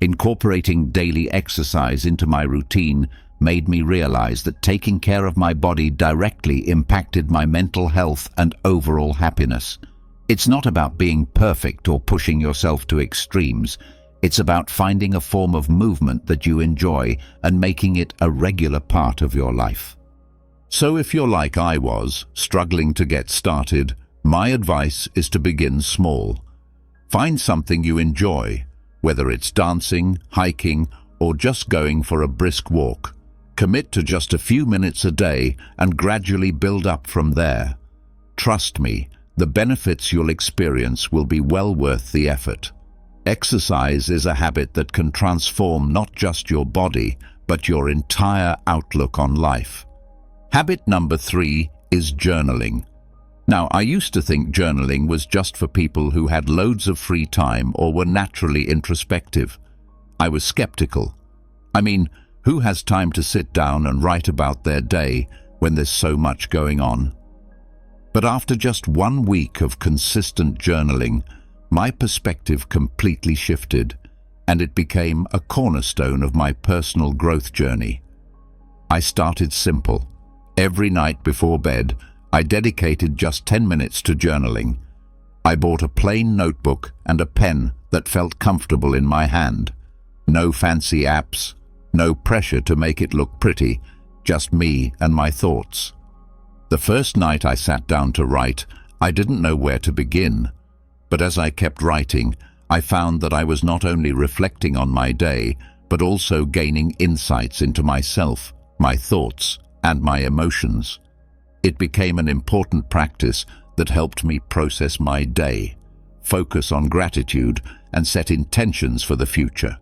Incorporating daily exercise into my routine made me realize that taking care of my body directly impacted my mental health and overall happiness. It's not about being perfect or pushing yourself to extremes. It's about finding a form of movement that you enjoy and making it a regular part of your life. So if you're like I was, struggling to get started, my advice is to begin small. Find something you enjoy, whether it's dancing, hiking, or just going for a brisk walk. Commit to just a few minutes a day and gradually build up from there. Trust me, the benefits you'll experience will be well worth the effort. Exercise is a habit that can transform not just your body, but your entire outlook on life. Habit number 3 is journaling. Now, I used to think journaling was just for people who had loads of free time or were naturally introspective. I was skeptical. I mean, who has time to sit down and write about their day when there's so much going on? But after just 1 week of consistent journaling, my perspective completely shifted, and it became a cornerstone of my personal growth journey. I started simple. Every night before bed, I dedicated just 10 minutes to journaling. I bought a plain notebook and a pen that felt comfortable in my hand. No fancy apps, no pressure to make it look pretty, just me and my thoughts. The first night I sat down to write, I didn't know where to begin. But as I kept writing, I found that I was not only reflecting on my day, but also gaining insights into myself, my thoughts, and my emotions. It became an important practice that helped me process my day, focus on gratitude, and set intentions for the future.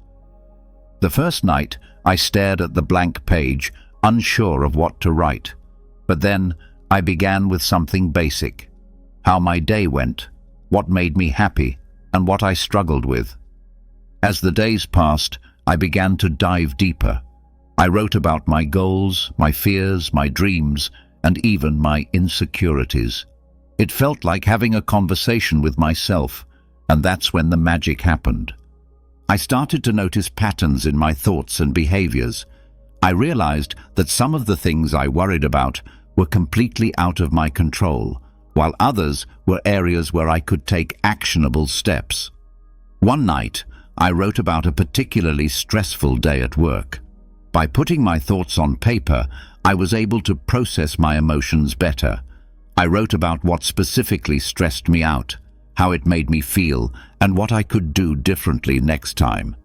The first night, I stared at the blank page, unsure of what to write. But then, I began with something basic: how my day went, what made me happy, and what I struggled with. As the days passed, I began to dive deeper. I wrote about my goals, my fears, my dreams, and even my insecurities. It felt like having a conversation with myself, and that's when the magic happened. I started to notice patterns in my thoughts and behaviors. I realized that some of the things I worried about were completely out of my control, while others were areas where I could take actionable steps. One night, I wrote about a particularly stressful day at work. By putting my thoughts on paper, I was able to process my emotions better. I wrote about what specifically stressed me out, how it made me feel, and what I could do differently next time.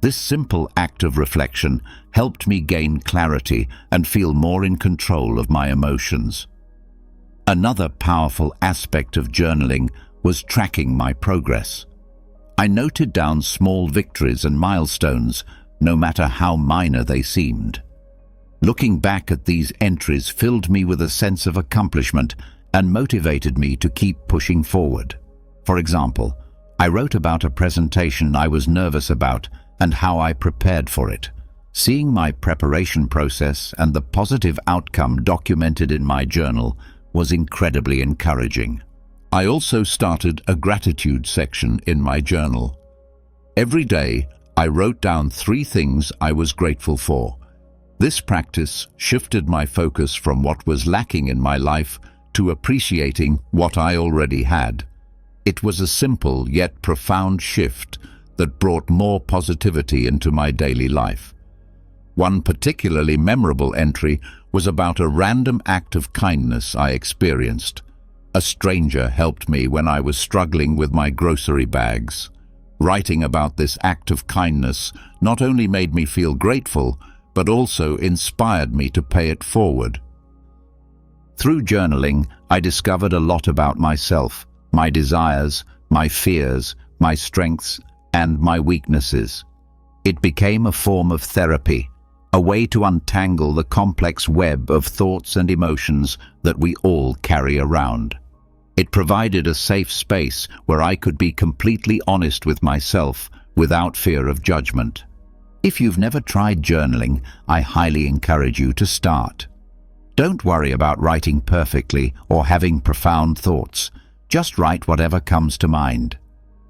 This simple act of reflection helped me gain clarity and feel more in control of my emotions. Another powerful aspect of journaling was tracking my progress. I noted down small victories and milestones, no matter how minor they seemed. Looking back at these entries filled me with a sense of accomplishment and motivated me to keep pushing forward. For example, I wrote about a presentation I was nervous about and how I prepared for it. Seeing my preparation process and the positive outcome documented in my journal was incredibly encouraging. I also started a gratitude section in my journal. Every day, I wrote down 3 things I was grateful for. This practice shifted my focus from what was lacking in my life to appreciating what I already had. It was a simple yet profound shift that brought more positivity into my daily life. One particularly memorable entry was about a random act of kindness I experienced. A stranger helped me when I was struggling with my grocery bags. Writing about this act of kindness not only made me feel grateful, but also inspired me to pay it forward. Through journaling, I discovered a lot about myself, my desires, my fears, my strengths, and my weaknesses. It became a form of therapy, a way to untangle the complex web of thoughts and emotions that we all carry around. It provided a safe space where I could be completely honest with myself without fear of judgment. If you've never tried journaling, I highly encourage you to start. Don't worry about writing perfectly or having profound thoughts. Just write whatever comes to mind.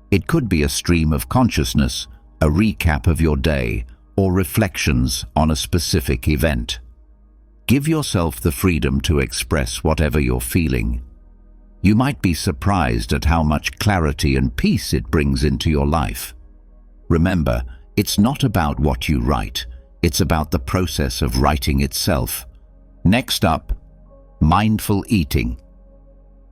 It could be a stream of consciousness, a recap of your day, or reflections on a specific event. Give yourself the freedom to express whatever you're feeling. You might be surprised at how much clarity and peace it brings into your life. Remember, it's not about what you write, it's about the process of writing itself. Next up, mindful eating.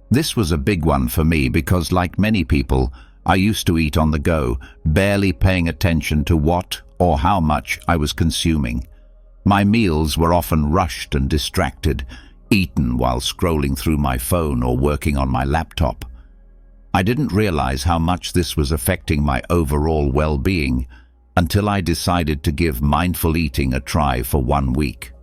This was a big one for me because, like many people, I used to eat on the go, barely paying attention to what or how much I was consuming. My meals were often rushed and distracted, eaten while scrolling through my phone or working on my laptop. I didn't realize how much this was affecting my overall well-being until I decided to give mindful eating a try for 1 week.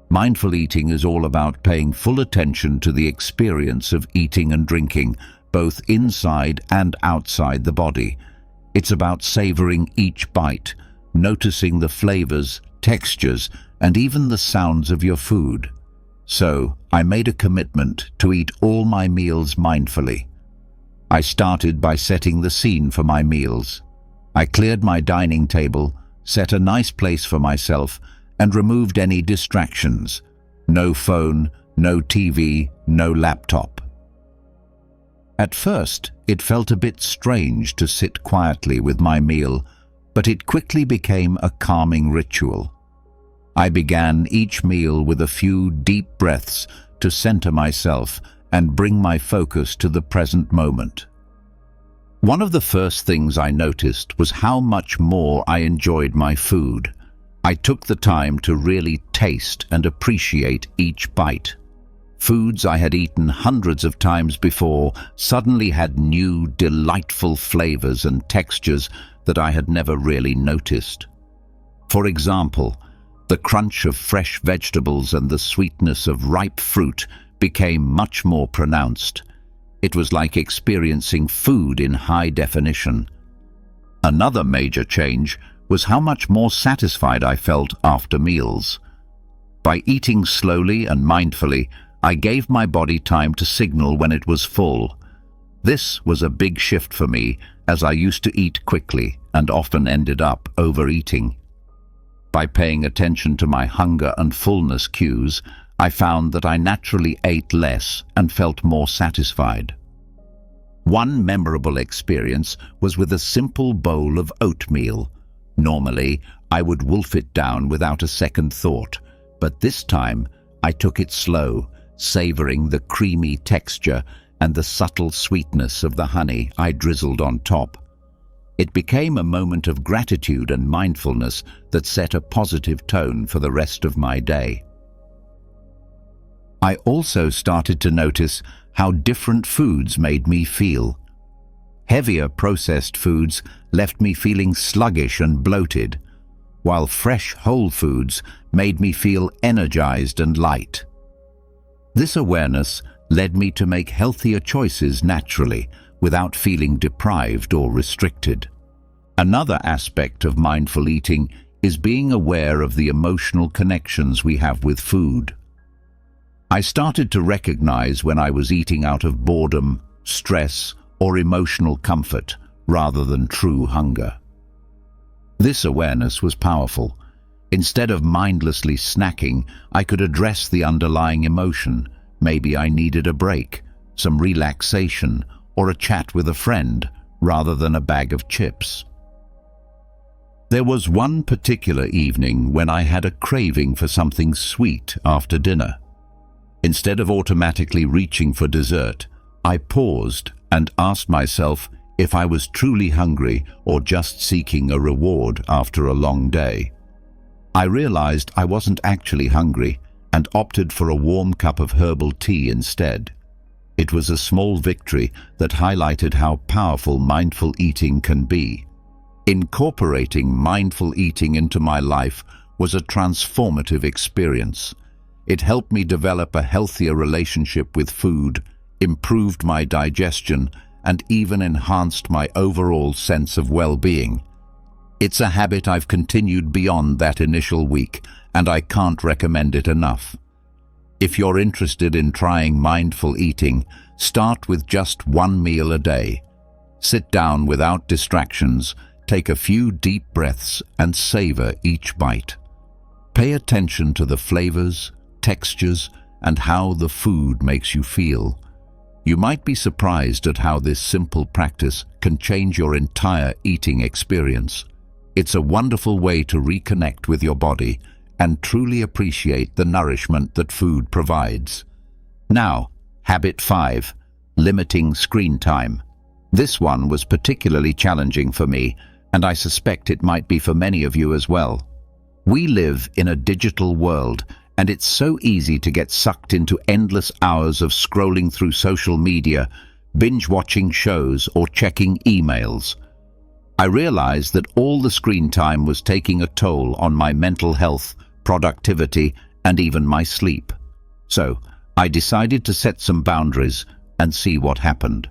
Mindful eating is all about paying full attention to the experience of eating and drinking, both inside and outside the body. It's about savoring each bite, noticing the flavors, textures, and even the sounds of your food. So, I made a commitment to eat all my meals mindfully. I started by setting the scene for my meals. I cleared my dining table, set a nice place for myself, and removed any distractions. No phone, no TV, no laptop. At first, it felt a bit strange to sit quietly with my meal, but it quickly became a calming ritual. I began each meal with a few deep breaths to center myself and bring my focus to the present moment. One of the first things I noticed was how much more I enjoyed my food. I took the time to really taste and appreciate each bite. Foods I had eaten hundreds of times before suddenly had new, delightful flavors and textures that I had never really noticed. For example, the crunch of fresh vegetables and the sweetness of ripe fruit became much more pronounced. It was like experiencing food in high definition. Another major change was how much more satisfied I felt after meals. By eating slowly and mindfully, I gave my body time to signal when it was full. This was a big shift for me, as I used to eat quickly and often ended up overeating. By paying attention to my hunger and fullness cues, I found that I naturally ate less and felt more satisfied. One memorable experience was with a simple bowl of oatmeal. Normally, I would wolf it down without a second thought, but this time I took it slow, savoring the creamy texture and the subtle sweetness of the honey I drizzled on top. It became a moment of gratitude and mindfulness that set a positive tone for the rest of my day. I also started to notice how different foods made me feel. Heavier processed foods left me feeling sluggish and bloated, while fresh whole foods made me feel energized and light. This awareness led me to make healthier choices naturally, without feeling deprived or restricted. Another aspect of mindful eating is being aware of the emotional connections we have with food. I started to recognize when I was eating out of boredom, stress, or emotional comfort, rather than true hunger. This awareness was powerful. Instead of mindlessly snacking, I could address the underlying emotion. Maybe I needed a break, some relaxation, or a chat with a friend, rather than a bag of chips. There was one particular evening when I had a craving for something sweet after dinner. Instead of automatically reaching for dessert, I paused and asked myself if I was truly hungry or just seeking a reward after a long day. I realized I wasn't actually hungry and opted for a warm cup of herbal tea instead. It was a small victory that highlighted how powerful mindful eating can be. Incorporating mindful eating into my life was a transformative experience. It helped me develop a healthier relationship with food, improved my digestion, and even enhanced my overall sense of well-being. It's a habit I've continued beyond that initial week, and I can't recommend it enough. If you're interested in trying mindful eating, start with just one meal a day. Sit down without distractions, take a few deep breaths, and savor each bite. Pay attention to the flavors, textures, and how the food makes you feel. You might be surprised at how this simple practice can change your entire eating experience. It's a wonderful way to reconnect with your body and truly appreciate the nourishment that food provides. Now, habit 5, limiting screen time. This one was particularly challenging for me, and I suspect it might be for many of you as well. We live in a digital world, and it's so easy to get sucked into endless hours of scrolling through social media, binge-watching shows, or checking emails. I realized that all the screen time was taking a toll on my mental health, productivity, and even my sleep. So, I decided to set some boundaries and see what happened.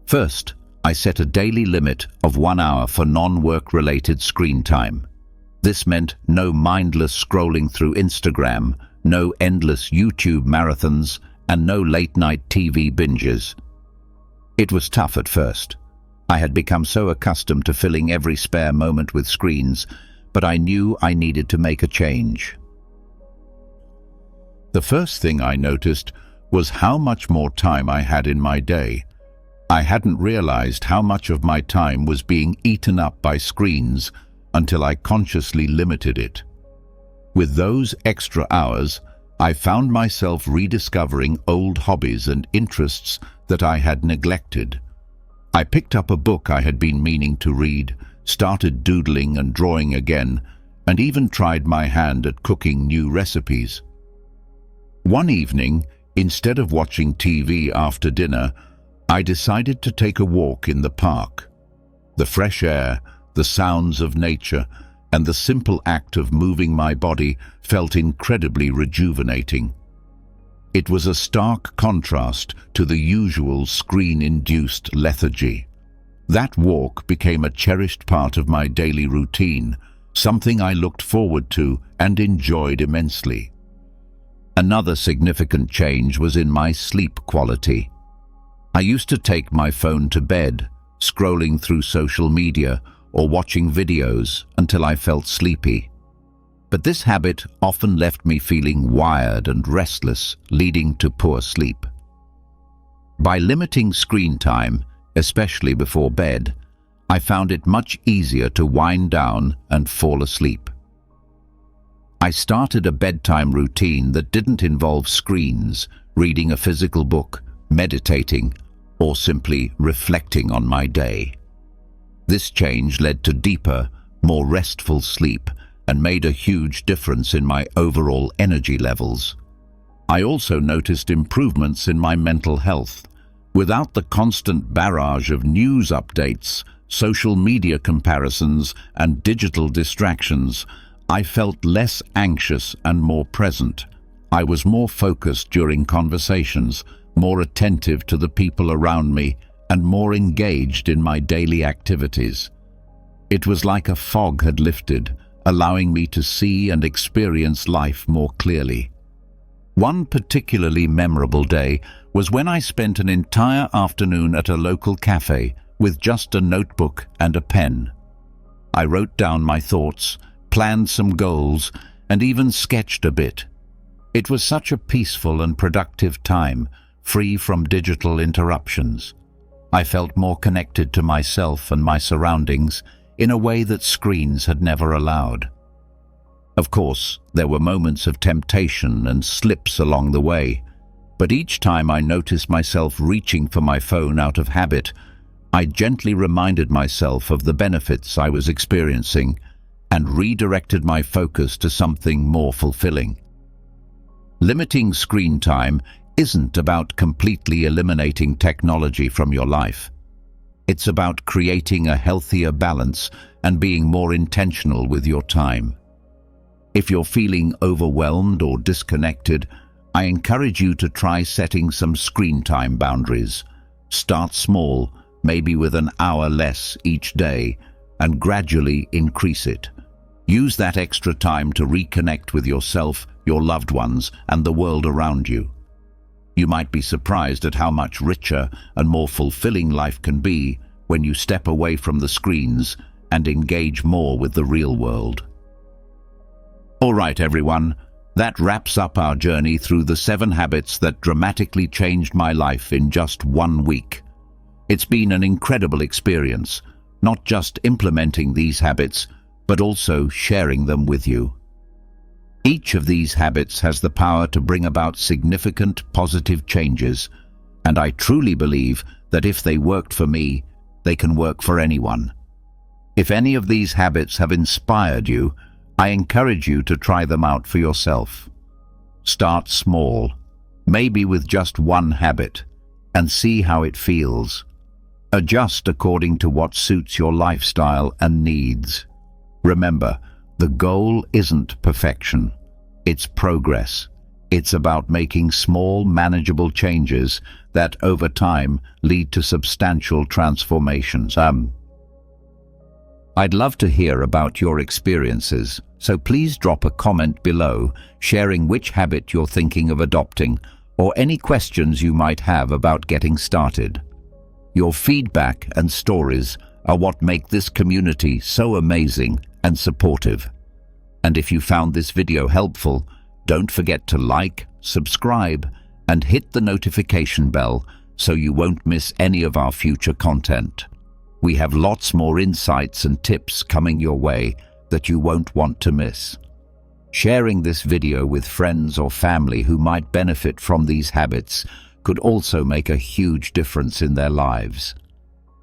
First, I set a daily limit of 1 hour for non-work-related screen time. This meant no mindless scrolling through Instagram, no endless YouTube marathons, and no late-night TV binges. It was tough at first. I had become so accustomed to filling every spare moment with screens, but I knew I needed to make a change. The first thing I noticed was how much more time I had in my day. I hadn't realized how much of my time was being eaten up by screens until I consciously limited it. With those extra hours, I found myself rediscovering old hobbies and interests that I had neglected. I picked up a book I had been meaning to read, started doodling and drawing again, and even tried my hand at cooking new recipes. One evening, instead of watching TV after dinner, I decided to take a walk in the park. The fresh air, the sounds of nature, and the simple act of moving my body felt incredibly rejuvenating. It was a stark contrast to the usual screen-induced lethargy. That walk became a cherished part of my daily routine, something I looked forward to and enjoyed immensely. Another significant change was in my sleep quality. I used to take my phone to bed, scrolling through social media or watching videos until I felt sleepy. But this habit often left me feeling wired and restless, leading to poor sleep. By limiting screen time, especially before bed, I found it much easier to wind down and fall asleep. I started a bedtime routine that didn't involve screens, reading a physical book, meditating, or simply reflecting on my day. This change led to deeper, more restful sleep and made a huge difference in my overall energy levels. I also noticed improvements in my mental health. Without the constant barrage of news updates, social media comparisons, and digital distractions, I felt less anxious and more present. I was more focused during conversations, more attentive to the people around me, and more engaged in my daily activities. It was like a fog had lifted, allowing me to see and experience life more clearly. One particularly memorable day was when I spent an entire afternoon at a local cafe with just a notebook and a pen. I wrote down my thoughts, planned some goals, and even sketched a bit. It was such a peaceful and productive time, free from digital interruptions. I felt more connected to myself and my surroundings in a way that screens had never allowed. Of course, there were moments of temptation and slips along the way, but each time I noticed myself reaching for my phone out of habit, I gently reminded myself of the benefits I was experiencing and redirected my focus to something more fulfilling. Limiting screen time isn't about completely eliminating technology from your life. It's about creating a healthier balance and being more intentional with your time. If you're feeling overwhelmed or disconnected, I encourage you to try setting some screen time boundaries. Start small, maybe with an hour less each day, and gradually increase it. Use that extra time to reconnect with yourself, your loved ones, and the world around you. You might be surprised at how much richer and more fulfilling life can be when you step away from the screens and engage more with the real world. All right, everyone, that wraps up our journey through the 7 habits that dramatically changed my life in just 1 week. It's been an incredible experience, not just implementing these habits, but also sharing them with you. Each of these habits has the power to bring about significant positive changes, and I truly believe that if they worked for me, they can work for anyone. If any of these habits have inspired you, I encourage you to try them out for yourself. Start small, maybe with just one habit, and see how it feels. Adjust according to what suits your lifestyle and needs. Remember, the goal isn't perfection. It's progress. It's about making small, manageable changes that, over time, lead to substantial transformations. I'd love to hear about your experiences, so please drop a comment below sharing which habit you're thinking of adopting or any questions you might have about getting started. Your feedback and stories are what make this community so amazing and supportive. And if you found this video helpful, don't forget to like, subscribe, and hit the notification bell so you won't miss any of our future content. We have lots more insights and tips coming your way that you won't want to miss. Sharing this video with friends or family who might benefit from these habits could also make a huge difference in their lives.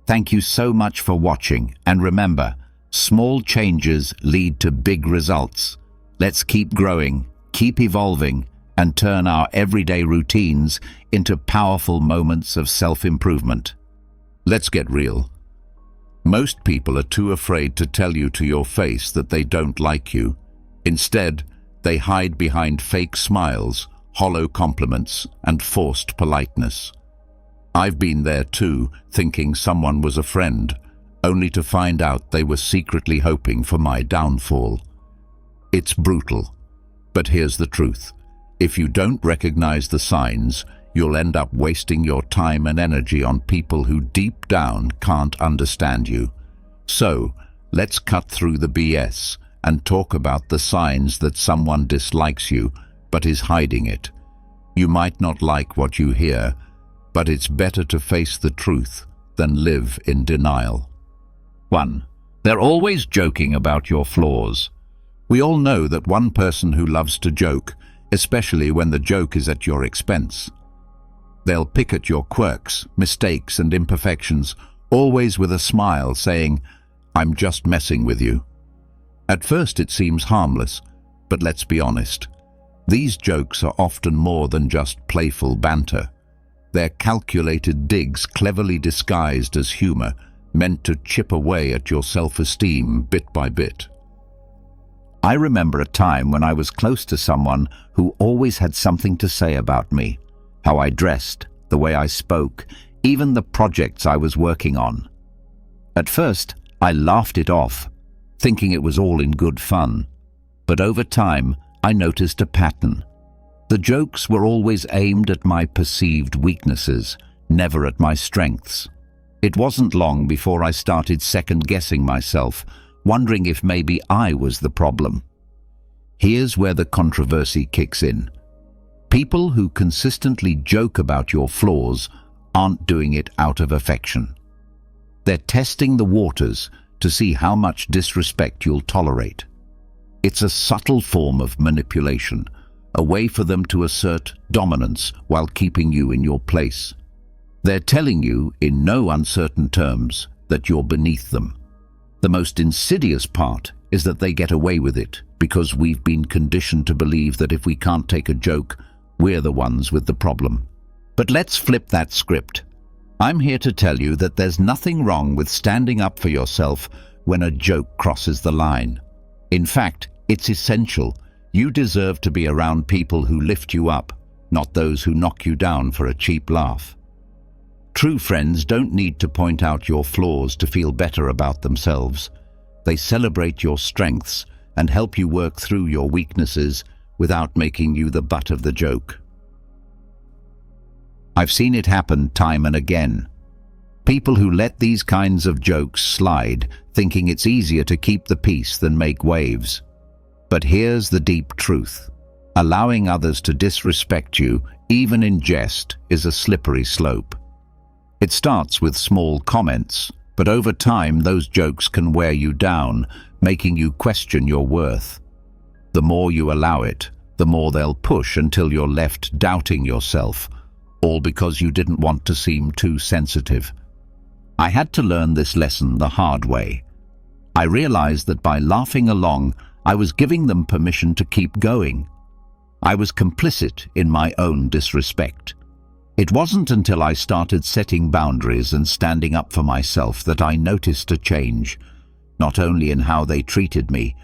Thank you so much for watching, and remember, small changes lead to big results. Let's keep growing, keep evolving, and turn our everyday routines into powerful moments of self-improvement. Let's get real. Most people are too afraid to tell you to your face that they don't like you. Instead, they hide behind fake smiles, hollow compliments, and forced politeness. I've been there too, thinking someone was a friend, only to find out they were secretly hoping for my downfall. It's brutal, but here's the truth. If you don't recognize the signs, you'll end up wasting your time and energy on people who deep down can't understand you. So, let's cut through the BS and talk about the signs that someone dislikes you but is hiding it. You might not like what you hear, but it's better to face the truth than live in denial. 1. They're always joking about your flaws. We all know that one person who loves to joke, especially when the joke is at your expense. They'll pick at your quirks, mistakes, and imperfections, always with a smile, saying, "I'm just messing with you." At first it seems harmless, but let's be honest. These jokes are often more than just playful banter. They're calculated digs cleverly disguised as humor, meant to chip away at your self-esteem bit by bit. I remember a time when I was close to someone who always had something to say about me. How I dressed, the way I spoke, even the projects I was working on. At first, I laughed it off, thinking it was all in good fun. But over time, I noticed a pattern. The jokes were always aimed at my perceived weaknesses, never at my strengths. It wasn't long before I started second-guessing myself, wondering if maybe I was the problem. Here's where the controversy kicks in. People who consistently joke about your flaws aren't doing it out of affection. They're testing the waters to see how much disrespect you'll tolerate. It's a subtle form of manipulation, a way for them to assert dominance while keeping you in your place. They're telling you, in no uncertain terms, that you're beneath them. The most insidious part is that they get away with it because we've been conditioned to believe that if we can't take a joke, we're the ones with the problem. But let's flip that script. I'm here to tell you that there's nothing wrong with standing up for yourself when a joke crosses the line. In fact, it's essential. You deserve to be around people who lift you up, not those who knock you down for a cheap laugh. True friends don't need to point out your flaws to feel better about themselves. They celebrate your strengths and help you work through your weaknesses without making you the butt of the joke. I've seen it happen time and again. People who let these kinds of jokes slide, thinking it's easier to keep the peace than make waves. But here's the deep truth. Allowing others to disrespect you, even in jest, is a slippery slope. It starts with small comments, but over time those jokes can wear you down, making you question your worth. The more you allow it, the more they'll push until you're left doubting yourself, all because you didn't want to seem too sensitive. I had to learn this lesson the hard way. I realized that by laughing along, I was giving them permission to keep going. I was complicit in my own disrespect. It wasn't until I started setting boundaries and standing up for myself that I noticed a change, not only in how they treated me,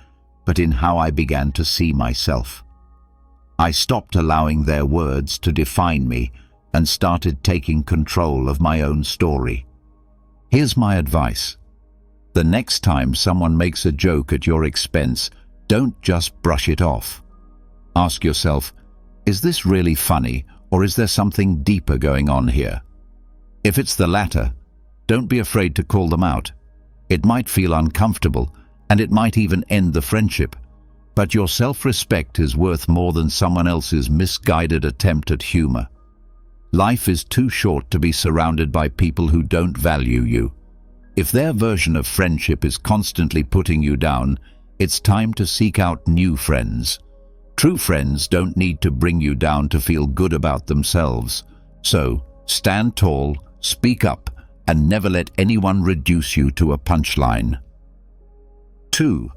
but in how I began to see myself. I stopped allowing their words to define me and started taking control of my own story. Here's my advice. The next time someone makes a joke at your expense, don't just brush it off. Ask yourself, is this really funny, or is there something deeper going on here? If it's the latter, don't be afraid to call them out. It might feel uncomfortable, and it might even end the friendship, but your self-respect is worth more than someone else's misguided attempt at humor. Life is too short to be surrounded by people who don't value you. If their version of friendship is constantly putting you down, it's time to seek out new friends. True friends don't need to bring you down to feel good about themselves. So, stand tall, speak up, and never let anyone reduce you to a punchline. 2.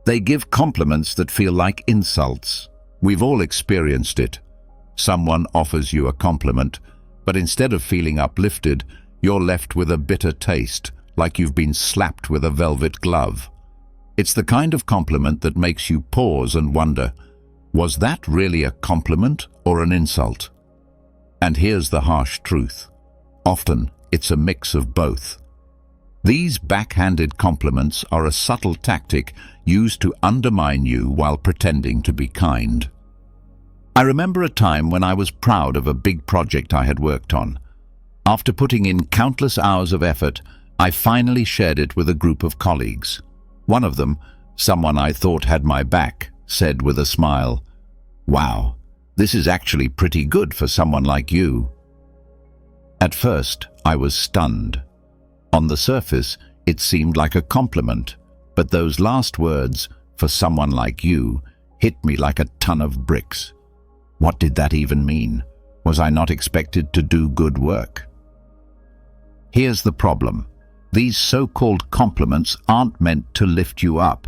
They give compliments that feel like insults. We've all experienced it. Someone offers you a compliment, but instead of feeling uplifted, you're left with a bitter taste, like you've been slapped with a velvet glove. It's the kind of compliment that makes you pause and wonder, was that really a compliment or an insult? And here's the harsh truth. Often, it's a mix of both. These backhanded compliments are a subtle tactic used to undermine you while pretending to be kind. I remember a time when I was proud of a big project I had worked on. After putting in countless hours of effort, I finally shared it with a group of colleagues. One of them, someone I thought had my back, said with a smile, "Wow, this is actually pretty good for someone like you." At first, I was stunned. On the surface, it seemed like a compliment, but those last words, "for someone like you," hit me like a ton of bricks. What did that even mean? Was I not expected to do good work? Here's the problem. These so-called compliments aren't meant to lift you up.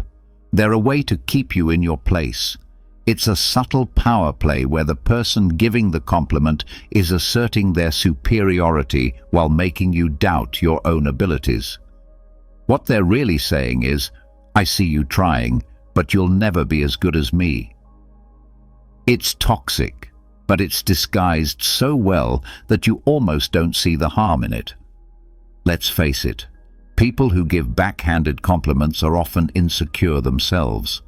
They're a way to keep you in your place. It's a subtle power play where the person giving the compliment is asserting their superiority while making you doubt your own abilities. What they're really saying is, "I see you trying, but you'll never be as good as me." It's toxic, but it's disguised so well that you almost don't see the harm in it. Let's face it, people who give backhanded compliments are often insecure themselves.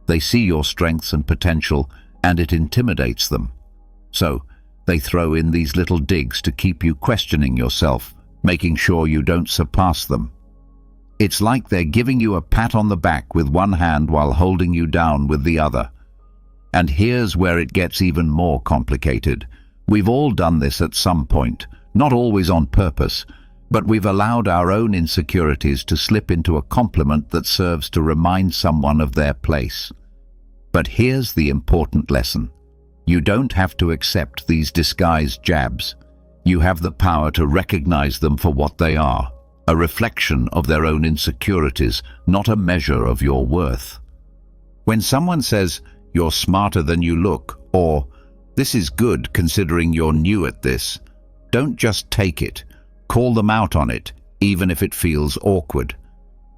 They see your strengths and potential, and it intimidates them. So, they throw in these little digs to keep you questioning yourself, making sure you don't surpass them. It's like they're giving you a pat on the back with one hand while holding you down with the other. And here's where it gets even more complicated. We've all done this at some point, not always on purpose, but we've allowed our own insecurities to slip into a compliment that serves to remind someone of their place. But here's the important lesson. You don't have to accept these disguised jabs. You have the power to recognize them for what they are, a reflection of their own insecurities, not a measure of your worth. When someone says, "You're smarter than you look," or "This is good considering you're new at this," don't just take it. Call them out on it, even if it feels awkward.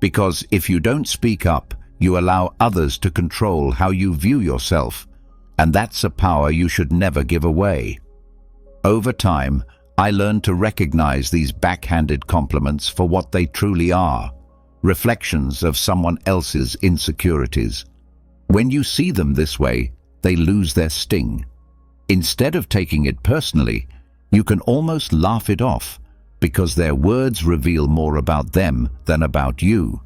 Because if you don't speak up, you allow others to control how you view yourself, and that's a power you should never give away. Over time, I learned to recognize these backhanded compliments for what they truly are, reflections of someone else's insecurities. When you see them this way, they lose their sting. Instead of taking it personally, you can almost laugh it off, because their words reveal more about them than about you.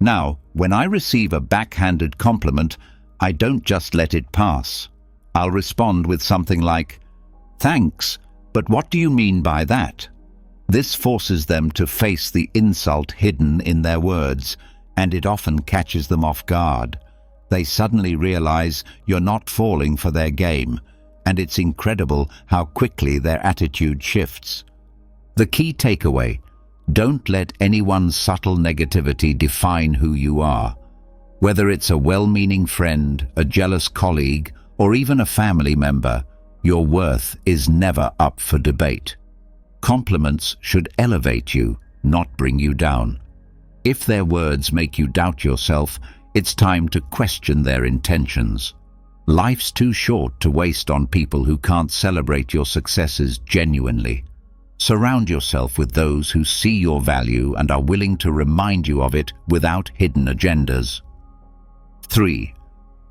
Now, when I receive a backhanded compliment, I don't just let it pass. I'll respond with something like, "Thanks, but what do you mean by that?" This forces them to face the insult hidden in their words, and it often catches them off guard. They suddenly realize you're not falling for their game, and it's incredible how quickly their attitude shifts. The key takeaway: don't let anyone's subtle negativity define who you are. Whether it's a well-meaning friend, a jealous colleague, or even a family member, your worth is never up for debate. Compliments should elevate you, not bring you down. If their words make you doubt yourself, it's time to question their intentions. Life's too short to waste on people who can't celebrate your successes genuinely. Surround yourself with those who see your value and are willing to remind you of it without hidden agendas. 3.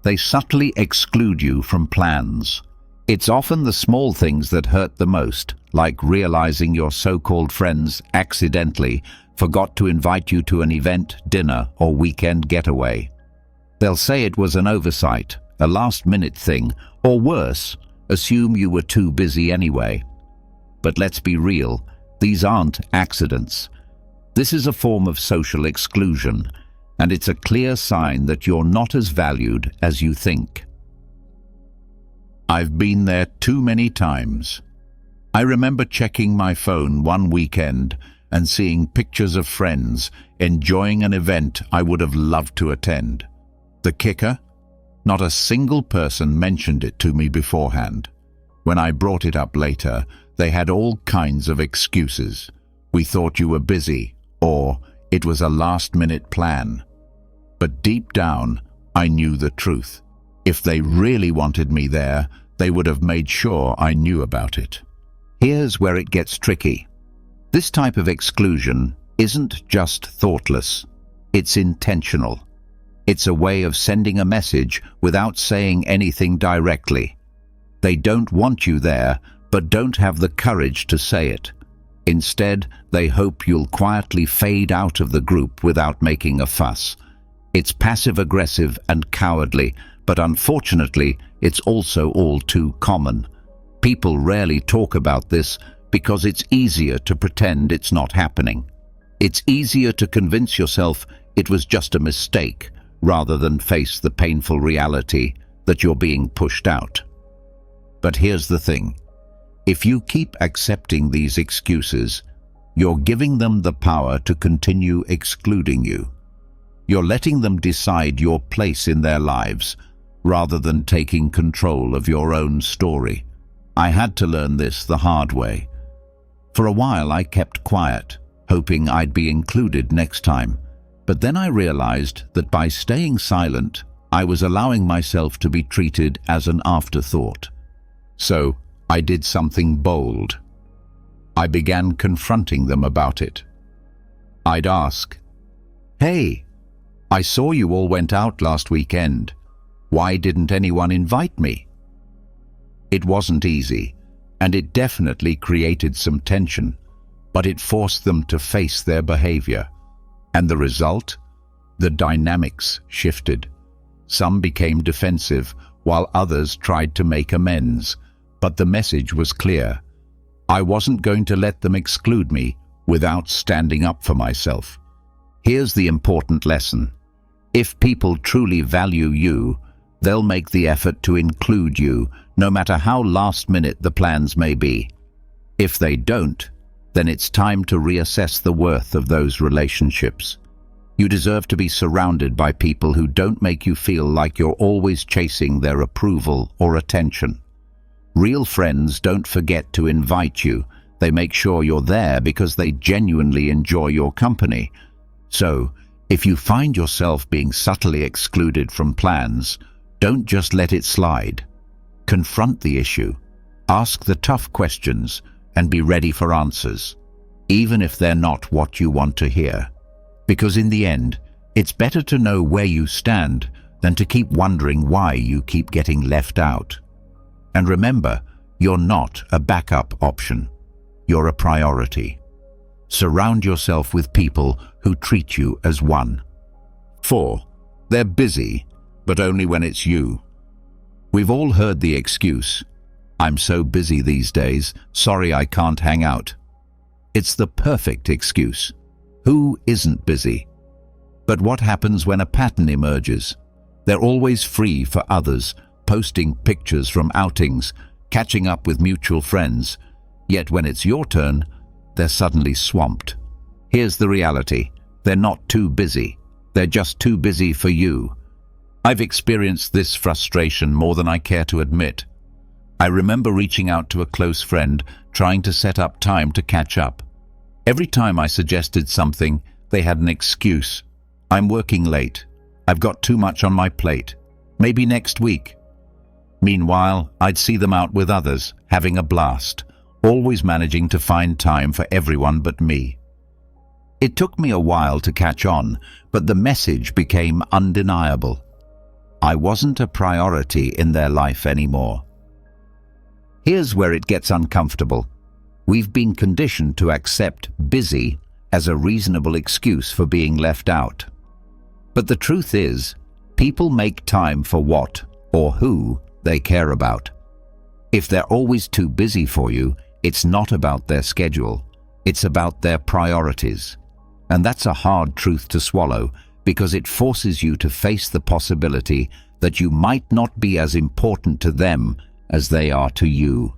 They subtly exclude you from plans. It's often the small things that hurt the most, like realizing your so-called friends accidentally forgot to invite you to an event, dinner, or weekend getaway. They'll say it was an oversight, a last-minute thing, or worse, assume you were too busy anyway. But let's be real, these aren't accidents. This is a form of social exclusion, and it's a clear sign that you're not as valued as you think. I've been there too many times. I remember checking my phone one weekend and seeing pictures of friends enjoying an event I would have loved to attend. The kicker? Not a single person mentioned it to me beforehand. When I brought it up later, they had all kinds of excuses. We thought you were busy, or it was a last-minute plan. But deep down, I knew the truth. If they really wanted me there, they would have made sure I knew about it. Here's where it gets tricky. This type of exclusion isn't just thoughtless, it's intentional. It's a way of sending a message without saying anything directly. They don't want you there, but don't have the courage to say it. Instead, they hope you'll quietly fade out of the group without making a fuss. It's passive-aggressive and cowardly, but unfortunately, it's also all too common. People rarely talk about this because it's easier to pretend it's not happening. It's easier to convince yourself it was just a mistake, rather than face the painful reality that you're being pushed out. But here's the thing. If you keep accepting these excuses, you're giving them the power to continue excluding you. You're letting them decide your place in their lives, rather than taking control of your own story. I had to learn this the hard way. For a while I kept quiet, hoping I'd be included next time. But then I realized that by staying silent, I was allowing myself to be treated as an afterthought. So I did something bold. I began confronting them about it. I'd ask, "Hey, I saw you all went out last weekend. Why didn't anyone invite me?" It wasn't easy, and it definitely created some tension, but it forced them to face their behavior. And the result? The dynamics shifted. Some became defensive, while others tried to make amends. But the message was clear. I wasn't going to let them exclude me without standing up for myself. Here's the important lesson. If people truly value you, they'll make the effort to include you, no matter how last-minute the plans may be. If they don't, then it's time to reassess the worth of those relationships. You deserve to be surrounded by people who don't make you feel like you're always chasing their approval or attention. Real friends don't forget to invite you. They make sure you're there because they genuinely enjoy your company. So, if you find yourself being subtly excluded from plans, don't just let it slide. Confront the issue, ask the tough questions, and be ready for answers, even if they're not what you want to hear. Because in the end, it's better to know where you stand than to keep wondering why you keep getting left out. And remember, you're not a backup option. You're a priority. Surround yourself with people who treat you as one. 4. They're busy, but only when it's you. We've all heard the excuse, "I'm so busy these days, sorry I can't hang out." It's the perfect excuse. Who isn't busy? But what happens when a pattern emerges? They're always free for others, posting pictures from outings, catching up with mutual friends. Yet when it's your turn, they're suddenly swamped. Here's the reality. They're not too busy. They're just too busy for you. I've experienced this frustration more than I care to admit. I remember reaching out to a close friend, trying to set up time to catch up. Every time I suggested something, they had an excuse. I'm working late. I've got too much on my plate. Maybe next week. Meanwhile, I'd see them out with others, having a blast, always managing to find time for everyone but me. It took me a while to catch on, but the message became undeniable. I wasn't a priority in their life anymore. Here's where it gets uncomfortable. We've been conditioned to accept busy as a reasonable excuse for being left out. But the truth is, people make time for what or who they care about. If they're always too busy for you, it's not about their schedule, it's about their priorities. And that's a hard truth to swallow, because it forces you to face the possibility that you might not be as important to them as they are to you.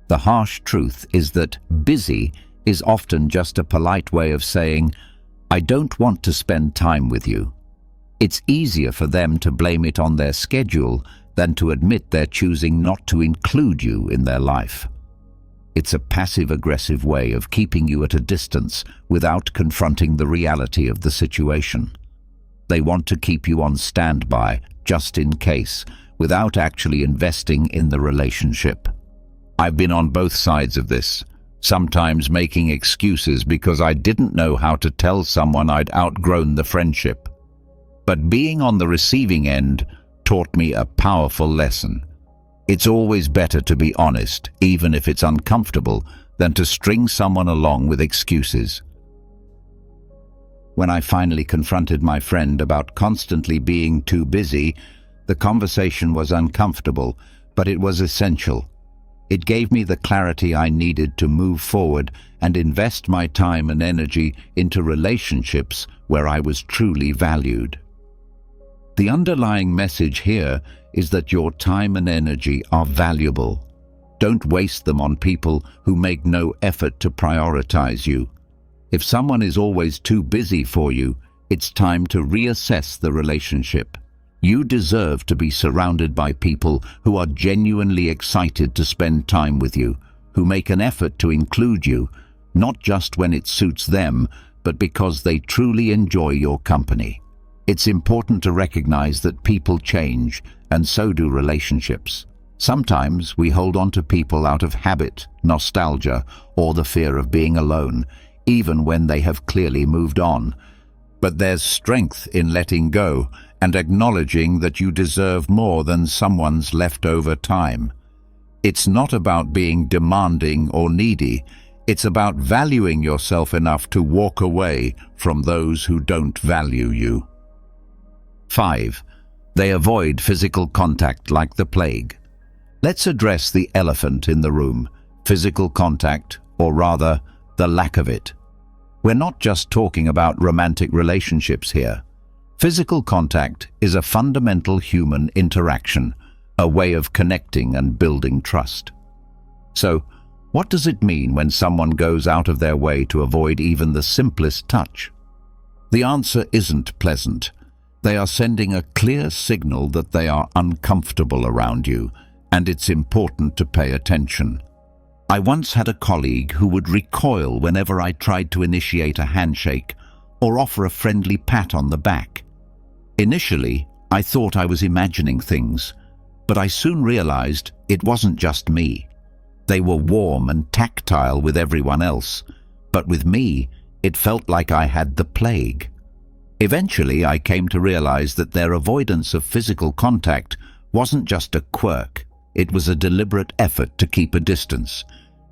The harsh truth is that busy is often just a polite way of saying, I don't want to spend time with you. It's easier for them to blame it on their schedule than to admit they're choosing not to include you in their life. It's a passive-aggressive way of keeping you at a distance without confronting the reality of the situation. They want to keep you on standby, just in case, without actually investing in the relationship. I've been on both sides of this, sometimes making excuses because I didn't know how to tell someone I'd outgrown the friendship. But being on the receiving end taught me a powerful lesson. It's always better to be honest, even if it's uncomfortable, than to string someone along with excuses. When I finally confronted my friend about constantly being too busy, the conversation was uncomfortable, but it was essential. It gave me the clarity I needed to move forward and invest my time and energy into relationships where I was truly valued. The underlying message here is that your time and energy are valuable. Don't waste them on people who make no effort to prioritize you. If someone is always too busy for you, it's time to reassess the relationship. You deserve to be surrounded by people who are genuinely excited to spend time with you, who make an effort to include you, not just when it suits them, but because they truly enjoy your company. It's important to recognize that people change, and so do relationships. Sometimes we hold on to people out of habit, nostalgia, or the fear of being alone, even when they have clearly moved on. But there's strength in letting go and acknowledging that you deserve more than someone's leftover time. It's not about being demanding or needy. It's about valuing yourself enough to walk away from those who don't value you. 5. They avoid physical contact like the plague. Let's address the elephant in the room, physical contact, or rather, the lack of it. We're not just talking about romantic relationships here. Physical contact is a fundamental human interaction, a way of connecting and building trust. So, what does it mean when someone goes out of their way to avoid even the simplest touch? The answer isn't pleasant. They are sending a clear signal that they are uncomfortable around you, and it's important to pay attention. I once had a colleague who would recoil whenever I tried to initiate a handshake or offer a friendly pat on the back. Initially, I thought I was imagining things, but I soon realized it wasn't just me. They were warm and tactile with everyone else, but with me, it felt like I had the plague. Eventually, I came to realize that their avoidance of physical contact wasn't just a quirk, it was a deliberate effort to keep a distance.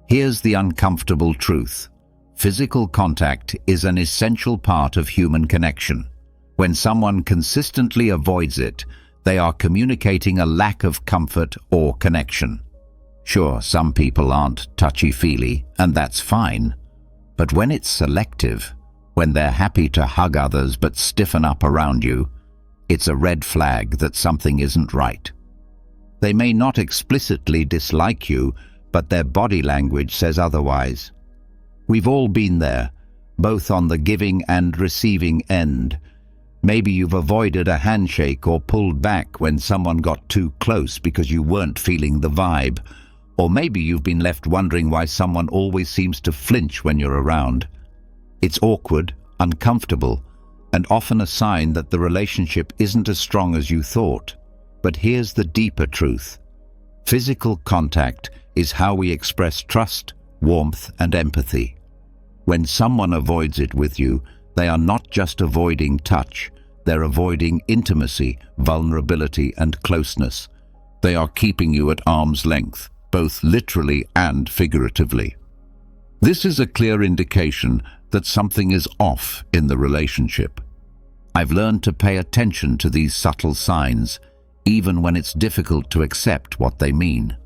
Here's the uncomfortable truth. Physical contact is an essential part of human connection. When someone consistently avoids it, they are communicating a lack of comfort or connection. Sure, some people aren't touchy-feely, and that's fine. But when it's selective, when they're happy to hug others but stiffen up around you, it's a red flag that something isn't right. They may not explicitly dislike you, but their body language says otherwise. We've all been there, both on the giving and receiving end. Maybe you've avoided a handshake or pulled back when someone got too close because you weren't feeling the vibe. Or maybe you've been left wondering why someone always seems to flinch when you're around. It's awkward, uncomfortable, and often a sign that the relationship isn't as strong as you thought. But here's the deeper truth. Physical contact is how we express trust, warmth, and empathy. When someone avoids it with you, they are not just avoiding touch, they're avoiding intimacy, vulnerability, and closeness. They are keeping you at arm's length, both literally and figuratively. This is a clear indication that something is off in the relationship. I've learned to pay attention to these subtle signs, even when it's difficult to accept what they mean.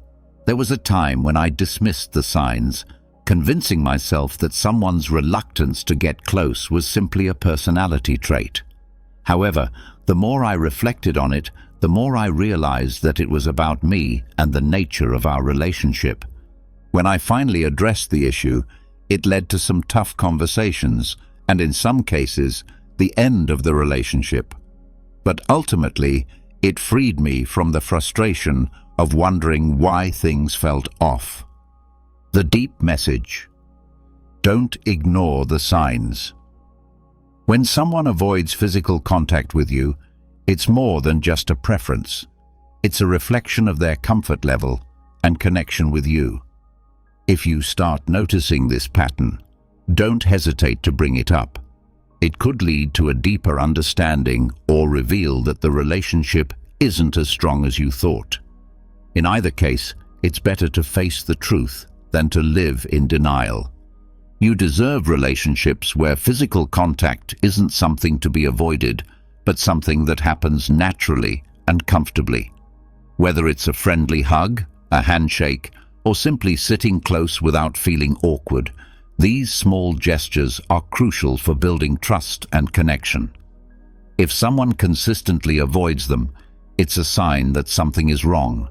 There was a time when I dismissed the signs, convincing myself that someone's reluctance to get close was simply a personality trait. However, the more I reflected on it, the more I realized that it was about me and the nature of our relationship. When I finally addressed the issue, it led to some tough conversations, and in some cases, the end of the relationship. But ultimately, it freed me from the frustration of wondering why things felt off. The deep message: don't ignore the signs. When someone avoids physical contact with you, it's more than just a preference. It's a reflection of their comfort level and connection with you. If you start noticing this pattern, don't hesitate to bring it up. It could lead to a deeper understanding or reveal that the relationship isn't as strong as you thought. In either case, it's better to face the truth than to live in denial. You deserve relationships where physical contact isn't something to be avoided, but something that happens naturally and comfortably. Whether it's a friendly hug, a handshake, or simply sitting close without feeling awkward, these small gestures are crucial for building trust and connection. If someone consistently avoids them, it's a sign that something is wrong.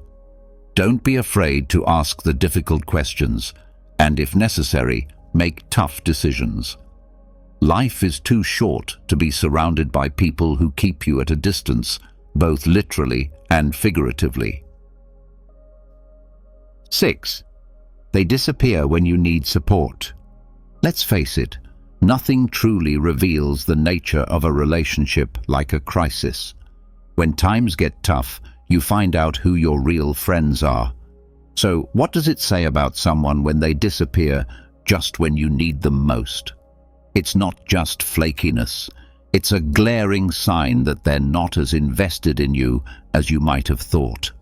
Don't be afraid to ask the difficult questions, and if necessary, make tough decisions. Life is too short to be surrounded by people who keep you at a distance, both literally and figuratively. 6. They disappear when you need support. Let's face it, nothing truly reveals the nature of a relationship like a crisis. When times get tough, you find out who your real friends are. So, what does it say about someone when they disappear just when you need them most? It's not just flakiness. It's a glaring sign that they're not as invested in you as you might have thought.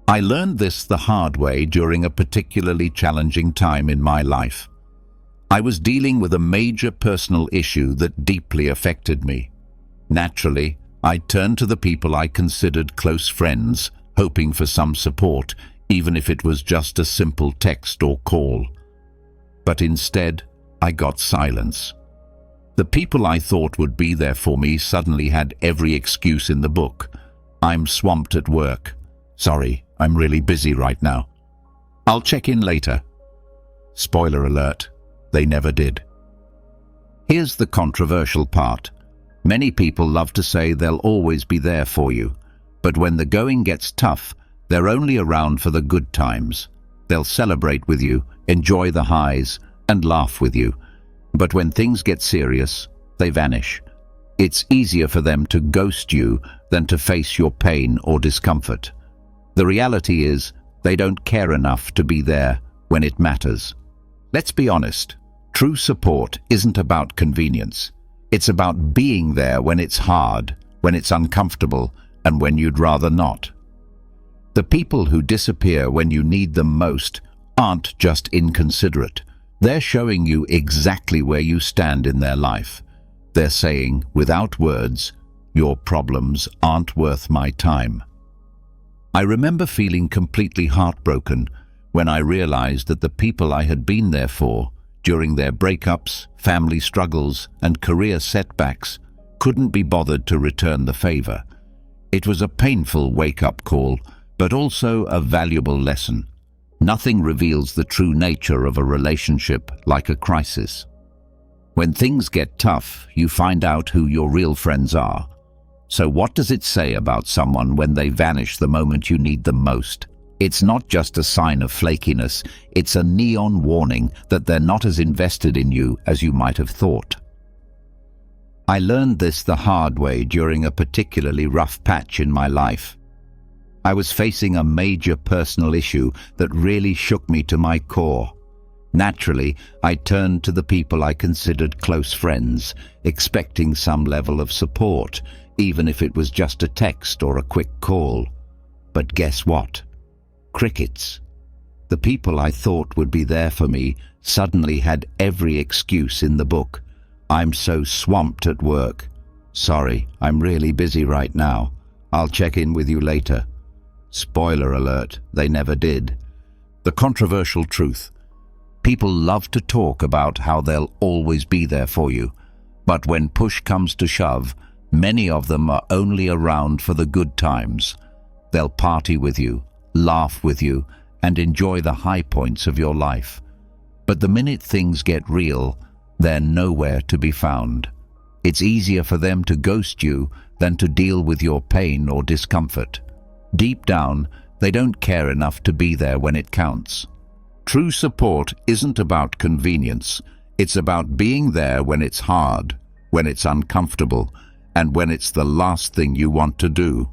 I learned this the hard way during a particularly challenging time in my life. I was dealing with a major personal issue that deeply affected me. Naturally, I turned to the people I considered close friends, hoping for some support, even if it was just a simple text or call. But instead, I got silence. The people I thought would be there for me suddenly had every excuse in the book. I'm swamped at work. Sorry, I'm really busy right now. I'll check in later. Spoiler alert, they never did. Here's the controversial part. Many people love to say they'll always be there for you, but when the going gets tough, they're only around for the good times. They'll celebrate with you, enjoy the highs, and laugh with you. But when things get serious, they vanish. It's easier for them to ghost you than to face your pain or discomfort. The reality is, they don't care enough to be there when it matters. Let's be honest, true support isn't about convenience. It's about being there when it's hard, when it's uncomfortable, and when you'd rather not. The people who disappear when you need them most aren't just inconsiderate. They're showing you exactly where you stand in their life. They're saying, without words, your problems aren't worth my time. I remember feeling completely heartbroken when I realized that the people I had been there for during their breakups, family struggles, and career setbacks couldn't be bothered to return the favor. It was a painful wake-up call, but also a valuable lesson. Nothing reveals the true nature of a relationship like a crisis. When things get tough, you find out who your real friends are. So what does it say about someone when they vanish the moment you need them most? It's not just a sign of flakiness, it's a neon warning that they're not as invested in you as you might have thought. I learned this the hard way during a particularly rough patch in my life. I was facing a major personal issue that really shook me to my core. Naturally, I turned to the people I considered close friends, expecting some level of support, even if it was just a text or a quick call. But guess what? Crickets. The people I thought would be there for me suddenly had every excuse in the book. I'm so swamped at work. Sorry, I'm really busy right now. I'll check in with you later. Spoiler alert, they never did. The controversial truth. People love to talk about how they'll always be there for you, but when push comes to shove, many of them are only around for the good times. They'll party with you, laugh with you, and enjoy the high points of your life. But the minute things get real, they're nowhere to be found. It's easier for them to ghost you than to deal with your pain or discomfort. Deep down, they don't care enough to be there when it counts. True support isn't about convenience. It's about being there when it's hard, when it's uncomfortable, and when it's the last thing you want to do.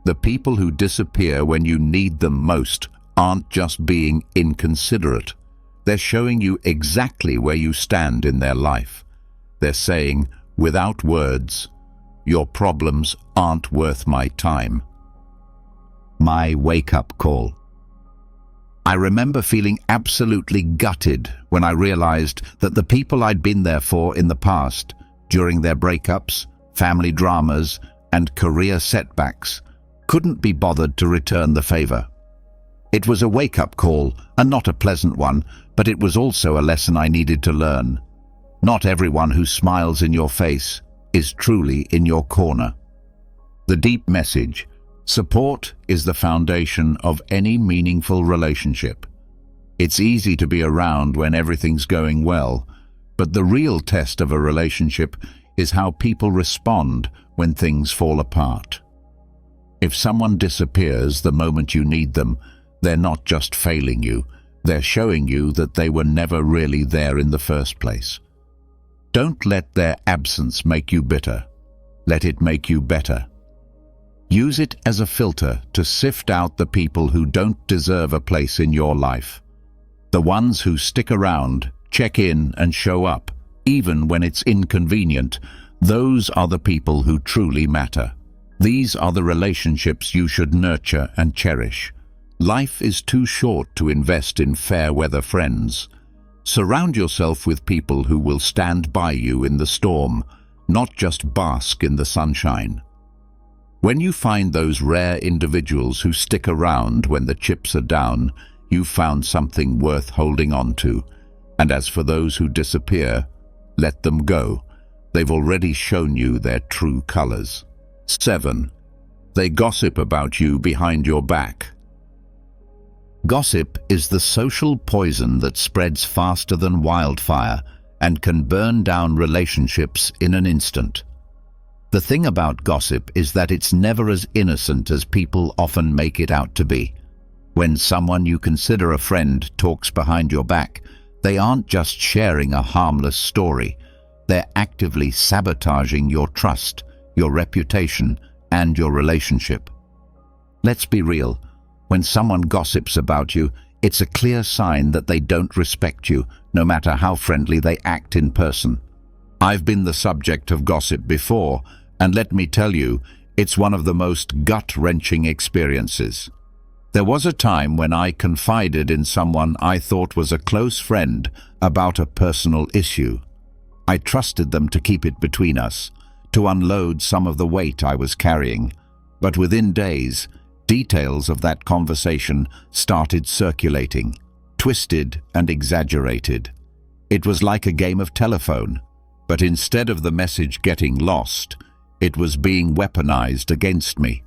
The people who disappear when you need them most aren't just being inconsiderate. They're showing you exactly where you stand in their life. They're saying, without words, your problems aren't worth my time. My wake-up call. I remember feeling absolutely gutted when I realized that the people I'd been there for in the past, during their breakups, family dramas, and career setbacks, couldn't be bothered to return the favor. It was a wake-up call, and not a pleasant one, but it was also a lesson I needed to learn. Not everyone who smiles in your face is truly in your corner. The deep message: support is the foundation of any meaningful relationship. It's easy to be around when everything's going well, but the real test of a relationship is how people respond when things fall apart. If someone disappears the moment you need them, they're not just failing you, they're showing you that they were never really there in the first place. Don't let their absence make you bitter. Let it make you better. Use it as a filter to sift out the people who don't deserve a place in your life. The ones who stick around, check in, and show up, even when it's inconvenient, those are the people who truly matter. These are the relationships you should nurture and cherish. Life is too short to invest in fair-weather friends. Surround yourself with people who will stand by you in the storm, not just bask in the sunshine. When you find those rare individuals who stick around when the chips are down, you've found something worth holding on to. And as for those who disappear, let them go. They've already shown you their true colors. 7. They gossip about you behind your back. Gossip is the social poison that spreads faster than wildfire and can burn down relationships in an instant. The thing about gossip is that it's never as innocent as people often make it out to be. When someone you consider a friend talks behind your back, they aren't just sharing a harmless story. They're actively sabotaging your trust, your reputation, and your relationship. Let's be real. When someone gossips about you, it's a clear sign that they don't respect you, no matter how friendly they act in person. I've been the subject of gossip before, and let me tell you, it's one of the most gut-wrenching experiences. There was a time when I confided in someone I thought was a close friend about a personal issue. I trusted them to keep it between us, to unload some of the weight I was carrying. But within days, details of that conversation started circulating, twisted and exaggerated. It was like a game of telephone, but instead of the message getting lost, it was being weaponized against me.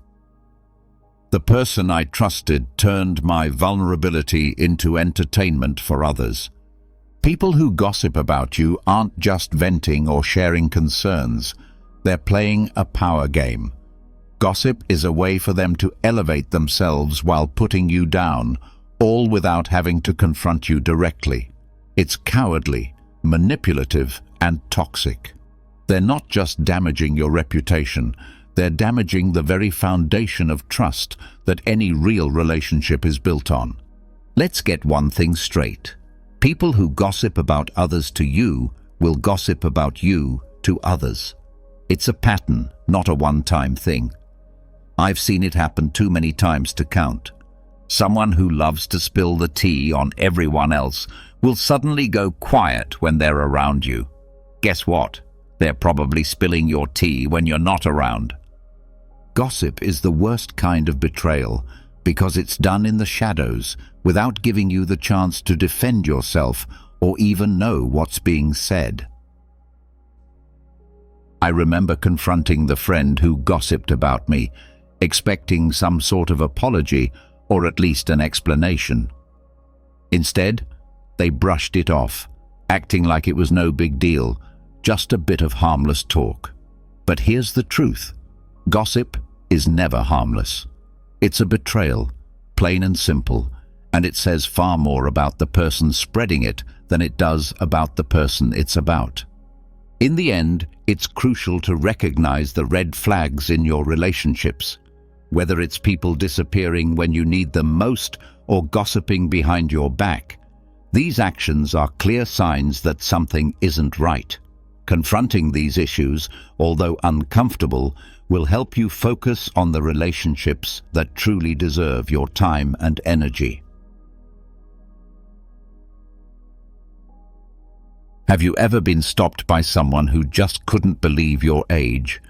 The person I trusted turned my vulnerability into entertainment for others. People who gossip about you aren't just venting or sharing concerns. They're playing a power game. Gossip is a way for them to elevate themselves while putting you down, all without having to confront you directly. It's cowardly, manipulative, and toxic. They're not just damaging your reputation, they're damaging the very foundation of trust that any real relationship is built on. Let's get one thing straight. People who gossip about others to you will gossip about you to others. It's a pattern, not a one-time thing. I've seen it happen too many times to count. Someone who loves to spill the tea on everyone else will suddenly go quiet when they're around you. Guess what? They're probably spilling your tea when you're not around. Gossip is the worst kind of betrayal because it's done in the shadows without giving you the chance to defend yourself or even know what's being said. I remember confronting the friend who gossiped about me, expecting some sort of apology or at least an explanation. Instead, they brushed it off, acting like it was no big deal, just a bit of harmless talk. But here's the truth. Gossip is never harmless. It's a betrayal, plain and simple, and it says far more about the person spreading it than it does about the person it's about. In the end, it's crucial to recognize the red flags in your relationships, whether it's people disappearing when you need them most or gossiping behind your back. These actions are clear signs that something isn't right. Confronting these issues, although uncomfortable, will help you focus on the relationships that truly deserve your time and energy. Have you ever been stopped by someone who just couldn't believe your age?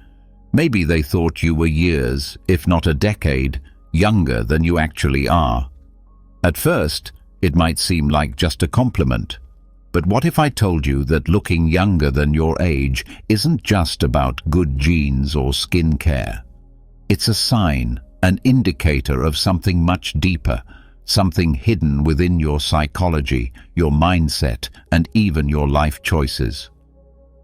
Maybe they thought you were years, if not a decade, younger than you actually are. At first, it might seem like just a compliment. But what if I told you that looking younger than your age isn't just about good genes or skin care? It's a sign, an indicator of something much deeper, something hidden within your psychology, your mindset, and even your life choices.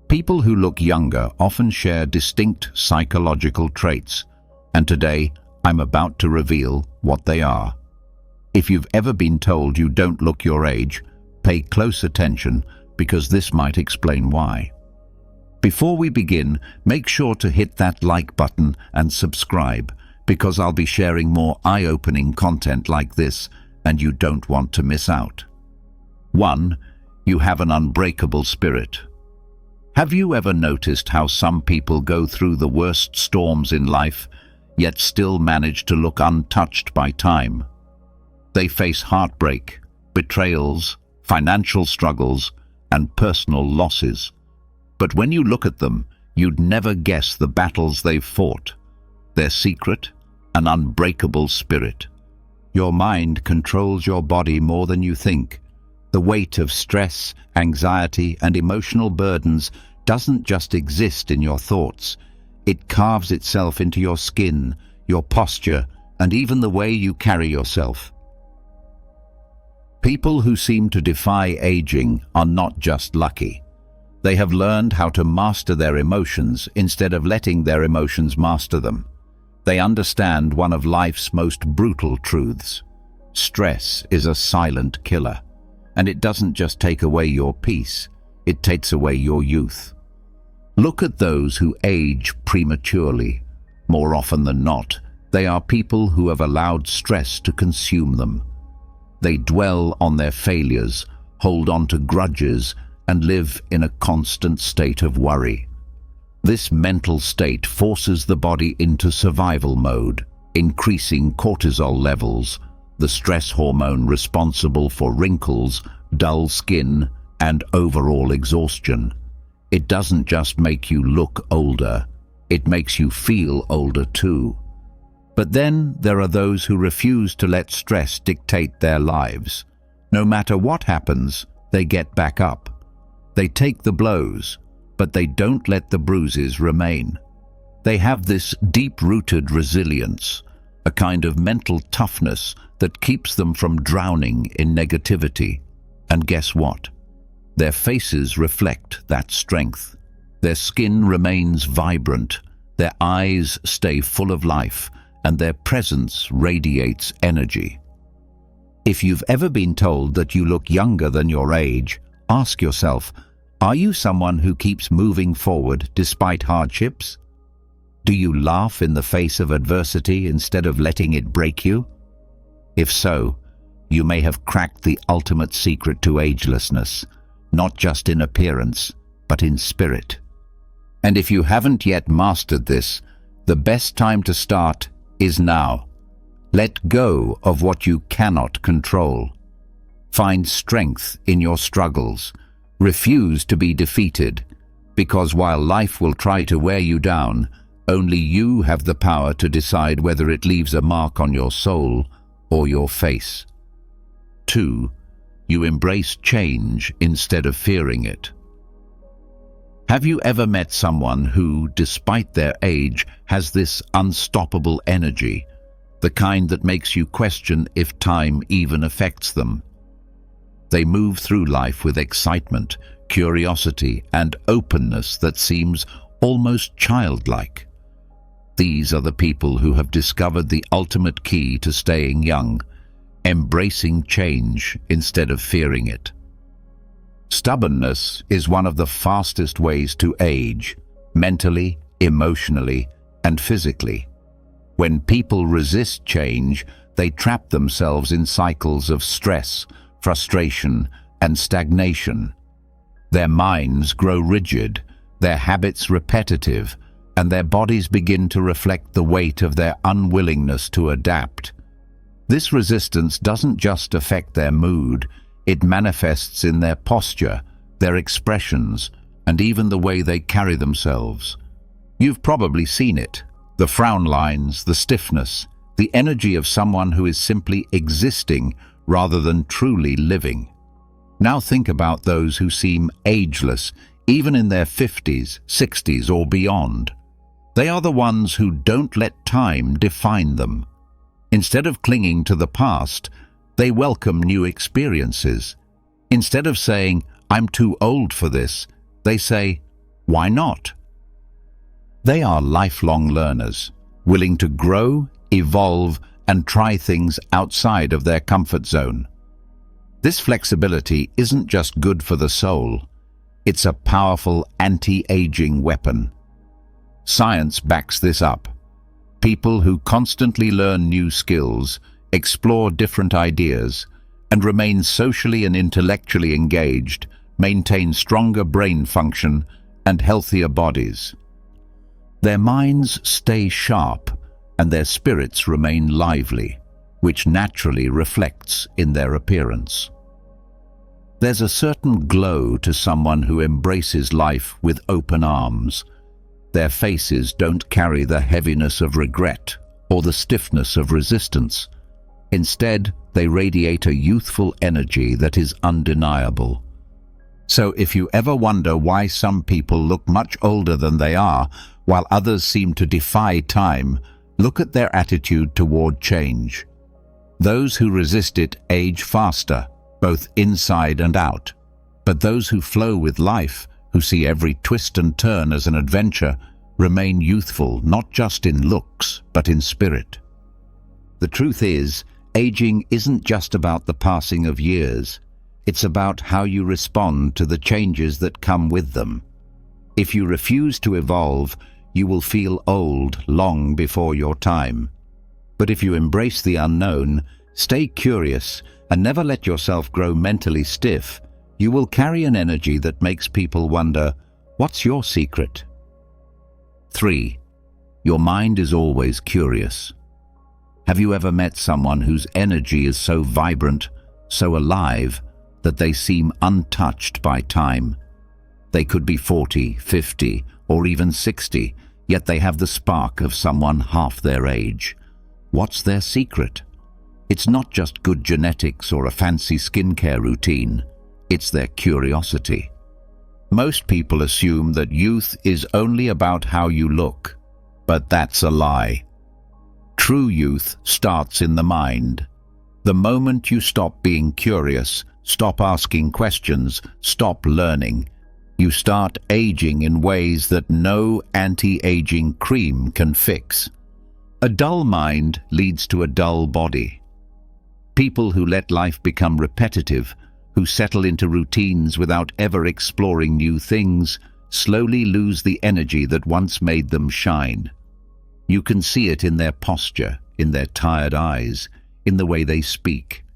People who look younger often share distinct psychological traits, and today I'm about to reveal what they are. If you've ever been told you don't look your age, pay close attention because this might explain why. Before we begin, make sure to hit that like button and subscribe because I'll be sharing more eye-opening content like this and you don't want to miss out. 1. You have an unbreakable spirit. Have you ever noticed how some people go through the worst storms in life, yet still manage to look untouched by time? They face heartbreak, betrayals, financial struggles, and personal losses. But when you look at them, you'd never guess the battles they've fought. Their secret, an unbreakable spirit. Your mind controls your body more than you think. The weight of stress, anxiety, and emotional burdens doesn't just exist in your thoughts. It carves itself into your skin, your posture, and even the way you carry yourself. People who seem to defy aging are not just lucky. They have learned how to master their emotions instead of letting their emotions master them. They understand one of life's most brutal truths. Stress is a silent killer, and it doesn't just take away your peace, it takes away your youth. Look at those who age prematurely. More often than not, they are people who have allowed stress to consume them. They dwell on their failures, hold on to grudges, and live in a constant state of worry. This mental state forces the body into survival mode, increasing cortisol levels, the stress hormone responsible for wrinkles, dull skin, and overall exhaustion. It doesn't just make you look older, it makes you feel older too. But then there are those who refuse to let stress dictate their lives. No matter what happens, they get back up. They take the blows, but they don't let the bruises remain. They have this deep-rooted resilience, a kind of mental toughness that keeps them from drowning in negativity. And guess what? Their faces reflect that strength. Their skin remains vibrant, their eyes stay full of life, and their presence radiates energy. If you've ever been told that you look younger than your age, ask yourself, are you someone who keeps moving forward despite hardships? Do you laugh in the face of adversity instead of letting it break you? If so, you may have cracked the ultimate secret to agelessness, not just in appearance, but in spirit. And if you haven't yet mastered this, the best time to start is now. Let go of what you cannot control. Find strength in your struggles. Refuse to be defeated, because while life will try to wear you down, only you have the power to decide whether it leaves a mark on your soul or your face. 2. You embrace change instead of fearing it. Have you ever met someone who, despite their age, has this unstoppable energy, the kind that makes you question if time even affects them? They move through life with excitement, curiosity, and openness that seems almost childlike. These are the people who have discovered the ultimate key to staying young, embracing change instead of fearing it. Stubbornness is one of the fastest ways to age, mentally, emotionally, and physically. When people resist change, they trap themselves in cycles of stress, frustration, and stagnation. Their minds grow rigid, their habits repetitive, and their bodies begin to reflect the weight of their unwillingness to adapt. This resistance doesn't just affect their mood, it manifests in their posture, their expressions, and even the way they carry themselves. You've probably seen it. The frown lines, the stiffness, the energy of someone who is simply existing rather than truly living. Now think about those who seem ageless, even in their 50s, 60s, or beyond. They are the ones who don't let time define them. Instead of clinging to the past, they welcome new experiences. Instead of saying, "I'm too old for this," they say, "Why not?" They are lifelong learners, willing to grow, evolve, and try things outside of their comfort zone. This flexibility isn't just good for the soul, it's a powerful anti-aging weapon. Science backs this up. People who constantly learn new skills, explore different ideas, and remain socially and intellectually engaged maintain stronger brain function and healthier bodies. Their minds stay sharp and their spirits remain lively, which naturally reflects in their appearance. There's a certain glow to someone who embraces life with open arms. Their faces don't carry the heaviness of regret or the stiffness of resistance. Instead, they radiate a youthful energy that is undeniable. So if you ever wonder why some people look much older than they are, while others seem to defy time, look at their attitude toward change. Those who resist it age faster, both inside and out. But those who flow with life, who see every twist and turn as an adventure, remain youthful not just in looks, but in spirit. The truth is, aging isn't just about the passing of years. It's about how you respond to the changes that come with them. If you refuse to evolve, you will feel old long before your time. But if you embrace the unknown, stay curious, and never let yourself grow mentally stiff, you will carry an energy that makes people wonder, what's your secret? 3. Your mind is always curious. Have you ever met someone whose energy is so vibrant, so alive, that they seem untouched by time? They could be 40, 50, or even 60, yet they have the spark of someone half their age. What's their secret? It's not just good genetics or a fancy skincare routine. It's their curiosity. Most people assume that youth is only about how you look, but that's a lie. True youth starts in the mind. The moment you stop being curious, Stop asking questions, stop learning. You start aging in ways that no anti-aging cream can fix. A dull mind leads to a dull body. People who let life become repetitive, who settle into routines without ever exploring new things, slowly lose the energy that once made them shine. You can see it in their posture, in their tired eyes, in the way they speak.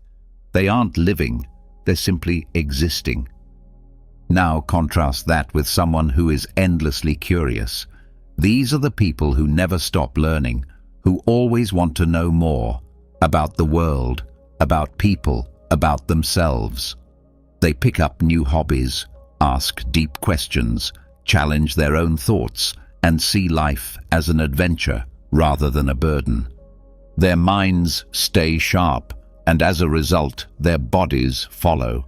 They aren't living, they're simply existing. Now contrast that with someone who is endlessly curious. These are the people who never stop learning, who always want to know more about the world, about people, about themselves. They pick up new hobbies, ask deep questions, challenge their own thoughts, and see life as an adventure rather than a burden. Their minds stay sharp, and as a result, their bodies follow.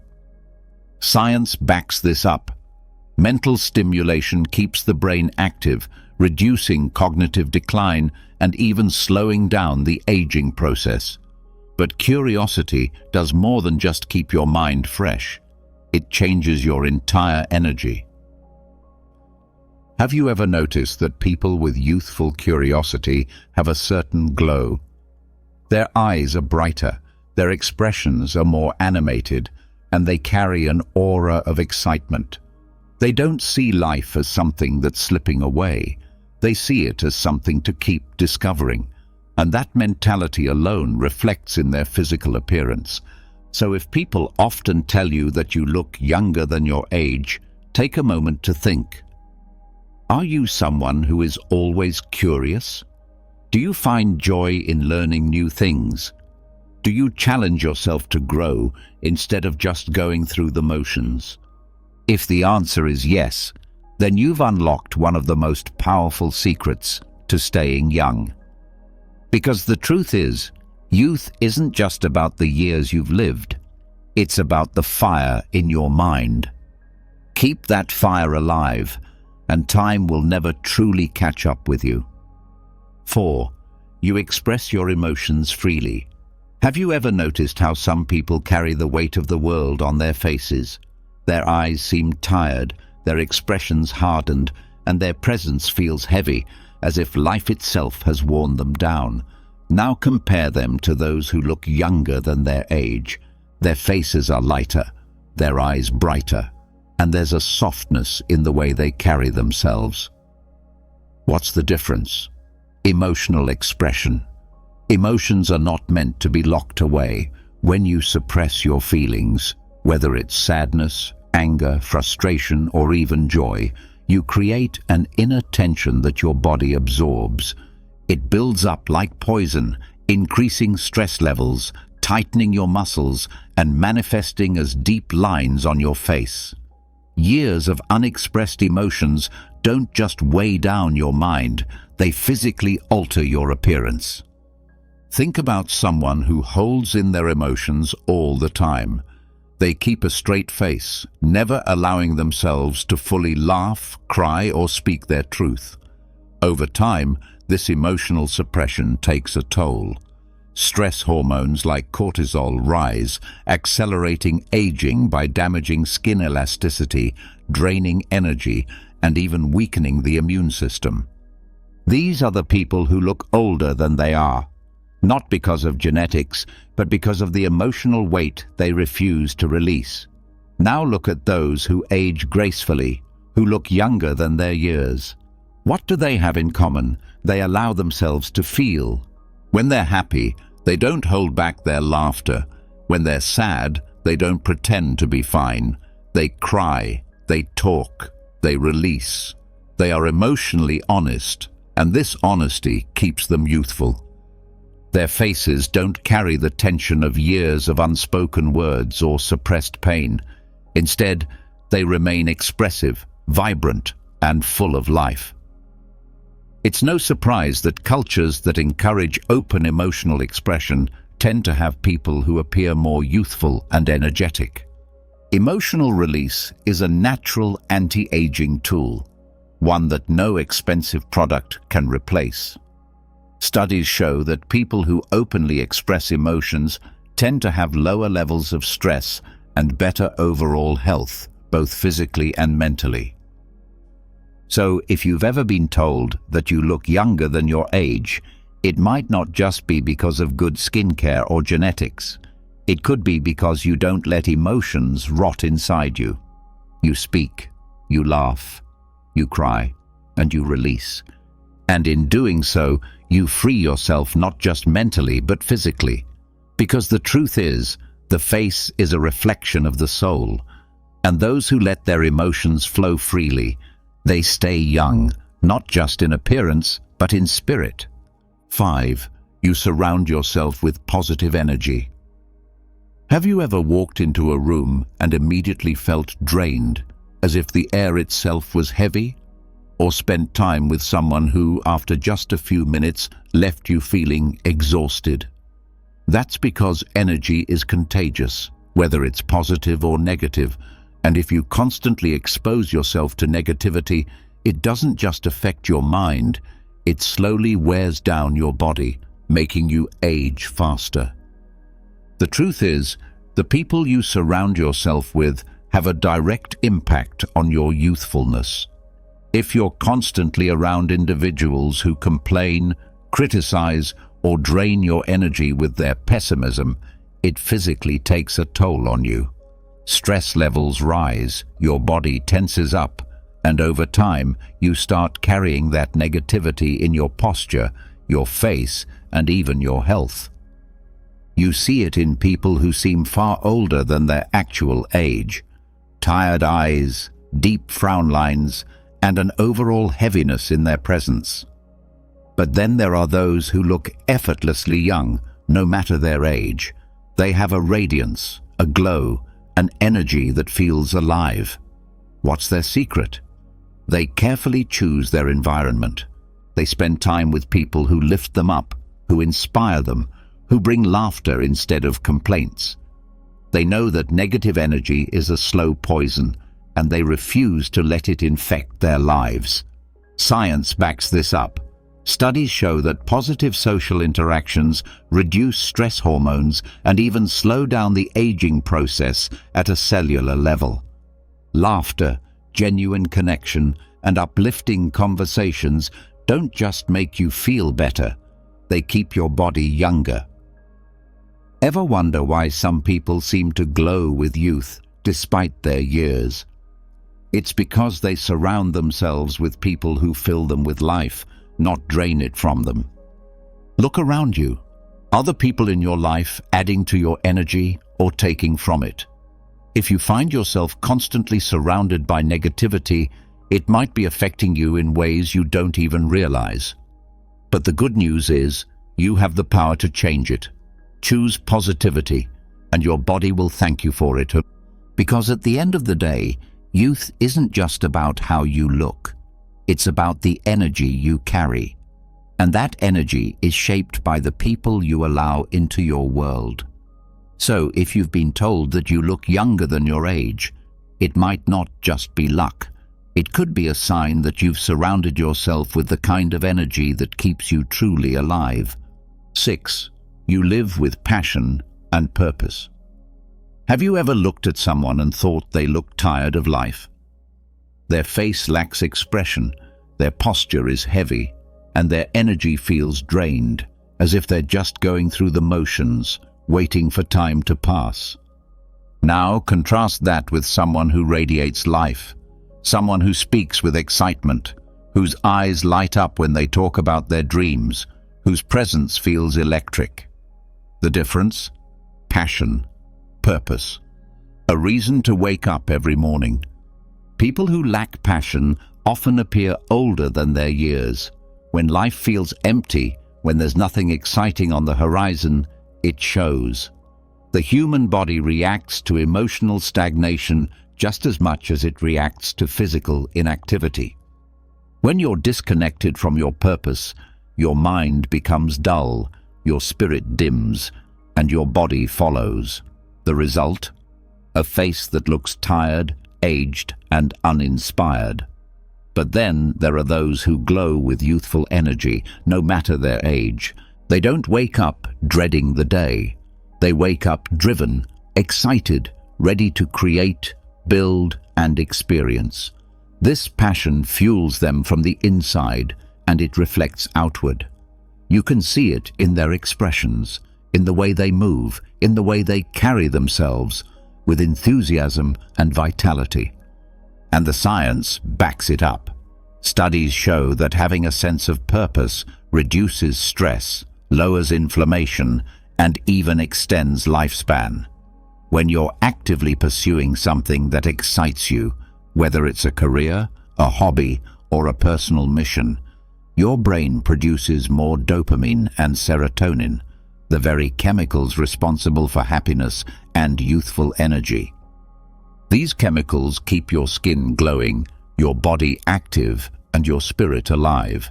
Science backs this up. Mental stimulation keeps the brain active, reducing cognitive decline and even slowing down the aging process. But curiosity does more than just keep your mind fresh. It changes your entire energy. Have you ever noticed that people with youthful curiosity have a certain glow? Their eyes are brighter, their expressions are more animated, and they carry an aura of excitement. They don't see life as something that's slipping away. They see it as something to keep discovering. And that mentality alone reflects in their physical appearance. So if people often tell you that you look younger than your age, take a moment to think. Are you someone who is always curious? Do you find joy in learning new things? Do you challenge yourself to grow instead of just going through the motions? If the answer is yes, then you've unlocked one of the most powerful secrets to staying young. Because the truth is, youth isn't just about the years you've lived. It's about the fire in your mind. Keep that fire alive, and time will never truly catch up with you. 4. You express your emotions freely. Have you ever noticed how some people carry the weight of the world on their faces? Their eyes seem tired, their expressions hardened, and their presence feels heavy, as if life itself has worn them down. Now compare them to those who look younger than their age. Their faces are lighter, their eyes brighter, and there's a softness in the way they carry themselves. What's the difference? Emotional expression. Emotions are not meant to be locked away. When you suppress your feelings, whether it's sadness, anger, frustration, or even joy, you create an inner tension that your body absorbs. It builds up like poison, increasing stress levels, tightening your muscles, and manifesting as deep lines on your face. Years of unexpressed emotions don't just weigh down your mind, they physically alter your appearance. Think about someone who holds in their emotions all the time. They keep a straight face, never allowing themselves to fully laugh, cry, or speak their truth. Over time, this emotional suppression takes a toll. Stress hormones like cortisol rise, accelerating aging by damaging skin elasticity, draining energy, and even weakening the immune system. These are the people who look older than they are, not because of genetics, but because of the emotional weight they refuse to release. Now look at those who age gracefully, who look younger than their years. What do they have in common? They allow themselves to feel. When they're happy, they don't hold back their laughter. When they're sad, they don't pretend to be fine. They cry, they talk, they release. They are emotionally honest, and this honesty keeps them youthful. Their faces don't carry the tension of years of unspoken words or suppressed pain. Instead, they remain expressive, vibrant, and full of life. It's no surprise that cultures that encourage open emotional expression tend to have people who appear more youthful and energetic. Emotional release is a natural anti-aging tool, one that no expensive product can replace. Studies show that people who openly express emotions tend to have lower levels of stress and better overall health, both physically and mentally. So, if you've ever been told that you look younger than your age, it might not just be because of good skincare or genetics. It could be because you don't let emotions rot inside you. You speak, you laugh, you cry, and you release. And in doing so, you free yourself not just mentally but physically. Because the truth is, the face is a reflection of the soul, and those who let their emotions flow freely, they stay young, not just in appearance, but in spirit. 5. You surround yourself with positive energy. Have you ever walked into a room and immediately felt drained, as if the air itself was heavy? Or spent time with someone who, after just a few minutes, left you feeling exhausted? That's because energy is contagious, whether it's positive or negative, and if you constantly expose yourself to negativity, it doesn't just affect your mind, it slowly wears down your body, making you age faster. The truth is, the people you surround yourself with have a direct impact on your youthfulness. If you're constantly around individuals who complain, criticize, or drain your energy with their pessimism, it physically takes a toll on you. Stress levels rise, your body tenses up, and over time you start carrying that negativity in your posture, your face, and even your health. You see it in people who seem far older than their actual age. Tired eyes, deep frown lines, and an overall heaviness in their presence. But then there are those who look effortlessly young, no matter their age. They have a radiance, a glow, an energy that feels alive. What's their secret? They carefully choose their environment. They spend time with people who lift them up, who inspire them, who bring laughter instead of complaints. They know that negative energy is a slow poison, and they refuse to let it infect their lives. Science backs this up. Studies show that positive social interactions reduce stress hormones and even slow down the aging process at a cellular level. Laughter, genuine connection, and uplifting conversations don't just make you feel better, they keep your body younger. Ever wonder why some people seem to glow with youth despite their years? It's because they surround themselves with people who fill them with life, not drain it from them. Look around you. Are the people in your life adding to your energy or taking from it? If you find yourself constantly surrounded by negativity, it might be affecting you in ways you don't even realize. But the good news is, you have the power to change it. Choose positivity, and your body will thank you for it. Because at the end of the day, youth isn't just about how you look. It's about the energy you carry. And that energy is shaped by the people you allow into your world. So if you've been told that you look younger than your age, it might not just be luck. It could be a sign that you've surrounded yourself with the kind of energy that keeps you truly alive. 6. You live with passion and purpose. Have you ever looked at someone and thought they looked tired of life? Their face lacks expression, their posture is heavy, and their energy feels drained, as if they're just going through the motions, waiting for time to pass. Now contrast that with someone who radiates life, someone who speaks with excitement, whose eyes light up when they talk about their dreams, whose presence feels electric. The difference? Passion, purpose, a reason to wake up every morning. People who lack passion often appear older than their years. When life feels empty, when there's nothing exciting on the horizon, it shows. The human body reacts to emotional stagnation just as much as it reacts to physical inactivity. When you're disconnected from your purpose, your mind becomes dull, your spirit dims, and your body follows. The result? A face that looks tired, aged, and uninspired. But then there are those who glow with youthful energy, no matter their age. They don't wake up dreading the day. They wake up driven, excited, ready to create, build, and experience. This passion fuels them from the inside, and it reflects outward. You can see it in their expressions, in the way they move, in the way they carry themselves, with enthusiasm and vitality. And the science backs it up. Studies show that having a sense of purpose reduces stress, lowers inflammation, and even extends lifespan. When you're actively pursuing something that excites you, whether it's a career, a hobby, or a personal mission, your brain produces more dopamine and serotonin, the very chemicals responsible for happiness and youthful energy. These chemicals keep your skin glowing, your body active, and your spirit alive.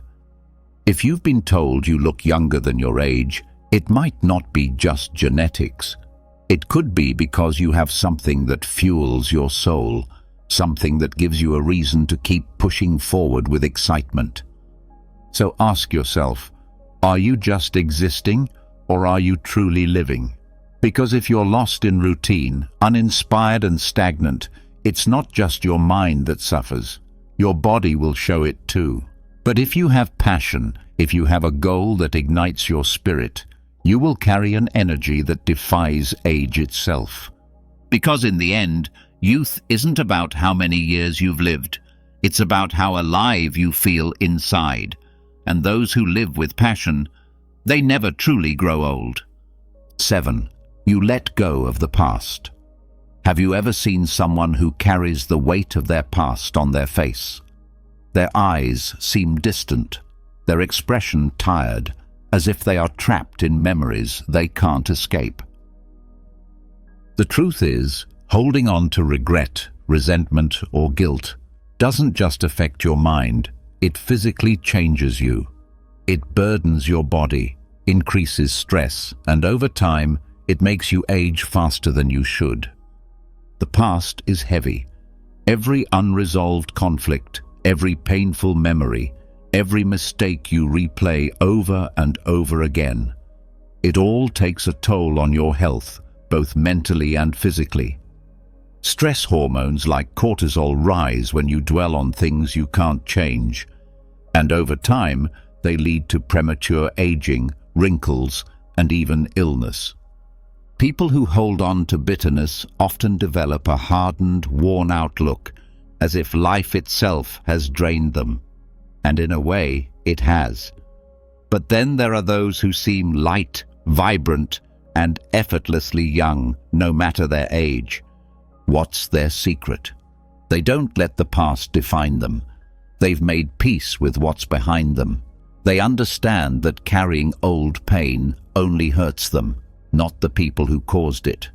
If you've been told you look younger than your age, it might not be just genetics. It could be because you have something that fuels your soul, something that gives you a reason to keep pushing forward with excitement. So ask yourself, are you just existing, or are you truly living? Because if you're lost in routine, uninspired and stagnant, it's not just your mind that suffers. Your body will show it too. But if you have passion, if you have a goal that ignites your spirit, you will carry an energy that defies age itself. Because in the end, youth isn't about how many years you've lived. It's about how alive you feel inside. And those who live with passion, they never truly grow old. 7. You let go of the past. Have you ever seen someone who carries the weight of their past on their face? Their eyes seem distant, their expression tired, as if they are trapped in memories they can't escape. The truth is, holding on to regret, resentment, or guilt doesn't just affect your mind, it physically changes you. It burdens your body, increases stress, and over time, it makes you age faster than you should. The past is heavy. Every unresolved conflict, every painful memory, every mistake you replay over and over again. It all takes a toll on your health, both mentally and physically. Stress hormones like cortisol rise when you dwell on things you can't change, and over time, they lead to premature aging, wrinkles, and even illness. People who hold on to bitterness often develop a hardened, worn-out look, as if life itself has drained them. And in a way, it has. But then there are those who seem light, vibrant, and effortlessly young, no matter their age. What's their secret? They don't let the past define them. They've made peace with what's behind them. They understand that carrying old pain only hurts them, not the people who caused it.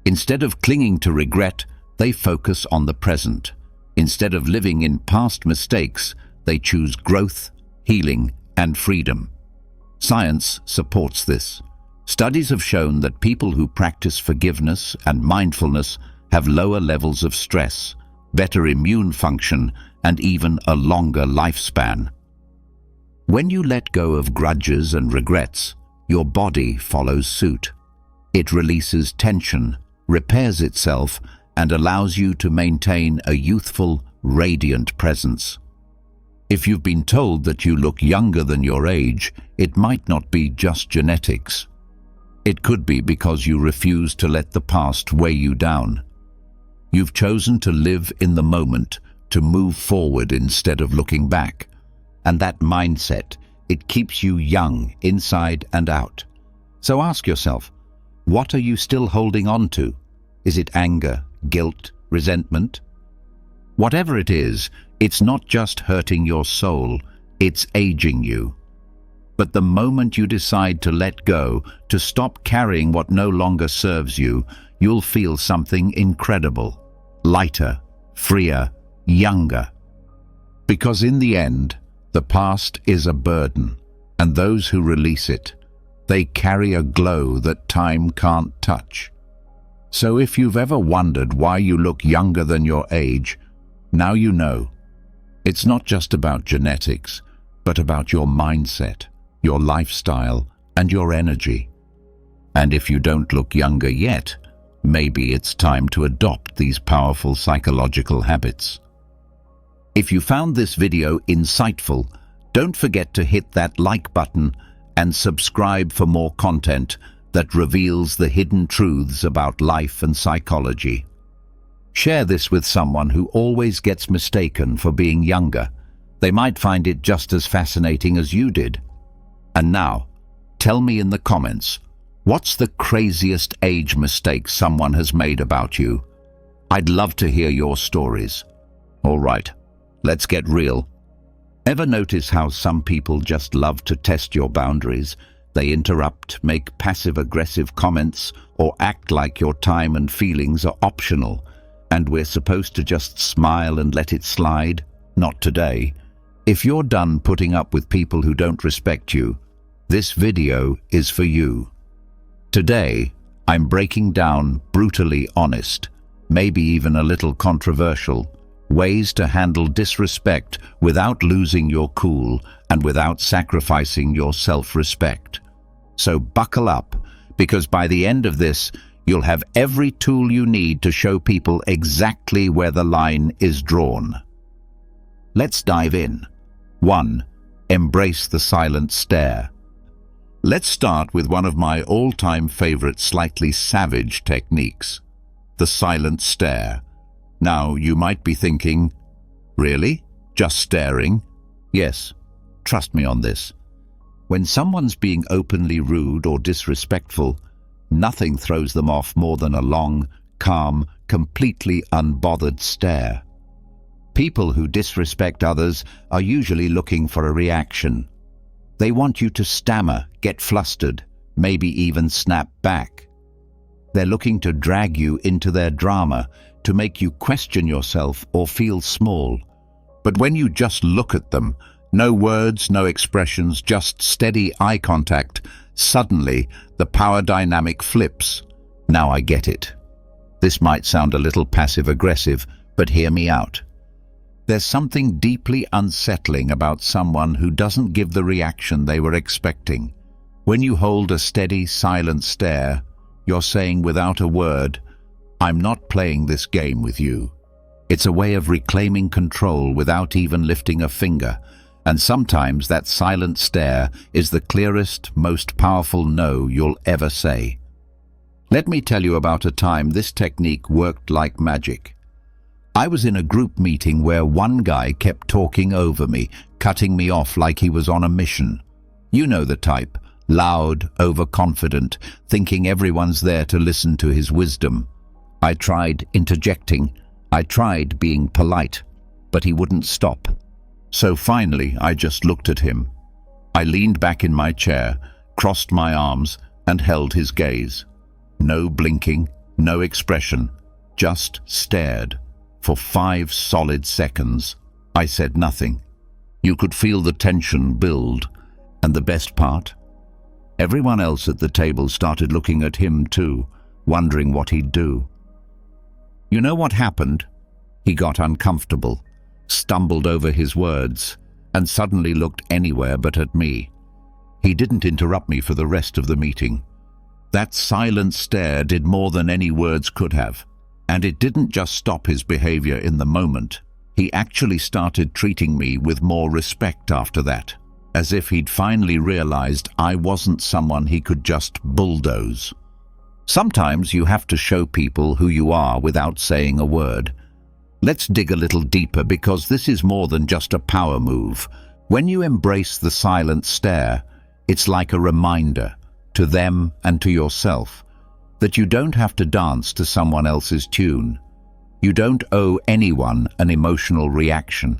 Instead of clinging to regret, they focus on the present. Instead of living in past mistakes, they choose growth, healing, and freedom. Science supports this. Studies have shown that people who practice forgiveness and mindfulness have lower levels of stress, better immune function, and even a longer lifespan. When you let go of grudges and regrets, your body follows suit. It releases tension, repairs itself, and allows you to maintain a youthful, radiant presence. If you've been told that you look younger than your age, it might not be just genetics. It could be because you refuse to let the past weigh you down. You've chosen to live in the moment, to move forward instead of looking back. And that mindset, it keeps you young inside and out. So ask yourself, what are you still holding on to? Is it anger, guilt, resentment? Whatever it is, it's not just hurting your soul, it's aging you. But the moment you decide to let go, to stop carrying what no longer serves you, you'll feel something incredible, lighter, freer, younger. Because in the end, the past is a burden, and those who release it, they carry a glow that time can't touch. So if you've ever wondered why you look younger than your age, now you know. It's not just about genetics, but about your mindset, your lifestyle, and your energy. And if you don't look younger yet, maybe it's time to adopt these powerful psychological habits. If you found this video insightful, don't forget to hit that like button and subscribe for more content that reveals the hidden truths about life and psychology. Share this with someone who always gets mistaken for being younger. They might find it just as fascinating as you did. And now, tell me in the comments, what's the craziest age mistake someone has made about you? I'd love to hear your stories. All right, let's get real. Ever notice how some people just love to test your boundaries? They interrupt, make passive-aggressive comments, or act like your time and feelings are optional, and we're supposed to just smile and let it slide? Not today. If you're done putting up with people who don't respect you, this video is for you. Today, I'm breaking down brutally honest, maybe even a little controversial, ways to handle disrespect without losing your cool and without sacrificing your self-respect. So buckle up, because by the end of this, you'll have every tool you need to show people exactly where the line is drawn. Let's dive in. 1. Embrace the silent stare. Let's start with one of my all-time favorite slightly savage techniques, the silent stare. Now, you might be thinking, really? Just staring? Yes, trust me on this. When someone's being openly rude or disrespectful, nothing throws them off more than a long, calm, completely unbothered stare. People who disrespect others are usually looking for a reaction. They want you to stammer, get flustered, maybe even snap back. They're looking to drag you into their drama, to make you question yourself or feel small. But when you just look at them, no words, no expressions, just steady eye contact, suddenly the power dynamic flips. Now I get it. This might sound a little passive-aggressive, but hear me out. There's something deeply unsettling about someone who doesn't give the reaction they were expecting. When you hold a steady, silent stare, you're saying without a word, "I'm not playing this game with you." It's a way of reclaiming control without even lifting a finger, and sometimes that silent stare is the clearest, most powerful no you'll ever say. Let me tell you about a time this technique worked like magic. I was in a group meeting where one guy kept talking over me, cutting me off like he was on a mission. You know the type, loud, overconfident, thinking everyone's there to listen to his wisdom. I tried interjecting, I tried being polite, but he wouldn't stop. So finally, I just looked at him. I leaned back in my chair, crossed my arms, and held his gaze. No blinking, no expression, just stared. For 5 solid seconds, I said nothing. You could feel the tension build, and the best part? Everyone else at the table started looking at him too, wondering what he'd do. You know what happened? He got uncomfortable, stumbled over his words, and suddenly looked anywhere but at me. He didn't interrupt me for the rest of the meeting. That silent stare did more than any words could have. And it didn't just stop his behavior in the moment. He actually started treating me with more respect after that, as if he'd finally realized I wasn't someone he could just bulldoze. Sometimes you have to show people who you are without saying a word. Let's dig a little deeper, because this is more than just a power move. When you embrace the silent stare, it's like a reminder to them and to yourself that you don't have to dance to someone else's tune. You don't owe anyone an emotional reaction,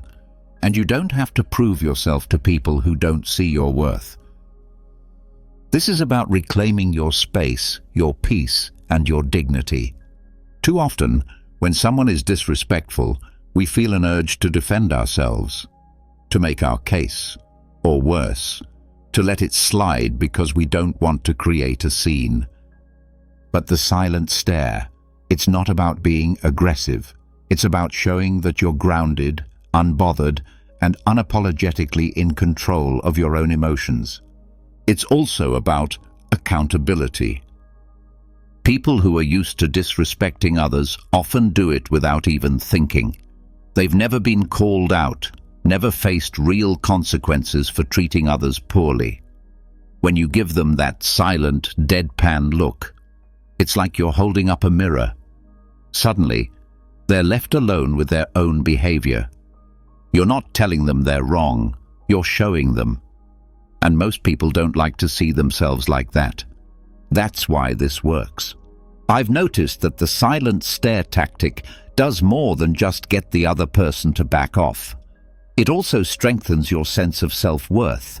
and you don't have to prove yourself to people who don't see your worth. This is about reclaiming your space, your peace, and your dignity. Too often, when someone is disrespectful, we feel an urge to defend ourselves, to make our case, or worse, to let it slide because we don't want to create a scene. But the silent stare, it's not about being aggressive. It's about showing that you're grounded, unbothered, and unapologetically in control of your own emotions. It's also about accountability. People who are used to disrespecting others often do it without even thinking. They've never been called out, never faced real consequences for treating others poorly. When you give them that silent, deadpan look, it's like you're holding up a mirror. Suddenly, they're left alone with their own behavior. You're not telling them they're wrong, you're showing them. And most people don't like to see themselves like that. That's why this works. I've noticed that the silent stare tactic does more than just get the other person to back off. It also strengthens your sense of self-worth.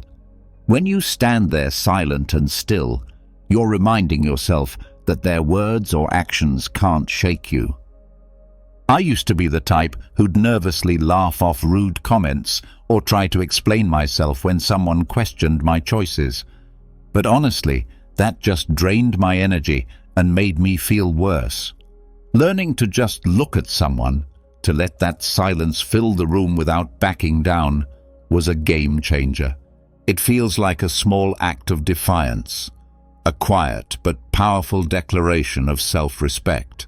When you stand there silent and still, you're reminding yourself that their words or actions can't shake you. I used to be the type who'd nervously laugh off rude comments or try to explain myself when someone questioned my choices. But honestly, that just drained my energy and made me feel worse. Learning to just look at someone, to let that silence fill the room without backing down, was a game changer. It feels like a small act of defiance, a quiet but powerful declaration of self-respect.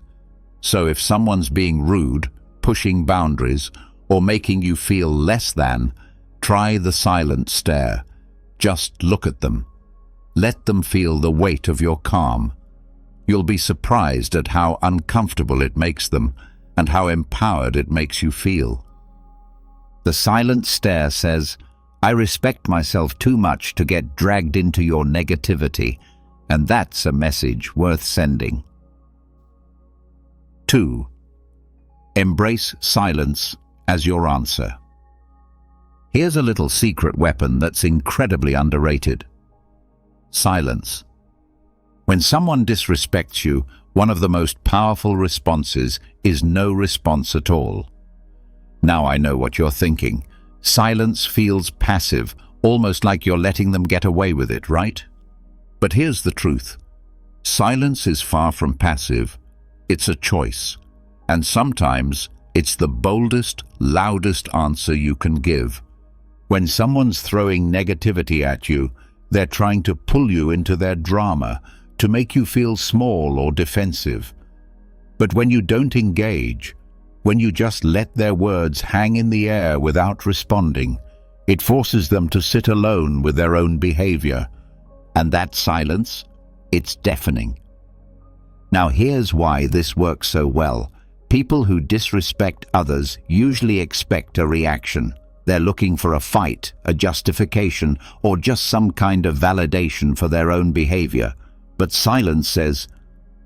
So if someone's being rude, pushing boundaries, or making you feel less than, try the silent stare. Just look at them. Let them feel the weight of your calm. You'll be surprised at how uncomfortable it makes them and how empowered it makes you feel. The silent stare says, "I respect myself too much to get dragged into your negativity," and that's a message worth sending. 2. Embrace silence as your answer. Here's a little secret weapon that's incredibly underrated. Silence. When someone disrespects you, one of the most powerful responses is no response at all. Now I know what you're thinking. Silence feels passive, almost like you're letting them get away with it, right? But here's the truth. Silence is far from passive. It's a choice. And sometimes it's the boldest, loudest answer you can give. When someone's throwing negativity at you, they're trying to pull you into their drama, to make you feel small or defensive. But when you don't engage, when you just let their words hang in the air without responding, it forces them to sit alone with their own behavior. And that silence, it's deafening. Now here's why this works so well. People who disrespect others usually expect a reaction. They're looking for a fight, a justification, or just some kind of validation for their own behavior. But silence says,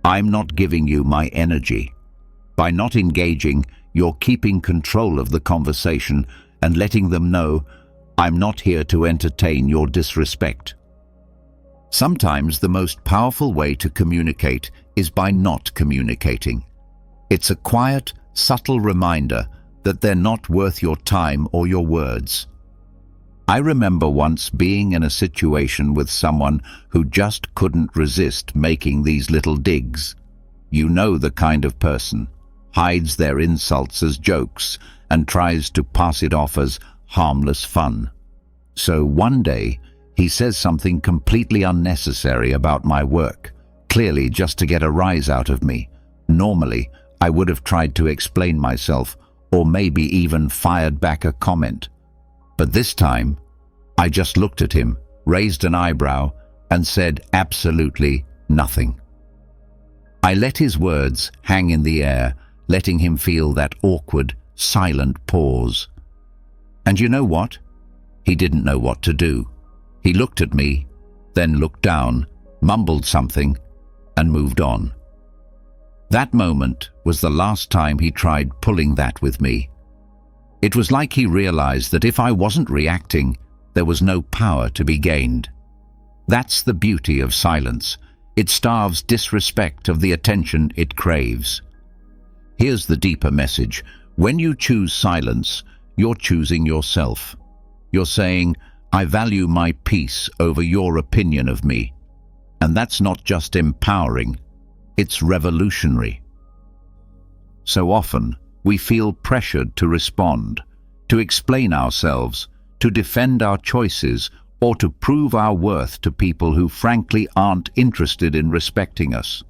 "I'm not giving you my energy." By not engaging, you're keeping control of the conversation and letting them know, "I'm not here to entertain your disrespect." Sometimes the most powerful way to communicate is by not communicating. It's a quiet, subtle reminder that they're not worth your time or your words. I remember once being in a situation with someone who just couldn't resist making these little digs. You know the kind of person, hides their insults as jokes and tries to pass it off as harmless fun. So one day, he says something completely unnecessary about my work, clearly just to get a rise out of me. Normally, I would have tried to explain myself or maybe even fired back a comment. But this time, I just looked at him, raised an eyebrow, and said absolutely nothing. I let his words hang in the air, letting him feel that awkward, silent pause. And you know what? He didn't know what to do. He looked at me, then looked down, mumbled something, and moved on. That moment was the last time he tried pulling that with me. It was like he realized that if I wasn't reacting, there was no power to be gained. That's the beauty of silence. It starves disrespect of the attention it craves. Here's the deeper message. When you choose silence, you're choosing yourself. You're saying, "I value my peace over your opinion of me." And that's not just empowering, it's revolutionary. So often, we feel pressured to respond, to explain ourselves, to defend our choices, or to prove our worth to people who frankly aren't interested in respecting us.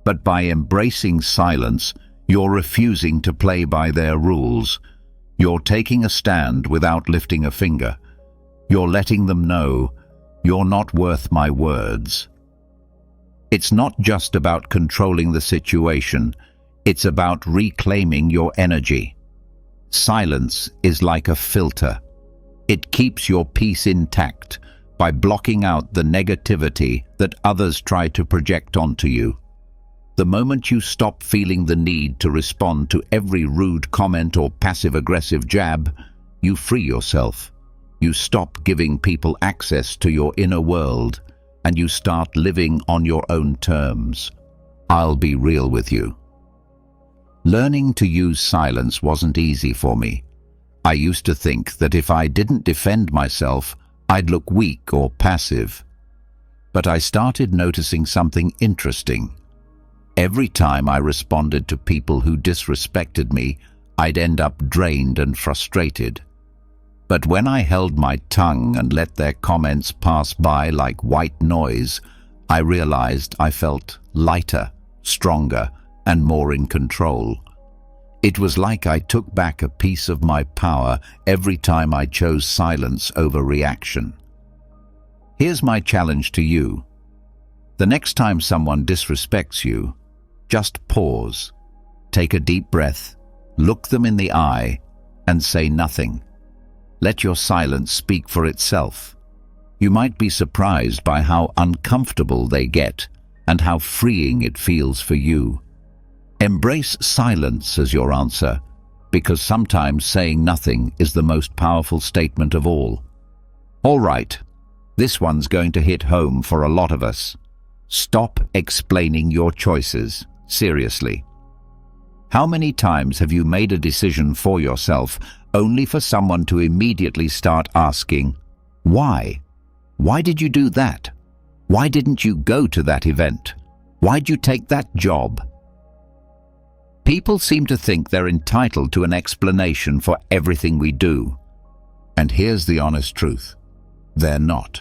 But by embracing silence, you're refusing to play by their rules. You're taking a stand without lifting a finger. You're letting them know, you're not worth my words. It's not just about controlling the situation, it's about reclaiming your energy. Silence is like a filter. It keeps your peace intact by blocking out the negativity that others try to project onto you. The moment you stop feeling the need to respond to every rude comment or passive-aggressive jab, you free yourself. You stop giving people access to your inner world, and you start living on your own terms. I'll be real with you. Learning to use silence wasn't easy for me. I used to think that if I didn't defend myself, I'd look weak or passive. But I started noticing something interesting. Every time I responded to people who disrespected me, I'd end up drained and frustrated. But when I held my tongue and let their comments pass by like white noise, I realized I felt lighter, stronger, and more in control. It was like I took back a piece of my power every time I chose silence over reaction. Here's my challenge to you. The next time someone disrespects you, just pause, take a deep breath, look them in the eye, and say nothing. Let your silence speak for itself. You might be surprised by how uncomfortable they get and how freeing it feels for you. Embrace silence as your answer, because sometimes saying nothing is the most powerful statement of all. All right, this one's going to hit home for a lot of us. Stop explaining your choices. Seriously. How many times have you made a decision for yourself only for someone to immediately start asking, why? Why did you do that? Why didn't you go to that event? Why'd you take that job? People seem to think they're entitled to an explanation for everything we do. And here's the honest truth. They're not.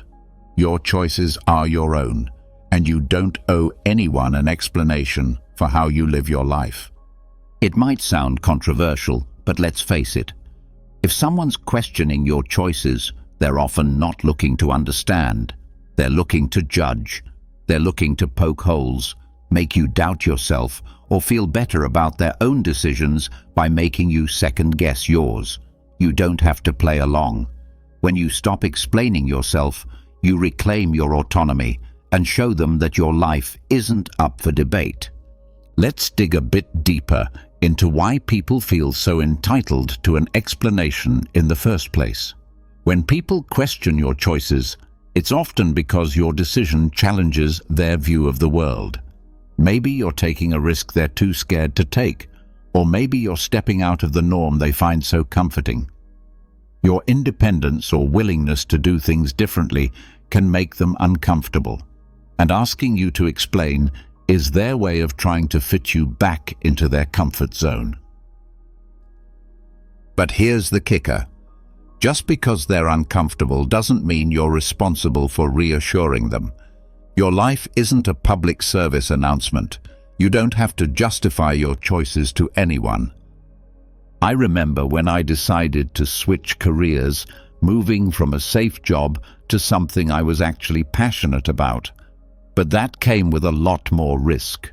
Your choices are your own, and you don't owe anyone an explanation for how you live your life. It might sound controversial, but let's face it. If someone's questioning your choices, they're often not looking to understand. They're looking to judge. They're looking to poke holes, make you doubt yourself, or feel better about their own decisions by making you second-guess yours. You don't have to play along. When you stop explaining yourself, you reclaim your autonomy and show them that your life isn't up for debate. Let's dig a bit deeper into why people feel so entitled to an explanation in the first place. When people question your choices, it's often because your decision challenges their view of the world. Maybe you're taking a risk they're too scared to take, or maybe you're stepping out of the norm they find so comforting. Your independence or willingness to do things differently can make them uncomfortable, and asking you to explain is their way of trying to fit you back into their comfort zone. But here's the kicker. Just because they're uncomfortable doesn't mean you're responsible for reassuring them. Your life isn't a public service announcement. You don't have to justify your choices to anyone. I remember when I decided to switch careers, moving from a safe job to something I was actually passionate about. But that came with a lot more risk.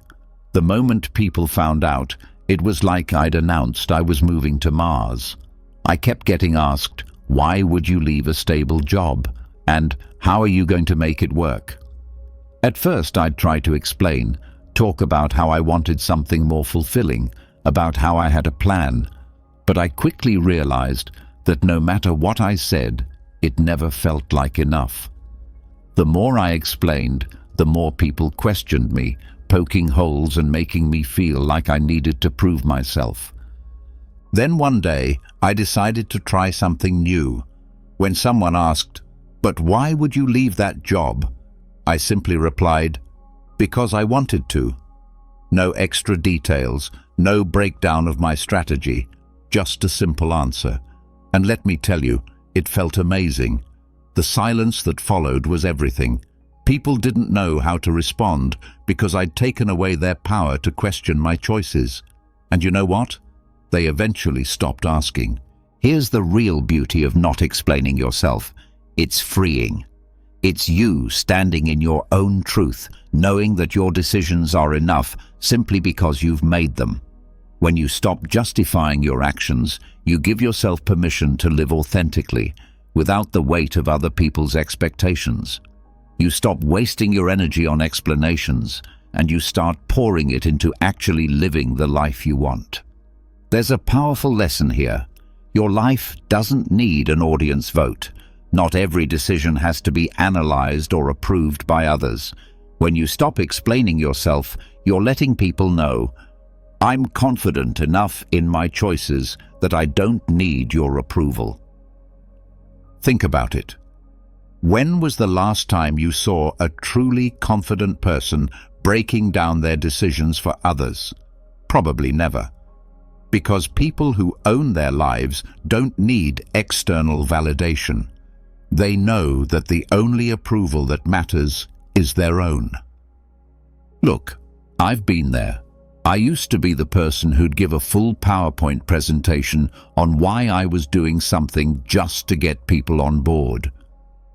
The moment people found out, it was like I'd announced I was moving to Mars. I kept getting asked, why would you leave a stable job? And how are you going to make it work? At first I'd try to explain, talk about how I wanted something more fulfilling, about how I had a plan. But I quickly realized that no matter what I said, it never felt like enough. The more I explained, the more people questioned me, poking holes and making me feel like I needed to prove myself. Then one day, I decided to try something new. When someone asked, "But why would you leave that job?" I simply replied, "Because I wanted to." No extra details, no breakdown of my strategy, just a simple answer. And let me tell you, it felt amazing. The silence that followed was everything. People didn't know how to respond because I'd taken away their power to question my choices. And you know what? They eventually stopped asking. Here's the real beauty of not explaining yourself. It's freeing. It's you standing in your own truth, knowing that your decisions are enough simply because you've made them. When you stop justifying your actions, you give yourself permission to live authentically, without the weight of other people's expectations. You stop wasting your energy on explanations, and you start pouring it into actually living the life you want. There's a powerful lesson here. Your life doesn't need an audience vote. Not every decision has to be analyzed or approved by others. When you stop explaining yourself, you're letting people know, I'm confident enough in my choices that I don't need your approval. Think about it. When was the last time you saw a truly confident person breaking down their decisions for others? Probably never. Because people who own their lives don't need external validation. They know that the only approval that matters is their own. Look, I've been there. I used to be the person who'd give a full PowerPoint presentation on why I was doing something just to get people on board.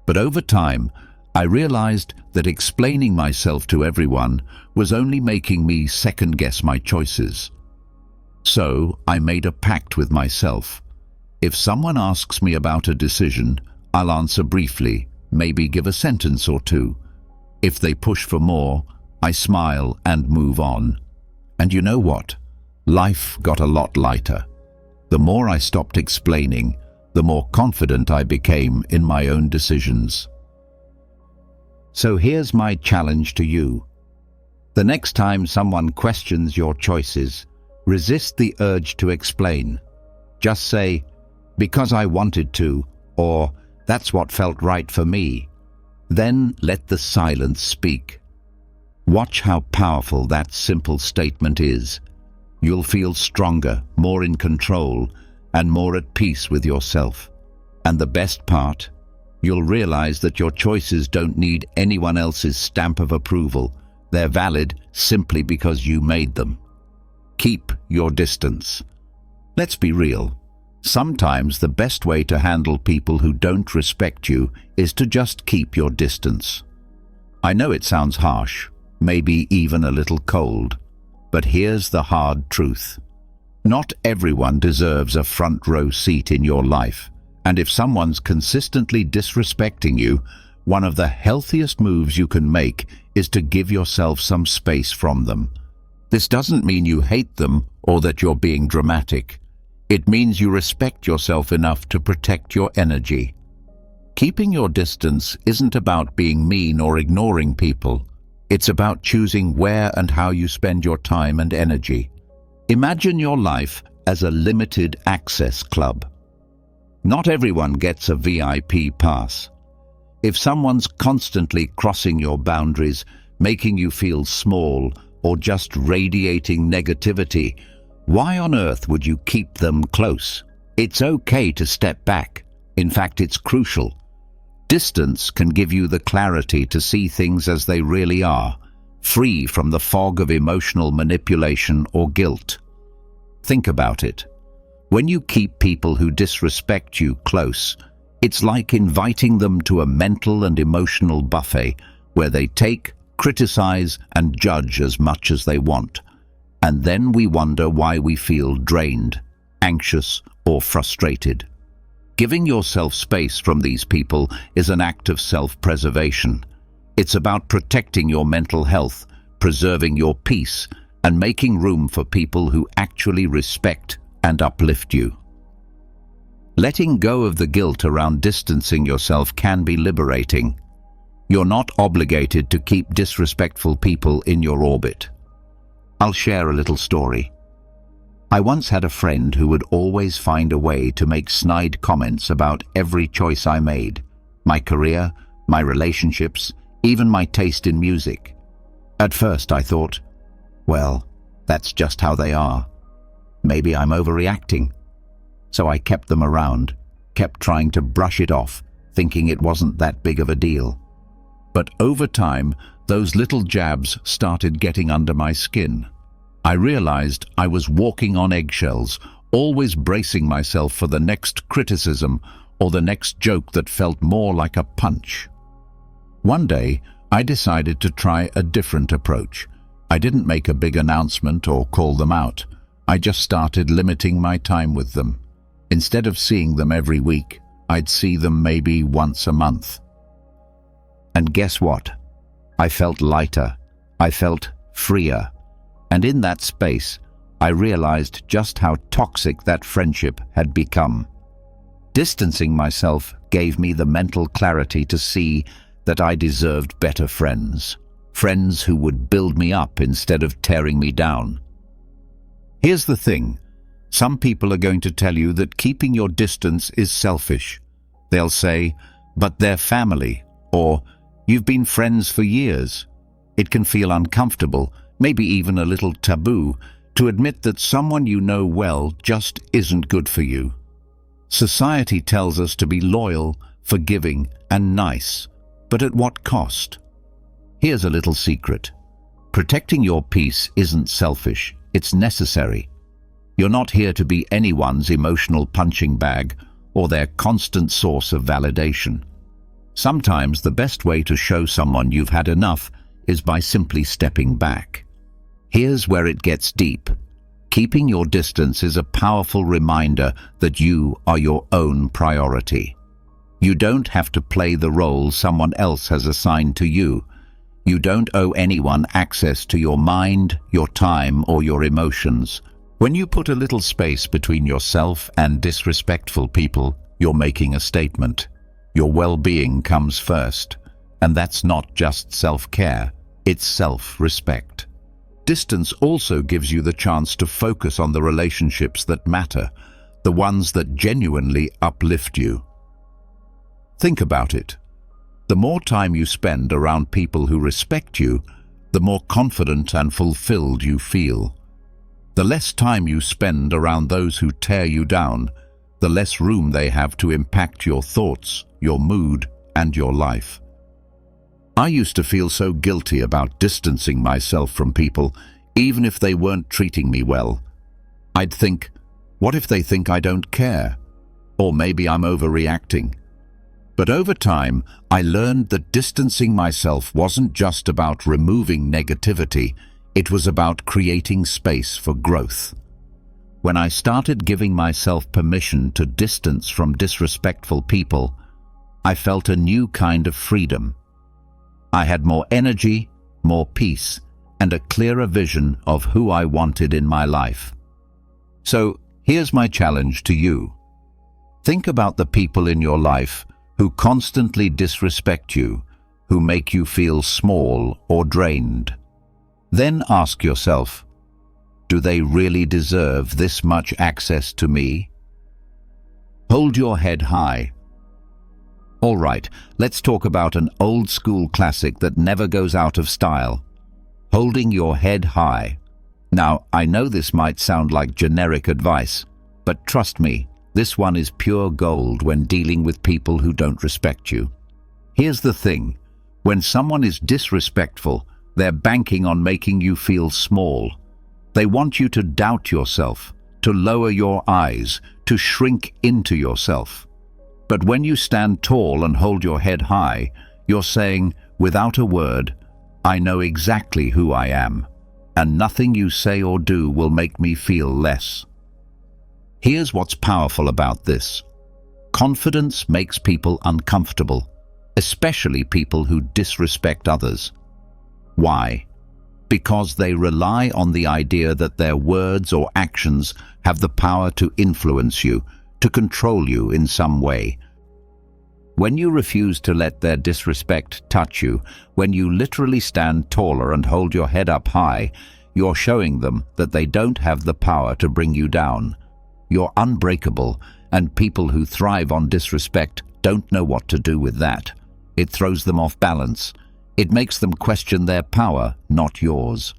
But over time, I realized that explaining myself to everyone was only making me second-guess my choices. So I made a pact with myself. If someone asks me about a decision, I'll answer briefly, maybe give a sentence or two. If they push for more, I smile and move on. And you know what? Life got a lot lighter. The more I stopped explaining, the more confident I became in my own decisions. So here's my challenge to you. The next time someone questions your choices, resist the urge to explain. Just say, because I wanted to, or that's what felt right for me. Then let the silence speak. Watch how powerful that simple statement is. You'll feel stronger, more in control, and more at peace with yourself. And the best part, you'll realize that your choices don't need anyone else's stamp of approval. They're valid simply because you made them. Keep your distance. Let's be real. Sometimes the best way to handle people who don't respect you is to just keep your distance. I know it sounds harsh, maybe even a little cold, but here's the hard truth. Not everyone deserves a front row seat in your life, and if someone's consistently disrespecting you, one of the healthiest moves you can make is to give yourself some space from them. This doesn't mean you hate them or that you're being dramatic. It means you respect yourself enough to protect your energy. Keeping your distance isn't about being mean or ignoring people. It's about choosing where and how you spend your time and energy. Imagine your life as a limited access club. Not everyone gets a VIP pass. If someone's constantly crossing your boundaries, making you feel small, or just radiating negativity, why on earth would you keep them close? It's okay to step back. In fact, it's crucial. Distance can give you the clarity to see things as they really are, free from the fog of emotional manipulation or guilt. Think about it. When you keep people who disrespect you close, it's like inviting them to a mental and emotional buffet where they take, criticize, and judge as much as they want. And then we wonder why we feel drained, anxious, or frustrated. Giving yourself space from these people is an act of self-preservation. It's about protecting your mental health, preserving your peace, and making room for people who actually respect and uplift you. Letting go of the guilt around distancing yourself can be liberating. You're not obligated to keep disrespectful people in your orbit. I'll share a little story. I once had a friend who would always find a way to make snide comments about every choice I made, my career, my relationships, even my taste in music. At first I thought, well, that's just how they are. Maybe I'm overreacting. So I kept them around, kept trying to brush it off, thinking it wasn't that big of a deal. But over time, those little jabs started getting under my skin. I realized I was walking on eggshells, always bracing myself for the next criticism or the next joke that felt more like a punch. One day, I decided to try a different approach. I didn't make a big announcement or call them out. I just started limiting my time with them. Instead of seeing them every week, I'd see them maybe once a month. And guess what? I felt lighter. I felt freer. And in that space, I realized just how toxic that friendship had become. Distancing myself gave me the mental clarity to see that I deserved better friends. Friends who would build me up instead of tearing me down. Here's the thing. Some people are going to tell you that keeping your distance is selfish. They'll say, but they're family, or you've been friends for years. It can feel uncomfortable, maybe even a little taboo, to admit that someone you know well just isn't good for you. Society tells us to be loyal, forgiving, and nice, but at what cost? Here's a little secret. Protecting your peace isn't selfish, it's necessary. You're not here to be anyone's emotional punching bag or their constant source of validation. Sometimes the best way to show someone you've had enough is by simply stepping back. Here's where it gets deep. Keeping your distance is a powerful reminder that you are your own priority. You don't have to play the role someone else has assigned to you. You don't owe anyone access to your mind, your time, or your emotions. When you put a little space between yourself and disrespectful people, you're making a statement. Your well-being comes first, and that's not just self-care, it's self-respect. Distance also gives you the chance to focus on the relationships that matter, the ones that genuinely uplift you. Think about it. The more time you spend around people who respect you, the more confident and fulfilled you feel. The less time you spend around those who tear you down, the less room they have to impact your thoughts, your mood, and your life. I used to feel so guilty about distancing myself from people, even if they weren't treating me well. I'd think, what if they think I don't care? Or maybe I'm overreacting. But over time, I learned that distancing myself wasn't just about removing negativity, it was about creating space for growth. When I started giving myself permission to distance from disrespectful people, I felt a new kind of freedom. I had more energy, more peace, and a clearer vision of who I wanted in my life. So, here's my challenge to you. Think about the people in your life who constantly disrespect you, who make you feel small or drained. Then ask yourself, do they really deserve this much access to me? Hold your head high. All right, let's talk about an old-school classic that never goes out of style. Holding your head high. Now, I know this might sound like generic advice, but trust me, this one is pure gold when dealing with people who don't respect you. Here's the thing. When someone is disrespectful, they're banking on making you feel small. They want you to doubt yourself, to lower your eyes, to shrink into yourself. But when you stand tall and hold your head high, you're saying, without a word, I know exactly who I am, and nothing you say or do will make me feel less. Here's what's powerful about this. Confidence makes people uncomfortable, especially people who disrespect others. Why? Because they rely on the idea that their words or actions have the power to influence you, to control you in some way. When you refuse to let their disrespect touch you, when you literally stand taller and hold your head up high, you're showing them that they don't have the power to bring you down. You're unbreakable, and people who thrive on disrespect don't know what to do with that. It throws them off balance. It makes them question their power, not yours.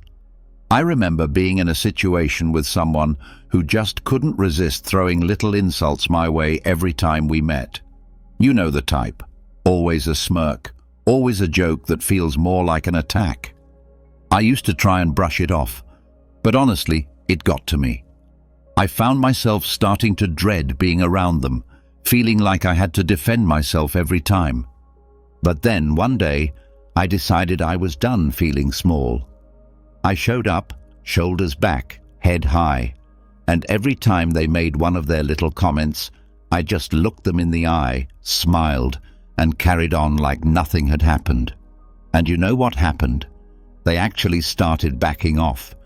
I remember being in a situation with someone who just couldn't resist throwing little insults my way every time we met. You know the type. Always a smirk, always a joke that feels more like an attack. I used to try and brush it off, but honestly, it got to me. I found myself starting to dread being around them, feeling like I had to defend myself every time. But then, one day, I decided I was done feeling small. I showed up, shoulders back, head high, and every time they made one of their little comments, I just looked them in the eye, smiled, and carried on like nothing had happened. And you know what happened? They actually started backing off.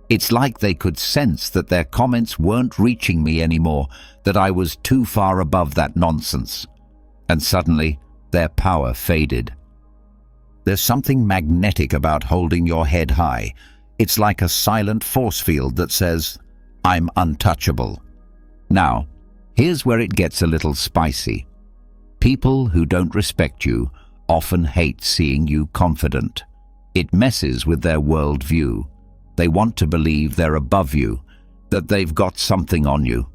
It's like they could sense that their comments weren't reaching me anymore, that I was too far above that nonsense. And suddenly, their power faded. There's something magnetic about holding your head high. It's like a silent force field that says, "I'm untouchable." Now, here's where it gets a little spicy. People who don't respect you often hate seeing you confident. It messes with their worldview. They want to believe they're above you, that they've got something on you.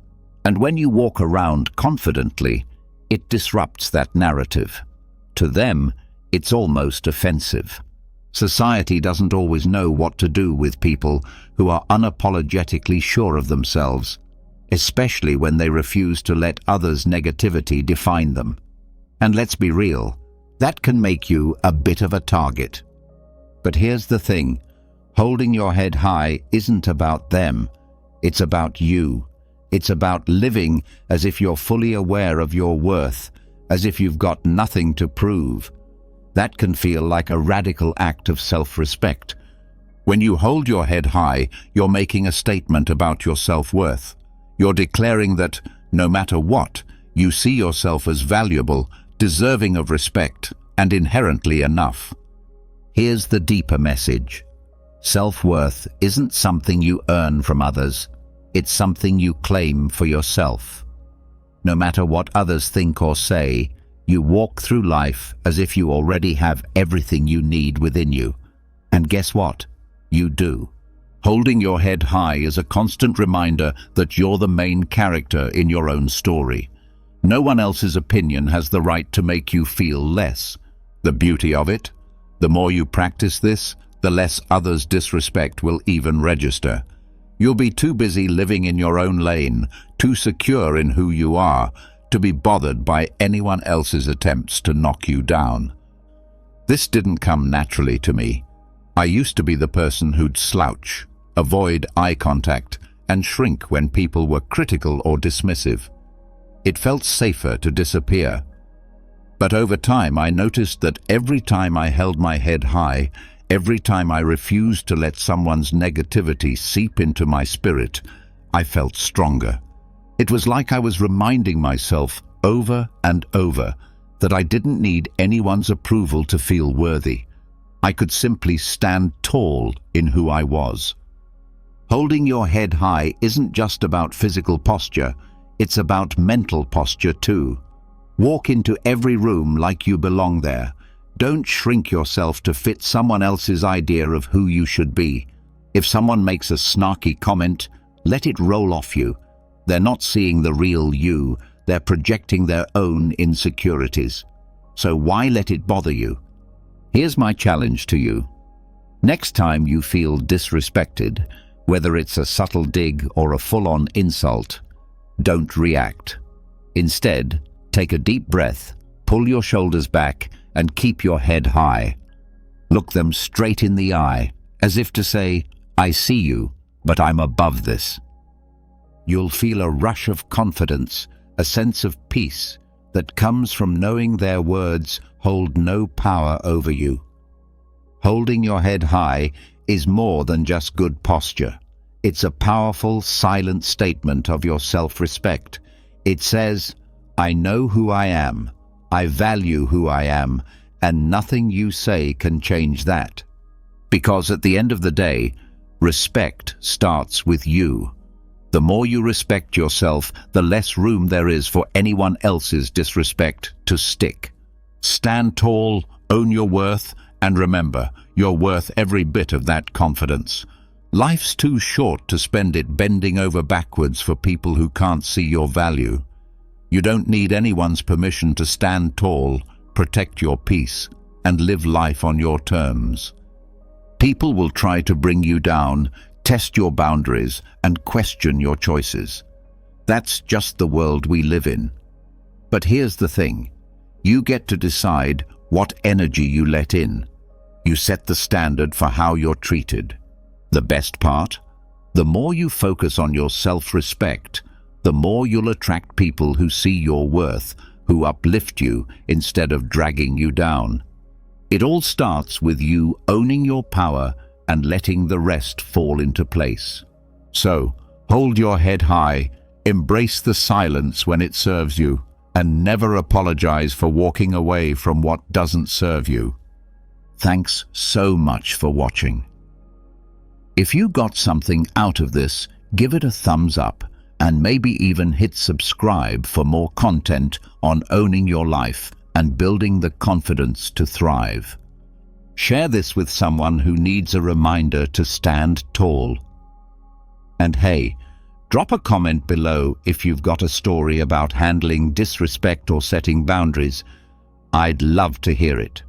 And when you walk around confidently, it disrupts that narrative. To them, it's almost offensive. Society doesn't always know what to do with people who are unapologetically sure of themselves, especially when they refuse to let others' negativity define them. And let's be real, that can make you a bit of a target. But here's the thing, holding your head high isn't about them, it's about you. It's about living as if you're fully aware of your worth, as if you've got nothing to prove. That can feel like a radical act of self-respect. When you hold your head high, you're making a statement about your self-worth. You're declaring that, no matter what, you see yourself as valuable, deserving of respect, and inherently enough. Here's the deeper message. Self-worth isn't something you earn from others. It's something you claim for yourself. No matter what others think or say, you walk through life as if you already have everything you need within you. And guess what? You do. Holding your head high is a constant reminder that you're the main character in your own story. No one else's opinion has the right to make you feel less. The beauty of it? The more you practice this, the less others' disrespect will even register. You'll be too busy living in your own lane, too secure in who you are, to be bothered by anyone else's attempts to knock you down. This didn't come naturally to me. I used to be the person who'd slouch, avoid eye contact, and shrink when people were critical or dismissive. It felt safer to disappear. But over time, I noticed that every time I held my head high, every time I refused to let someone's negativity seep into my spirit, I felt stronger. It was like I was reminding myself over and over that I didn't need anyone's approval to feel worthy. I could simply stand tall in who I was. Holding your head high isn't just about physical posture, it's about mental posture too. Walk into every room like you belong there. Don't shrink yourself to fit someone else's idea of who you should be. If someone makes a snarky comment, let it roll off you. They're not seeing the real you, they're projecting their own insecurities. So why let it bother you? Here's my challenge to you. Next time you feel disrespected, whether it's a subtle dig or a full-on insult, don't react. Instead, take a deep breath, pull your shoulders back, and keep your head high. Look them straight in the eye, as if to say, I see you, but I'm above this. You'll feel a rush of confidence, a sense of peace that comes from knowing their words hold no power over you. Holding your head high is more than just good posture. It's a powerful, silent statement of your self-respect. It says, I know who I am, I value who I am, and nothing you say can change that. Because at the end of the day, respect starts with you. The more you respect yourself, the less room there is for anyone else's disrespect to stick. Stand tall, own your worth, and remember, you're worth every bit of that confidence. Life's too short to spend it bending over backwards for people who can't see your value. You don't need anyone's permission to stand tall, protect your peace, and live life on your terms. People will try to bring you down, test your boundaries, and question your choices. That's just the world we live in. But here's the thing. You get to decide what energy you let in. You set the standard for how you're treated. The best part? The more you focus on your self-respect, the more you'll attract people who see your worth, who uplift you instead of dragging you down. It all starts with you owning your power and letting the rest fall into place. So, hold your head high, embrace the silence when it serves you, and never apologize for walking away from what doesn't serve you. Thanks so much for watching. If you got something out of this, give it a thumbs up and maybe even hit subscribe for more content on owning your life and building the confidence to thrive. Share this with someone who needs a reminder to stand tall. And hey, drop a comment below if you've got a story about handling disrespect or setting boundaries. I'd love to hear it.